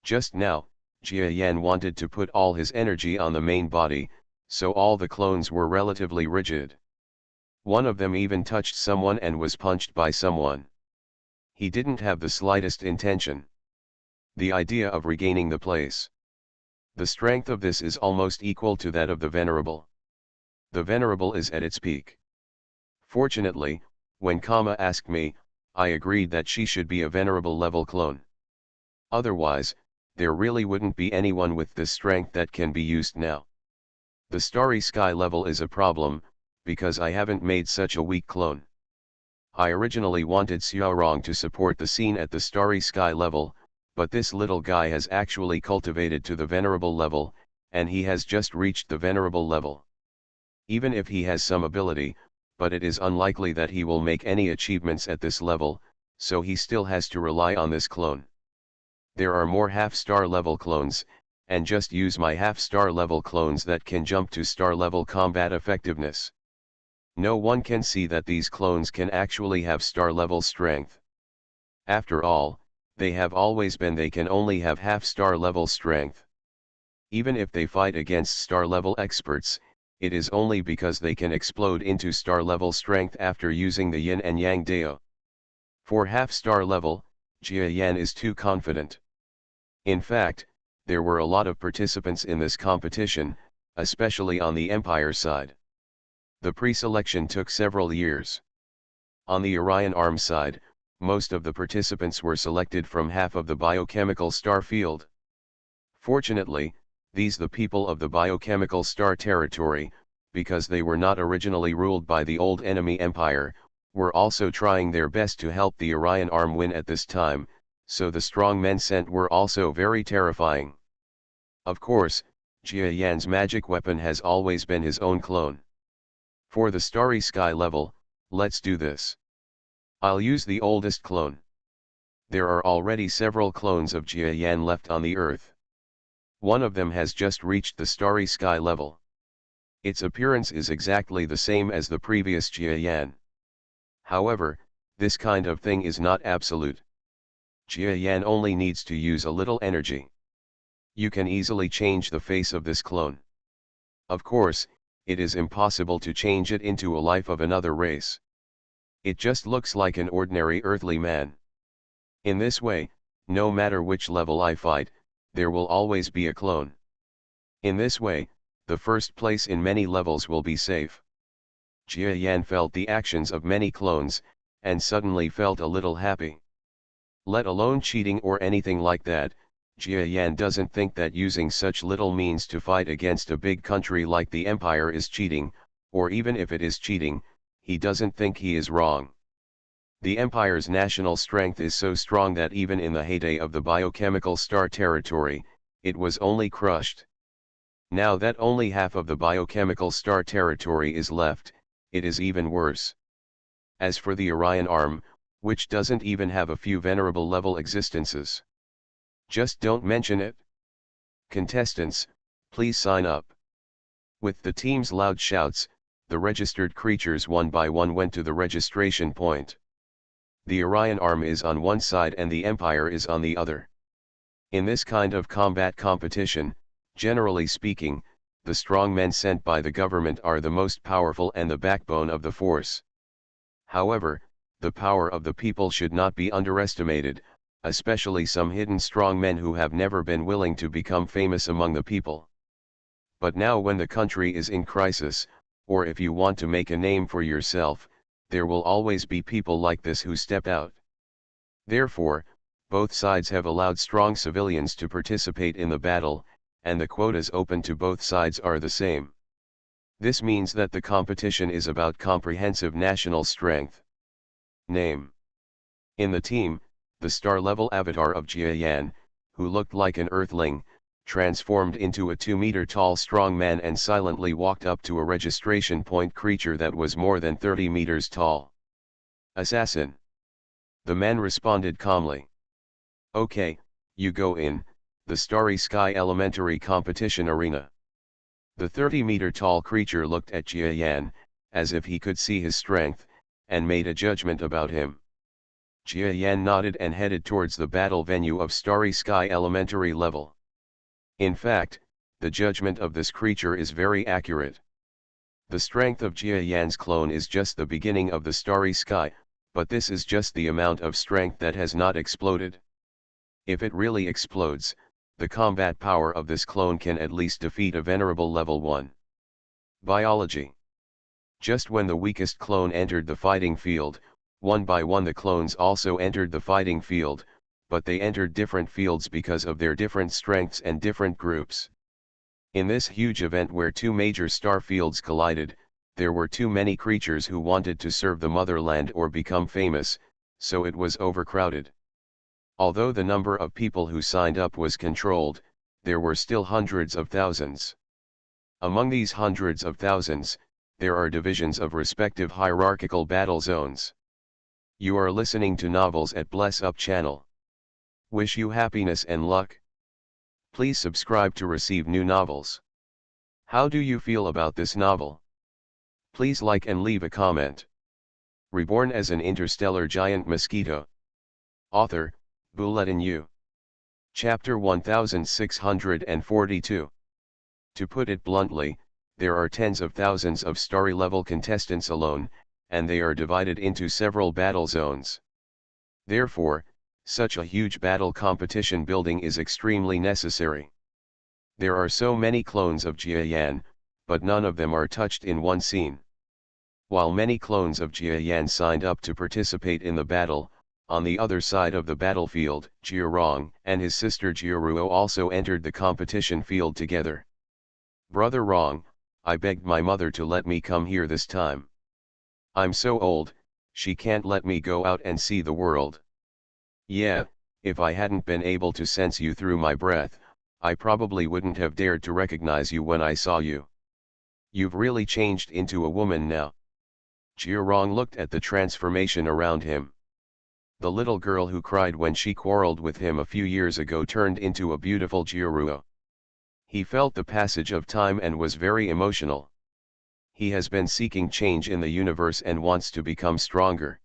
Just now, Jia Yan wanted to put all his energy on the main body, so all the clones were relatively rigid. One of them even touched someone and was punched by someone. He didn't have the slightest intention. The idea of regaining the place. The strength of this is almost equal to that of the Venerable. The Venerable is at its peak. Fortunately, when Kama asked me, I agreed that she should be a Venerable level clone. Otherwise, there really wouldn't be anyone with this strength that can be used now. The starry sky level is a problem, because I haven't made such a weak clone. I originally wanted Xiaorong to support the scene at the starry sky level, but this little guy has actually cultivated to the Venerable level, and he has just reached the Venerable level. Even if he has some ability, but it is unlikely that he will make any achievements at this level, so he still has to rely on this clone. There are more half-star level clones, and just use my half-star level clones that can jump to star level combat effectiveness. No one can see that these clones can actually have star level strength. After all, they have always been they can only have half-star level strength. Even if they fight against star level experts, it is only because they can explode into star level strength after using the yin and yang dao. For half-star level, Jia Yan is too confident. In fact, there were a lot of participants in this competition, especially on the Empire side. The pre-selection took several years. On the Orion arm side, most of the participants were selected from half of the biochemical star field. Fortunately, these the people of the biochemical star territory, because they were not originally ruled by the old enemy empire, were also trying their best to help the Orion arm win at this time, so the strong men sent were also very terrifying. Of course, Jia Yan's magic weapon has always been his own clone. For the starry sky level, let's do this. I'll use the oldest clone. There are already several clones of Jia Yan left on the earth. One of them has just reached the starry sky level. Its appearance is exactly the same as the previous Jia Yan. However, this kind of thing is not absolute. Jia Yan only needs to use a little energy. You can easily change the face of this clone. Of course, it is impossible to change it into a life of another race. It just looks like an ordinary earthly man. In this way, no matter which level I fight, there will always be a clone. In this way, the first place in many levels will be safe. Jia Yan felt the actions of many clones, and suddenly felt a little happy. Let alone cheating or anything like that, Jia Yan doesn't think that using such little means to fight against a big country like the Empire is cheating, or even if it is cheating, he doesn't think he is wrong. The Empire's national strength is so strong that even in the heyday of the biochemical star territory, it was only crushed. Now that only half of the biochemical star territory is left, it is even worse. As for the Orion arm, which doesn't even have a few venerable level existences. Just don't mention it. Contestants, please sign up. With the team's loud shouts, the registered creatures one by one went to the registration point. The Orion arm is on one side and the Empire is on the other. In this kind of combat competition, generally speaking, the strong men sent by the government are the most powerful and the backbone of the force. However, the power of the people should not be underestimated, especially some hidden strong men who have never been willing to become famous among the people. But now when the country is in crisis, or if you want to make a name for yourself, there will always be people like this who step out. Therefore, both sides have allowed strong civilians to participate in the battle, and the quotas open to both sides are the same. This means that the competition is about comprehensive national strength. Name. In the team, the star-level avatar of Jiayan, who looked like an earthling, transformed into a 2-meter-tall strong man and silently walked up to a registration point creature that was more than 30 meters tall. Assassin. The man responded calmly. Okay, you go in, the Starry Sky Elementary Competition Arena. The 30-meter-tall creature looked at Jiayan, as if he could see his strength, and made a judgment about him. Jiayan nodded and headed towards the battle venue of Starry Sky Elementary level. In fact, the judgment of this creature is very accurate. The strength of Jiayan's clone is just the beginning of the Starry Sky, but this is just the amount of strength that has not exploded. If it really explodes, the combat power of this clone can at least defeat a venerable level 1. Biology. Just when the weakest clone entered the fighting field, one by one the clones also entered the fighting field, but they entered different fields because of their different strengths and different groups. In this huge event where two major star fields collided, there were too many creatures who wanted to serve the motherland or become famous, so it was overcrowded. Although the number of people who signed up was controlled, there were still hundreds of thousands. Among these hundreds of thousands, there are divisions of respective hierarchical battle zones. You are listening to Novels at Bless Up channel. Wish you happiness and luck. Please subscribe to receive new novels. How do you feel about this novel? Please like and leave a comment. Reborn as an interstellar giant mosquito. Author, Bulletin U. Chapter 1642. To put it bluntly, there are tens of thousands of starry-level contestants alone, and they are divided into several battle zones. Therefore, such a huge battle competition building is extremely necessary. There are so many clones of Jiayan, but none of them are touched in one scene. While many clones of Jiayan signed up to participate in the battle, on the other side of the battlefield, Jiarong and his sister Jiaruo also entered the competition field together. Brother Rong, I begged my mother to let me come here this time. I'm so old, she can't let me go out and see the world. Yeah, if I hadn't been able to sense you through my breath, I probably wouldn't have dared to recognize you when I saw you. You've really changed into a woman now. Jiarong looked at the transformation around him. The little girl who cried when she quarreled with him a few years ago turned into a beautiful Jiaruo. He felt the passage of time and was very emotional. He has been seeking change in the universe and wants to become stronger.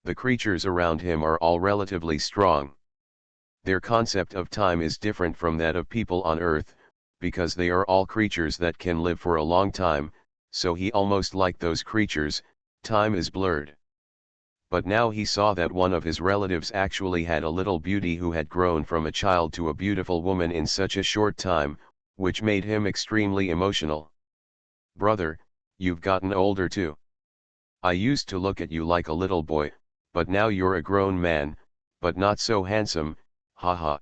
The creatures around him are all relatively strong. Their concept of time is different from that of people on Earth, because they are all creatures that can live for a long time, so he almost like those creatures, time is blurred. But now he saw that one of his relatives actually had a little beauty who had grown from a child to a beautiful woman in such a short time, which made him extremely emotional. Brother, you've gotten older too. I used to look at you like a little boy, but now you're a grown man, but not so handsome, haha.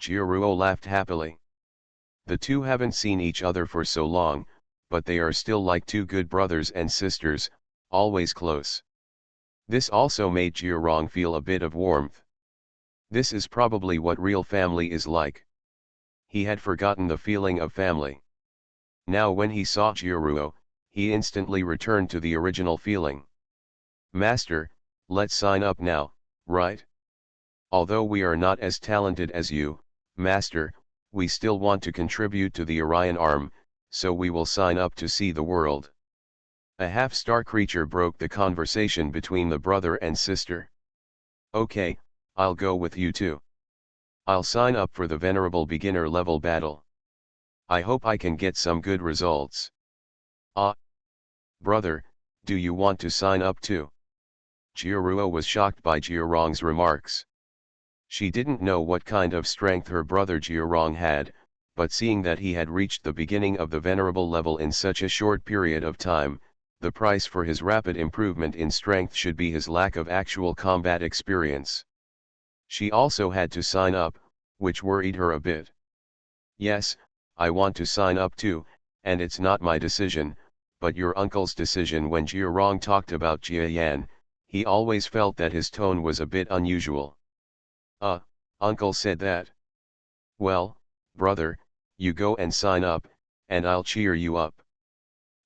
Jiaruo laughed happily. The two haven't seen each other for so long, but they are still like two good brothers and sisters, always close. This also made Jiarong feel a bit of warmth. This is probably what real family is like. He had forgotten the feeling of family. Now when he saw Jiaruo, he instantly returned to the original feeling. Master, let's sign up now, right? Although we are not as talented as you, Master, we still want to contribute to the Orion arm, so we will sign up to see the world. A half-star creature broke the conversation between the brother and sister. Okay, I'll go with you too. I'll sign up for the venerable beginner level battle. I hope I can get some good results. Ah! Brother, do you want to sign up too? Jiaruo was shocked by Jiarong's remarks. She didn't know what kind of strength her brother Jiarong had, but seeing that he had reached the beginning of the venerable level in such a short period of time, the price for his rapid improvement in strength should be his lack of actual combat experience. She also had to sign up, which worried her a bit. Yes, I want to sign up too, and it's not my decision, but your uncle's decision. When Jiarong talked about Jia Yan, he always felt that his tone was a bit unusual. Uncle said that. Well, brother, you go and sign up, and I'll cheer you up.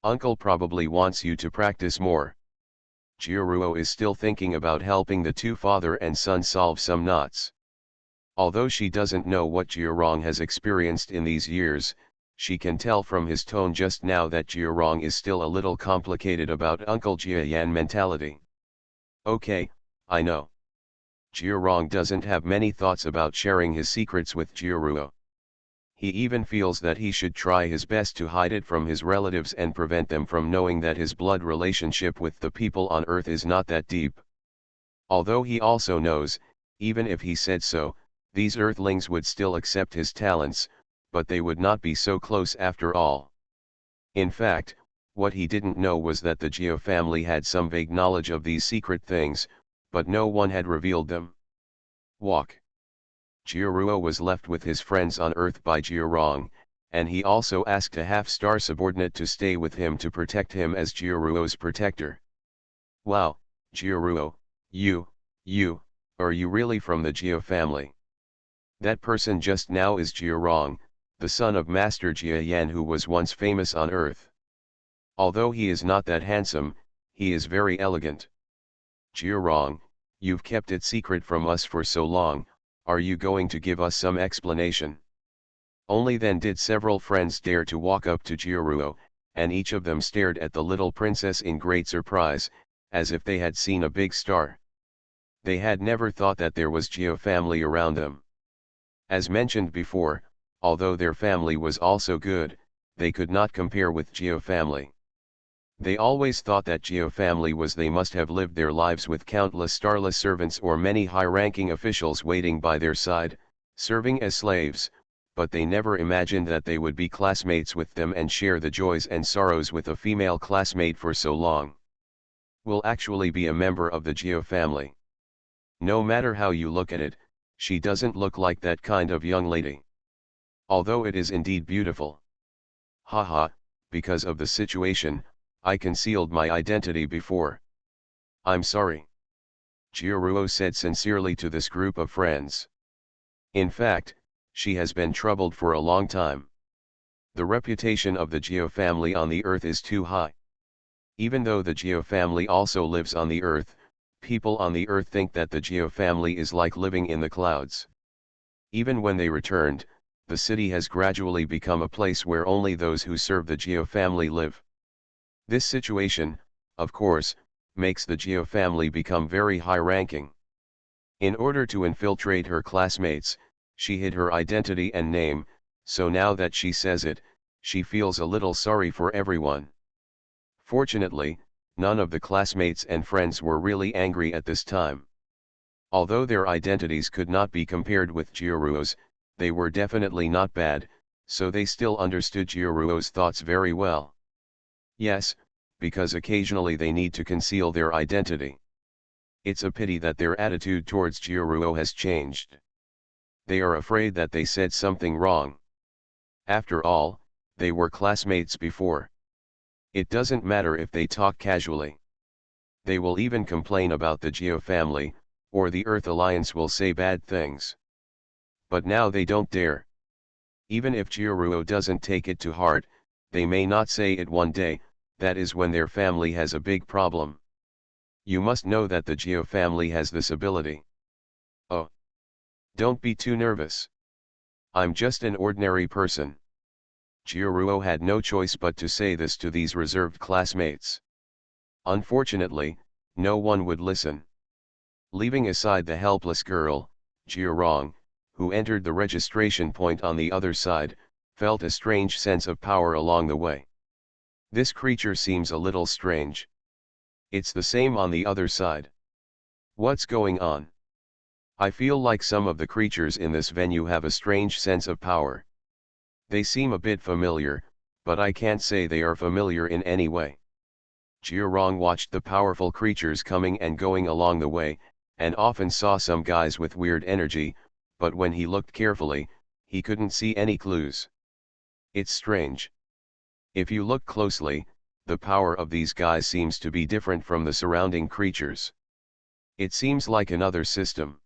Uncle probably wants you to practice more. Jiaruo is still thinking about helping the two father and son solve some knots. Although she doesn't know what Jiarong has experienced in these years, she can tell from his tone just now that Jiarong is still a little complicated about Uncle Jiayan mentality. Okay, I know. Jiarong doesn't have many thoughts about sharing his secrets with Jiaruo. He even feels that he should try his best to hide it from his relatives and prevent them from knowing that his blood relationship with the people on Earth is not that deep. Although he also knows, even if he said so, these Earthlings would still accept his talents, but they would not be so close after all. In fact, what he didn't know was that the Jia family had some vague knowledge of these secret things, but no one had revealed them. Walk. Jiaruo was left with his friends on Earth by Jiarong, and he also asked a half-star subordinate to stay with him to protect him as Jiaruo's protector. Wow, Jiaruo, are you really from the Jia family? That person just now is Jiarong, the son of Master Jia Yan, who was once famous on Earth. Although he is not that handsome, he is very elegant. Jiarong, you've kept it secret from us for so long. Are you going to give us some explanation? Only then did several friends dare to walk up to Jiaruo, and each of them stared at the little princess in great surprise, as if they had seen a big star. They had never thought that there was Jia family around them. As mentioned before, although their family was also good, they could not compare with Jia family. They always thought that Jia family was they must have lived their lives with countless starless servants or many high-ranking officials waiting by their side, serving as slaves, but they never imagined that they would be classmates with them and share the joys and sorrows with a female classmate for so long. Will actually be a member of the Jia family. No matter how you look at it, she doesn't look like that kind of young lady. Although it is indeed beautiful. Haha, because of the situation, I concealed my identity before. I'm sorry. Jiaruo said sincerely to this group of friends. In fact, she has been troubled for a long time. The reputation of the Jia family on the Earth is too high. Even though the Jia family also lives on the Earth, people on the Earth think that the Jia family is like living in the clouds. Even when they returned, the city has gradually become a place where only those who serve the Jia family live. This situation, of course, makes the Jia family become very high-ranking. In order to infiltrate her classmates, she hid her identity and name, so now that she says it, she feels a little sorry for everyone. Fortunately, none of the classmates and friends were really angry at this time. Although their identities could not be compared with Jiaruo's, they were definitely not bad, so they still understood Jiaruo's thoughts very well. Yes, because occasionally they need to conceal their identity. It's a pity that their attitude towards Jiaruo has changed. They are afraid that they said something wrong. After all, they were classmates before. It doesn't matter if they talk casually. They will even complain about the Jia family, or the Earth Alliance will say bad things. But now they don't dare. Even if Jiaruo doesn't take it to heart, they may not say it one day. That is when their family has a big problem. You must know that the Jia family has this ability. Oh. Don't be too nervous. I'm just an ordinary person. Jiaruo had no choice but to say this to these reserved classmates. Unfortunately, no one would listen. Leaving aside the helpless girl, Jiarong, who entered the registration point on the other side, felt a strange sense of power along the way. This creature seems a little strange. It's the same on the other side. What's going on? I feel like some of the creatures in this venue have a strange sense of power. They seem a bit familiar, but I can't say they are familiar in any way. Jiarong watched the powerful creatures coming and going along the way, and often saw some guys with weird energy, but when he looked carefully, he couldn't see any clues. It's strange. If you look closely, the power of these guys seems to be different from the surrounding creatures. It seems like another system.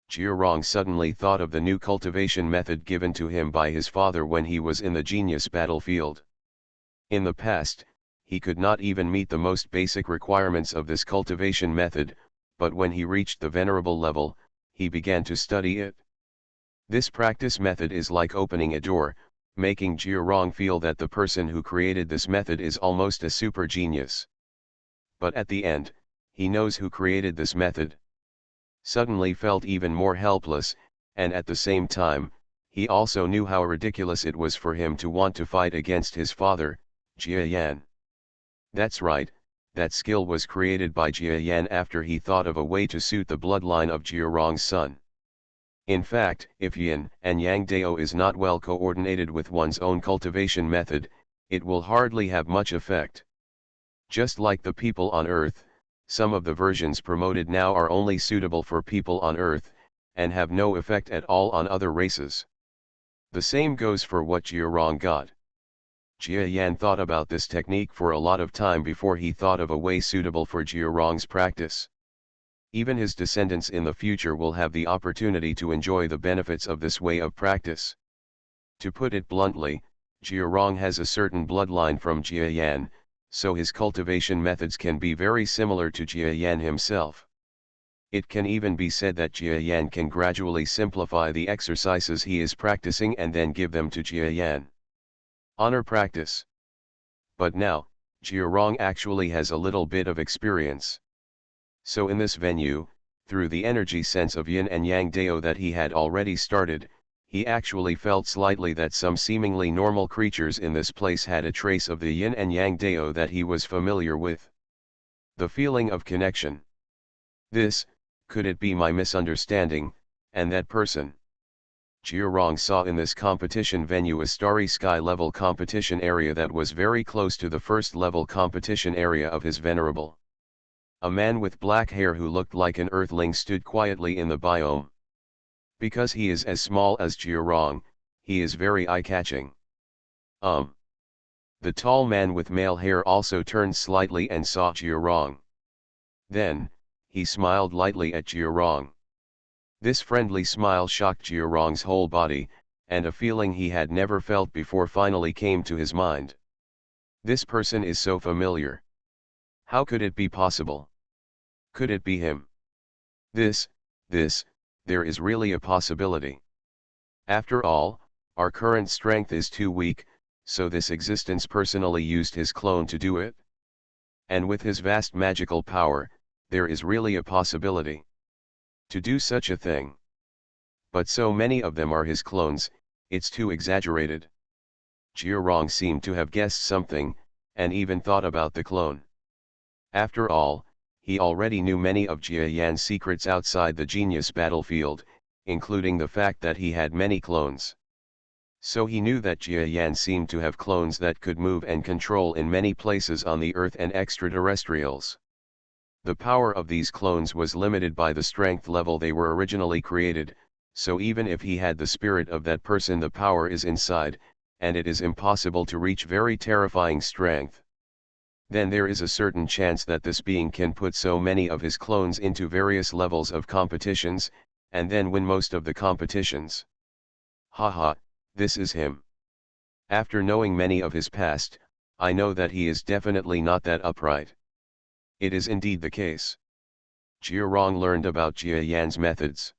Jiarong suddenly thought of the new cultivation method given to him by his father when he was in the genius battlefield. In the past, he could not even meet the most basic requirements of this cultivation method, but when he reached the venerable level, he began to study it. This practice method is like opening a door, making Jiarong feel that the person who created this method is almost a super genius. But at the end, he knows who created this method. Suddenly felt even more helpless, and at the same time, he also knew how ridiculous it was for him to want to fight against his father, Jia Yan. That's right, that skill was created by Jia Yan after he thought of a way to suit the bloodline of Jiarong's son. In fact, if yin and yang dao is not well coordinated with one's own cultivation method, it will hardly have much effect. Just like the people on Earth, some of the versions promoted now are only suitable for people on Earth, and have no effect at all on other races. The same goes for what Jiarong got. Jia Yan thought about this technique for a lot of time before he thought of a way suitable for Jiarong's practice. Even his descendants in the future will have the opportunity to enjoy the benefits of this way of practice. To put it bluntly, Jiarong has a certain bloodline from Jia Yan, so his cultivation methods can be very similar to Jia Yan himself. It can even be said that Jia Yan can gradually simplify the exercises he is practicing and then give them to Jia Yan. Honor practice. But now, Jiarong actually has a little bit of experience. So in this venue, through the energy sense of yin and yang dao that he had already started, he actually felt slightly that some seemingly normal creatures in this place had a trace of the yin and yang dao that he was familiar with. The feeling of connection. Could it be my misunderstanding, and that person? Jiarong saw in this competition venue a starry sky level competition area that was very close to the first level competition area of his venerable. A man with black hair who looked like an earthling stood quietly in the biome. Because he is as small as Jiarong, he is very eye-catching. The tall man with male hair also turned slightly and saw Jiarong. Then, he smiled lightly at Jiarong. This friendly smile shocked Jiarong's whole body, and a feeling he had never felt before finally came to his mind. This person is so familiar. How could it be possible? Could it be him? There is really a possibility. After all, our current strength is too weak, so this existence personally used his clone to do it. And with his vast magical power, there is really a possibility to do such a thing. But so many of them are his clones, it's too exaggerated. Jiarong seemed to have guessed something, and even thought about the clone. After all, he already knew many of Jia Yan's secrets outside the genius battlefield, including the fact that he had many clones. So he knew that Jia Yan seemed to have clones that could move and control in many places on the Earth and extraterrestrials. The power of these clones was limited by the strength level they were originally created, so even if he had the spirit of that person, the power is inside, and it is impossible to reach very terrifying strength. Then there is a certain chance that this being can put so many of his clones into various levels of competitions, and then win most of the competitions. Haha, this is him. After knowing many of his past, I know that he is definitely not that upright. It is indeed the case. Jiarong learned about Jia Yan's methods.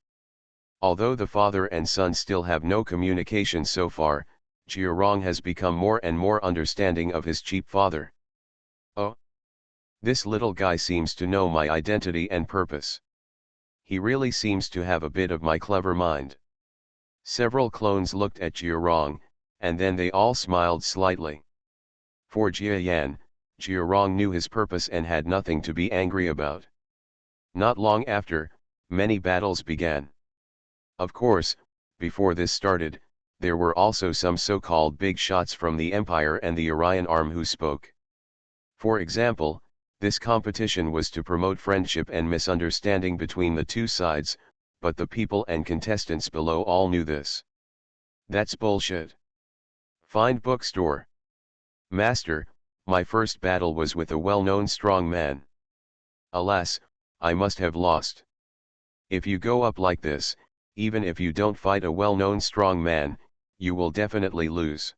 Although the father and son still have no communication so far, Jiarong has become more and more understanding of his cheap father. Oh! This little guy seems to know my identity and purpose. He really seems to have a bit of my clever mind. Several clones looked at Jiarong, and then they all smiled slightly. For Jia Yan, Jiarong knew his purpose and had nothing to be angry about. Not long after, many battles began. Of course, before this started, there were also some so-called big shots from the Empire and the Orion arm who spoke. For example, this competition was to promote friendship and misunderstanding between the two sides, but the people and contestants below all knew this. That's bullshit. Find bookstore. Master, my first battle was with a well-known strong man. Alas, I must have lost. If you go up like this, even if you don't fight a well-known strong man, you will definitely lose.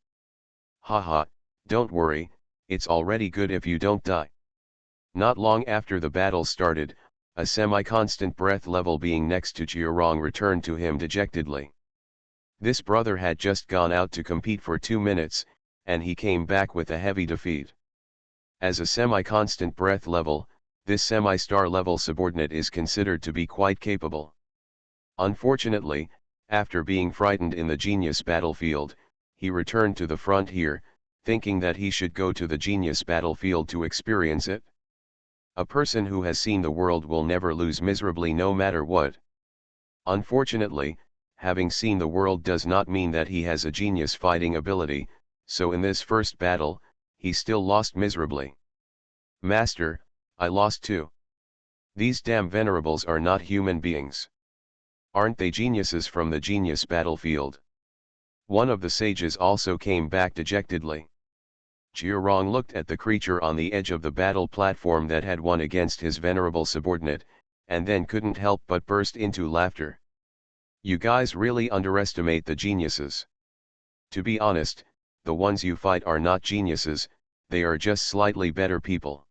Haha, don't worry, it's already good if you don't die. Not long after the battle started, a semi-constant breath level being next to Jiarong returned to him dejectedly. This brother had just gone out to compete for 2 minutes, and he came back with a heavy defeat. As a semi-constant breath level, this semi-star level subordinate is considered to be quite capable. Unfortunately, after being frightened in the genius battlefield, he returned to the front here, thinking that he should go to the genius battlefield to experience it. A person who has seen the world will never lose miserably no matter what. Unfortunately, having seen the world does not mean that he has a genius fighting ability, so in this first battle, he still lost miserably. Master, I lost too. These damn venerables are not human beings. Aren't they geniuses from the genius battlefield? One of the sages also came back dejectedly. Jiarong looked at the creature on the edge of the battle platform that had won against his venerable subordinate, and then couldn't help but burst into laughter. You guys really underestimate the geniuses. To be honest, the ones you fight are not geniuses, they are just slightly better people.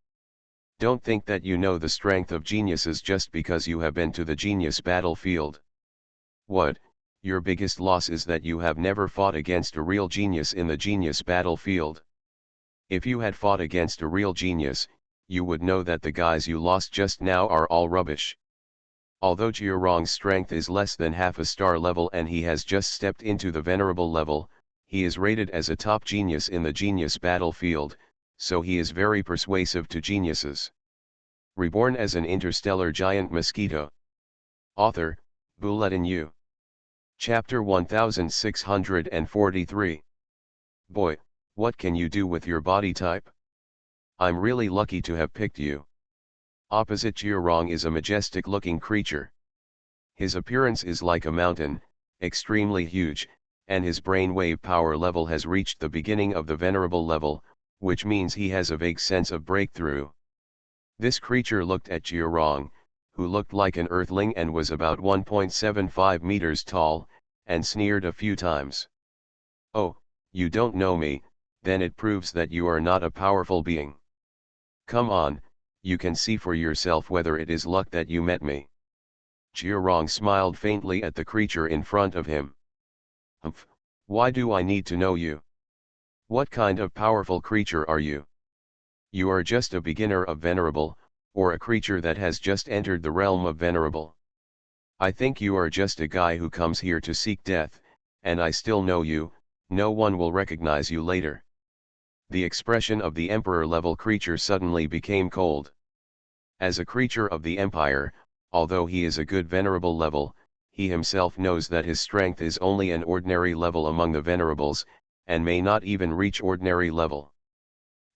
Don't think that you know the strength of geniuses just because you have been to the genius battlefield. What, your biggest loss is that you have never fought against a real genius in the genius battlefield? If you had fought against a real genius, you would know that the guys you lost just now are all rubbish. Although Jiarong's strength is less than half a star level and he has just stepped into the venerable level, he is rated as a top genius in the genius battlefield, so he is very persuasive to geniuses. Reborn as an interstellar giant mosquito. Author, Bulletin U. Chapter 1643. Boy, what can you do with your body type? I'm really lucky to have picked you. Opposite Jiarong is a majestic-looking creature. His appearance is like a mountain, extremely huge, and his brainwave power level has reached the beginning of the venerable level, which means he has a vague sense of breakthrough. This creature looked at Jiarong, who looked like an earthling and was about 1.75 meters tall, and sneered a few times. Oh, you don't know me, then it proves that you are not a powerful being. Come on, you can see for yourself whether it is luck that you met me. Jiarong smiled faintly at the creature in front of him. Humph, why do I need to know you? What kind of powerful creature are you? You are just a beginner of venerable, or a creature that has just entered the realm of venerable. I think you are just a guy who comes here to seek death, and I still know you, no one will recognize you later. The expression of the emperor-level creature suddenly became cold. As a creature of the empire, although he is a good venerable level, he himself knows that his strength is only an ordinary level among the venerables, and may not even reach ordinary level.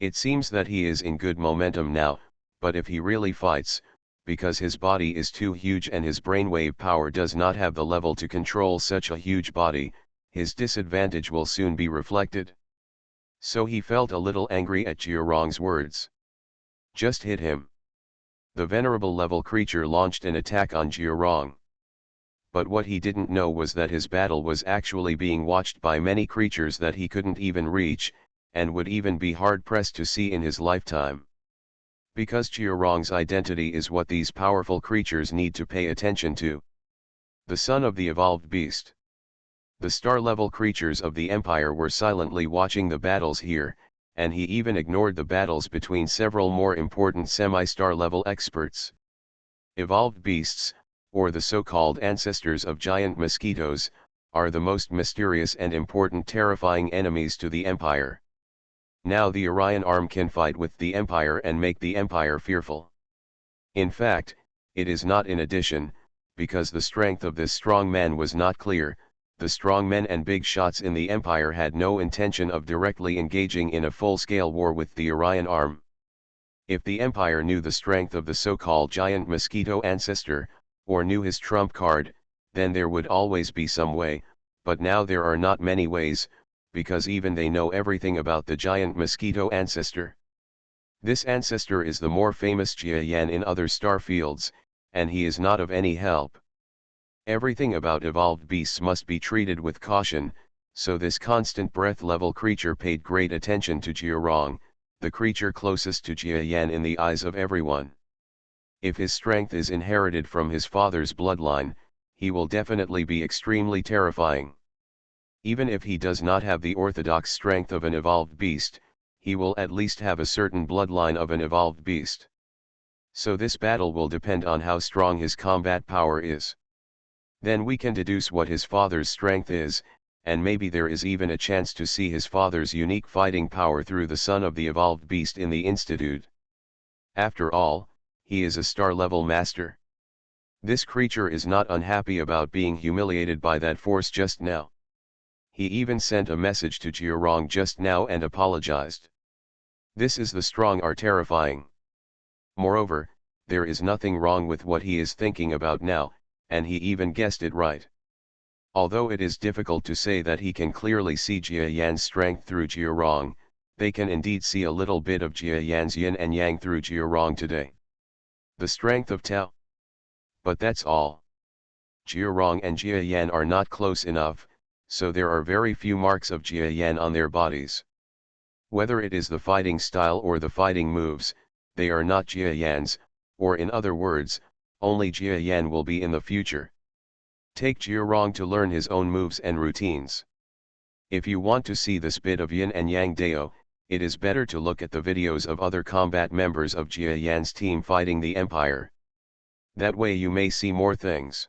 It seems that he is in good momentum now, but if he really fights, because his body is too huge and his brainwave power does not have the level to control such a huge body, his disadvantage will soon be reflected. So he felt a little angry at Jiarong's words. Just hit him. The venerable level creature launched an attack on Jiarong. But what he didn't know was that his battle was actually being watched by many creatures that he couldn't even reach, and would even be hard-pressed to see in his lifetime. Because Jiarong's identity is what these powerful creatures need to pay attention to. The son of the evolved beast. The star-level creatures of the Empire were silently watching the battles here, and he even ignored the battles between several more important semi-star level experts. Evolved beasts, or the so-called ancestors of giant mosquitoes, are the most mysterious and important terrifying enemies to the Empire. Now the Orion arm can fight with the Empire and make the Empire fearful. In fact, it is not in addition, because the strength of this strong man was not clear. The strong men and big shots in the Empire had no intention of directly engaging in a full-scale war with the Orion arm. If the Empire knew the strength of the so-called giant Mosquito ancestor, or knew his trump card, then there would always be some way, but now there are not many ways, because even they know everything about the giant Mosquito ancestor. This ancestor is the more famous Jia in other star fields, and he is not of any help. Everything about evolved beasts must be treated with caution, so this constant breath-level creature paid great attention to Jiarong, the creature closest to Jia in the eyes of everyone. If his strength is inherited from his father's bloodline, he will definitely be extremely terrifying. Even if he does not have the orthodox strength of an evolved beast, he will at least have a certain bloodline of an evolved beast. So this battle will depend on how strong his combat power is. Then we can deduce what his father's strength is, and maybe there is even a chance to see his father's unique fighting power through the son of the evolved beast in the Institute. After all, he is a star-level master. This creature is not unhappy about being humiliated by that force just now. He even sent a message to Jiarong just now and apologized. This is the strong are terrifying. Moreover, there is nothing wrong with what he is thinking about now, and he even guessed it right. Although it is difficult to say that he can clearly see Jia Yan's strength through Jiarong, they can indeed see a little bit of Jia Yan's yin and yang through Jiarong today. The strength of Tao. But that's all. Jiarong and Jia Yan are not close enough, so there are very few marks of Jia Yan on their bodies. Whether it is the fighting style or the fighting moves, they are not Jia Yan's, or in other words, only Jia Yan will be in the future. Take Jiarong to learn his own moves and routines. If you want to see this bit of yin and yang Dao, it is better to look at the videos of other combat members of Jia Yan's team fighting the Empire. That way you may see more things.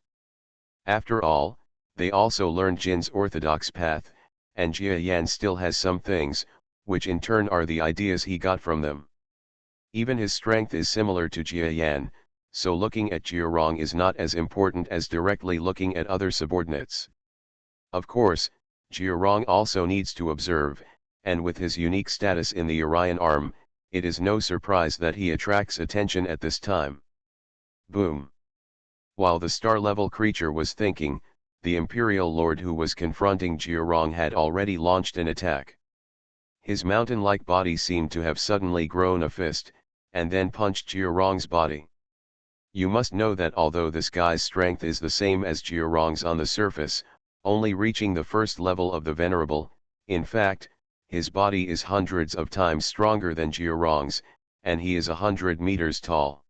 After all, they also learned Jin's orthodox path, and Jia Yan still has some things, which in turn are the ideas he got from them. Even his strength is similar to Jia Yan, so looking at Jiarong is not as important as directly looking at other subordinates. Of course, Jiarong also needs to observe, and with his unique status in the Orion arm, it is no surprise that he attracts attention at this time. Boom! While the star-level creature was thinking, the Imperial Lord who was confronting Jiarong had already launched an attack. His mountain-like body seemed to have suddenly grown a fist, and then punched Jiarong's body. You must know that although this guy's strength is the same as Jiarong's on the surface, only reaching the first level of the Venerable, in fact, his body is hundreds of times stronger than Jiarong's, and he is 100 meters tall.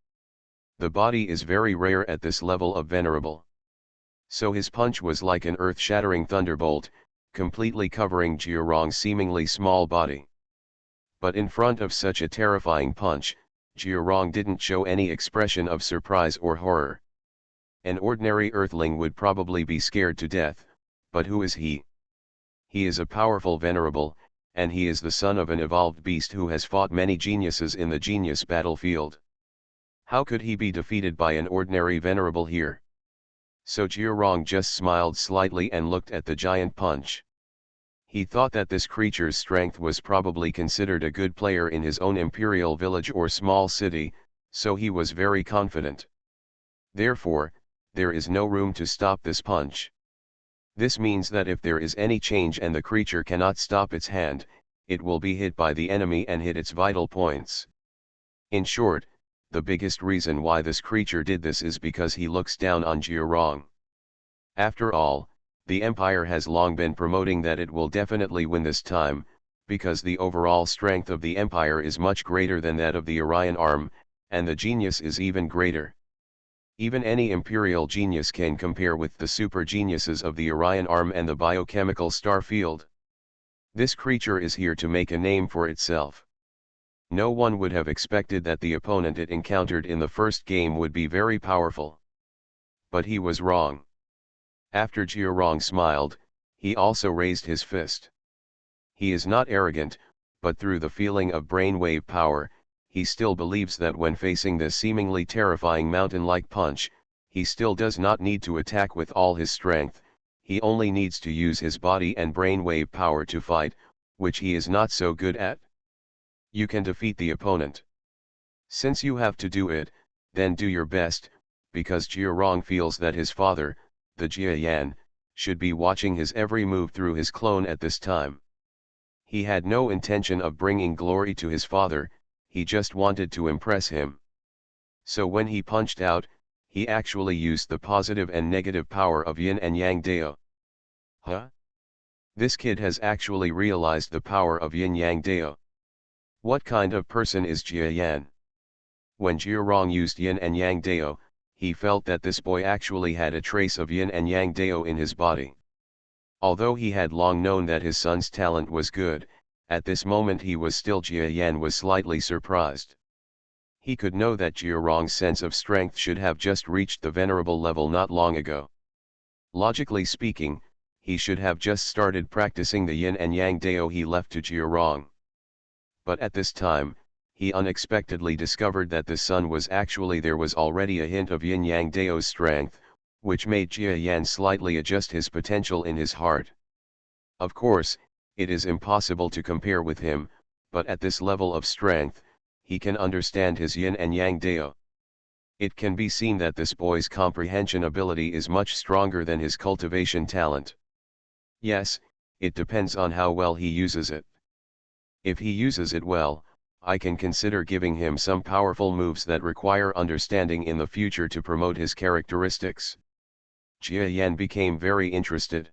The body is very rare at this level of Venerable. So his punch was like an earth-shattering thunderbolt, completely covering Jiarong's seemingly small body. But in front of such a terrifying punch, Jiarong didn't show any expression of surprise or horror. An ordinary earthling would probably be scared to death, but who is he? He is a powerful Venerable, and he is the son of an evolved beast who has fought many geniuses in the genius battlefield. How could he be defeated by an ordinary Venerable here? So Jiarong just smiled slightly and looked at the giant punch. He thought that this creature's strength was probably considered a good player in his own imperial village or small city, so he was very confident. Therefore, there is no room to stop this punch. This means that if there is any change and the creature cannot stop its hand, it will be hit by the enemy and hit its vital points. In short, the biggest reason why this creature did this is because he looks down on Jiarong. After all, the Empire has long been promoting that it will definitely win this time, because the overall strength of the Empire is much greater than that of the Orion arm, and the genius is even greater. Even any imperial genius can compare with the super geniuses of the Orion arm and the biochemical star field. This creature is here to make a name for itself. No one would have expected that the opponent it encountered in the first game would be very powerful. But he was wrong. After Jiarong smiled, he also raised his fist. He is not arrogant, but through the feeling of brainwave power, he still believes that when facing this seemingly terrifying mountain-like punch, he still does not need to attack with all his strength, he only needs to use his body and brainwave power to fight, which he is not so good at. You can defeat the opponent. Since you have to do it, then do your best, because Jiarong feels that his father, the Jiayan, should be watching his every move through his clone at this time. He had no intention of bringing glory to his father, he just wanted to impress him. So when he punched out, he actually used the positive and negative power of Yin and Yang Dao. Huh? This kid has actually realized the power of Yin Yang Dao. What kind of person is Jiayan? When Jiarong used Yin and Yang Dao, he felt that this boy actually had a trace of Yin and Yang Dao in his body. Although he had long known that his son's talent was good, at this moment he was still Jiayan was slightly surprised. He could know that Jiarong's sense of strength should have just reached the venerable level not long ago. Logically speaking, he should have just started practicing the Yin and Yang Dao he left to Jiarong. But at this time, he unexpectedly discovered that the son was actually there was already a hint of Yin Yang Dao's strength, which made Jiayan slightly adjust his potential in his heart. Of course, it is impossible to compare with him, but at this level of strength, he can understand his Yin and Yang Dao. It can be seen that this boy's comprehension ability is much stronger than his cultivation talent. Yes, it depends on how well he uses it. If he uses it well, I can consider giving him some powerful moves that require understanding in the future to promote his characteristics. Jiayan became very interested.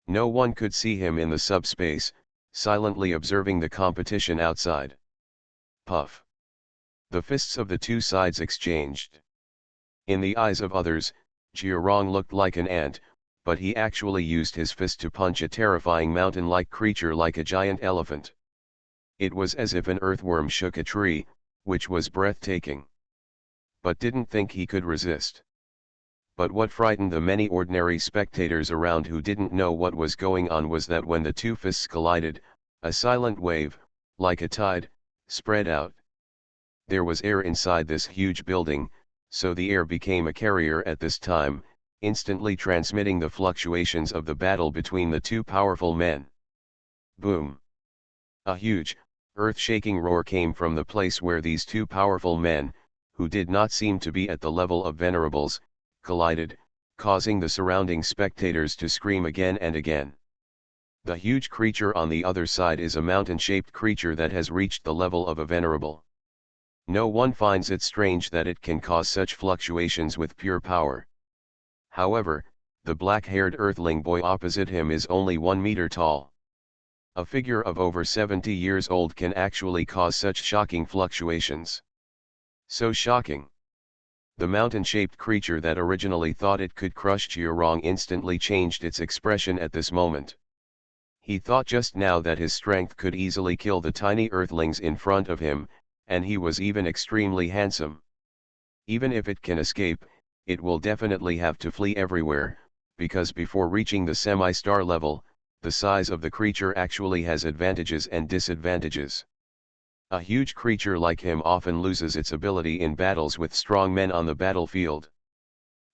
No one could see him in the subspace, silently observing the competition outside. Puff. The fists of the two sides exchanged. In the eyes of others, Jiarong looked like an ant, but he actually used his fist to punch a terrifying mountain-like creature like a giant elephant. It was as if an earthworm shook a tree, which was breathtaking. But didn't think he could resist. But what frightened the many ordinary spectators around who didn't know what was going on was that when the two fists collided, a silent wave, like a tide, spread out. There was air inside this huge building, so the air became a carrier at this time, instantly transmitting the fluctuations of the battle between the two powerful men. Boom! A huge, earth-shaking roar came from the place where these two powerful men, who did not seem to be at the level of venerables, collided, causing the surrounding spectators to scream again and again. The huge creature on the other side is a mountain-shaped creature that has reached the level of a venerable. No one finds it strange that it can cause such fluctuations with pure power. However, the black-haired earthling boy opposite him is only 1 meter tall. A figure of over 70 years old can actually cause such shocking fluctuations. So shocking. The mountain-shaped creature that originally thought it could crush Jiarong instantly changed its expression at this moment. He thought just now that his strength could easily kill the tiny earthlings in front of him, and he was even extremely handsome. Even if it can escape, it will definitely have to flee everywhere, because before reaching the semi-star level, the size of the creature actually has advantages and disadvantages. A huge creature like him often loses its ability in battles with strong men on the battlefield.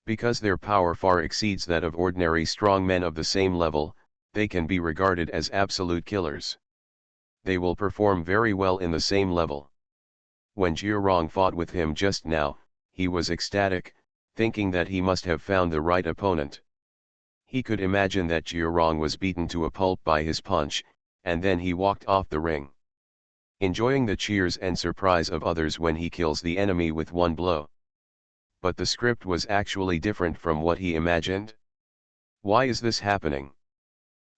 Because their power far exceeds that of ordinary strong men of the same level, they can be regarded as absolute killers. They will perform very well in the same level. When Jiarong fought with him just now, he was ecstatic, thinking that he must have found the right opponent. He could imagine that Jiarong was beaten to a pulp by his punch, and then he walked off the ring, enjoying the cheers and surprise of others when he kills the enemy with one blow. But the script was actually different from what he imagined. Why is this happening?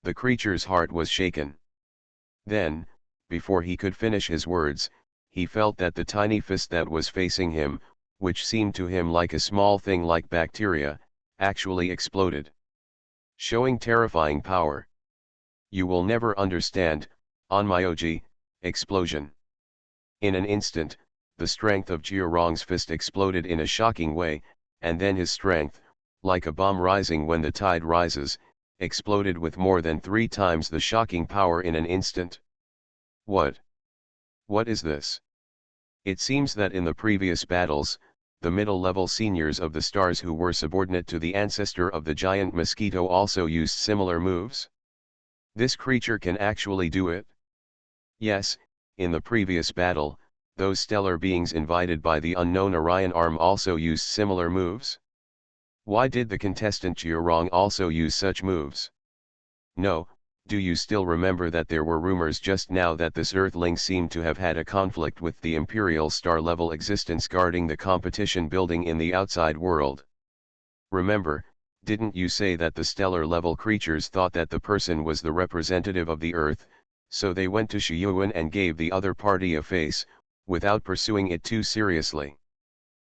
The creature's heart was shaken. Then, before he could finish his words, he felt that the tiny fist that was facing him, which seemed to him like a small thing like bacteria, actually exploded, showing terrifying power. You will never understand, Onmyoji, explosion. In an instant, the strength of Jiarong's fist exploded in a shocking way, and then his strength, like a bomb rising when the tide rises, exploded with more than 3 times the shocking power in an instant. What? What is this? It seems that in the previous battles, the middle-level seniors of the stars who were subordinate to the ancestor of the giant Mosquito also used similar moves. This creature can actually do it? Yes, in the previous battle, those stellar beings invited by the unknown Orion arm also used similar moves? Why did the contestant Jiarong also use such moves? No, do you still remember that there were rumors just now that this Earthling seemed to have had a conflict with the Imperial star-level existence guarding the competition building in the outside world? Remember, didn't you say that the stellar-level creatures thought that the person was the representative of the Earth, so they went to Shiyuan and gave the other party a face, without pursuing it too seriously?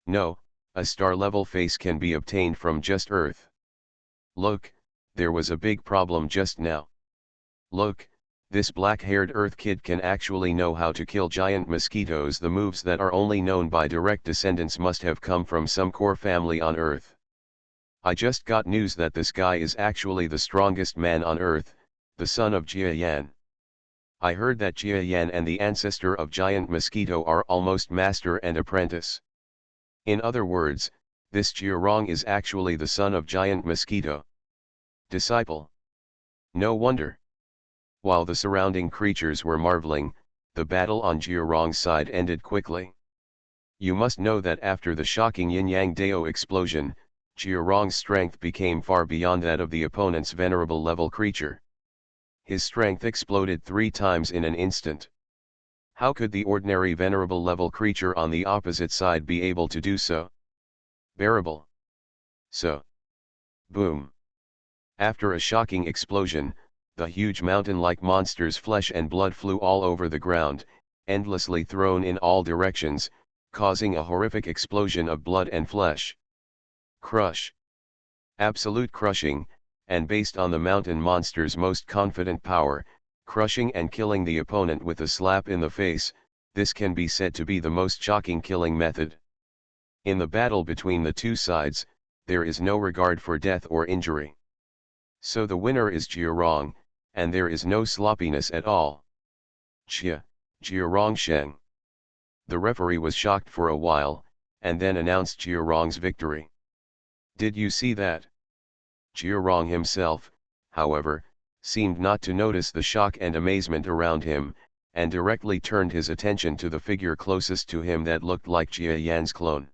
No, a star-level face can be obtained from just Earth. Look, there was a big problem just now. Look, this black-haired Earth kid can actually know how to kill giant mosquitoes. The moves that are only known by direct descendants must have come from some core family on Earth. I just got news that this guy is actually the strongest man on Earth, the son of Jia Yan. I heard that Jia Yan and the ancestor of giant mosquito are almost master and apprentice. In other words, this Jiarong is actually the son of giant mosquito. Disciple. No wonder. While the surrounding creatures were marveling, the battle on Jiarong's side ended quickly. You must know that after the shocking Yin-Yang Dao explosion, Jiarong's strength became far beyond that of the opponent's venerable level creature. His strength exploded 3 times in an instant. How could the ordinary venerable level creature on the opposite side be able to do so? Bearable. So. Boom. After a shocking explosion, the huge mountain-like monster's flesh and blood flew all over the ground, endlessly thrown in all directions, causing a horrific explosion of blood and flesh. Crush. Absolute crushing, and based on the mountain monster's most confident power, crushing and killing the opponent with a slap in the face, this can be said to be the most shocking killing method. In the battle between the two sides, there is no regard for death or injury. So the winner is Jiarong, and there is no sloppiness at all. Jiarong Sheng. The referee was shocked for a while, and then announced Jiarong's victory. Did you see that? Jiarong himself, however, seemed not to notice the shock and amazement around him, and directly turned his attention to the figure closest to him that looked like Jia Yan's clone.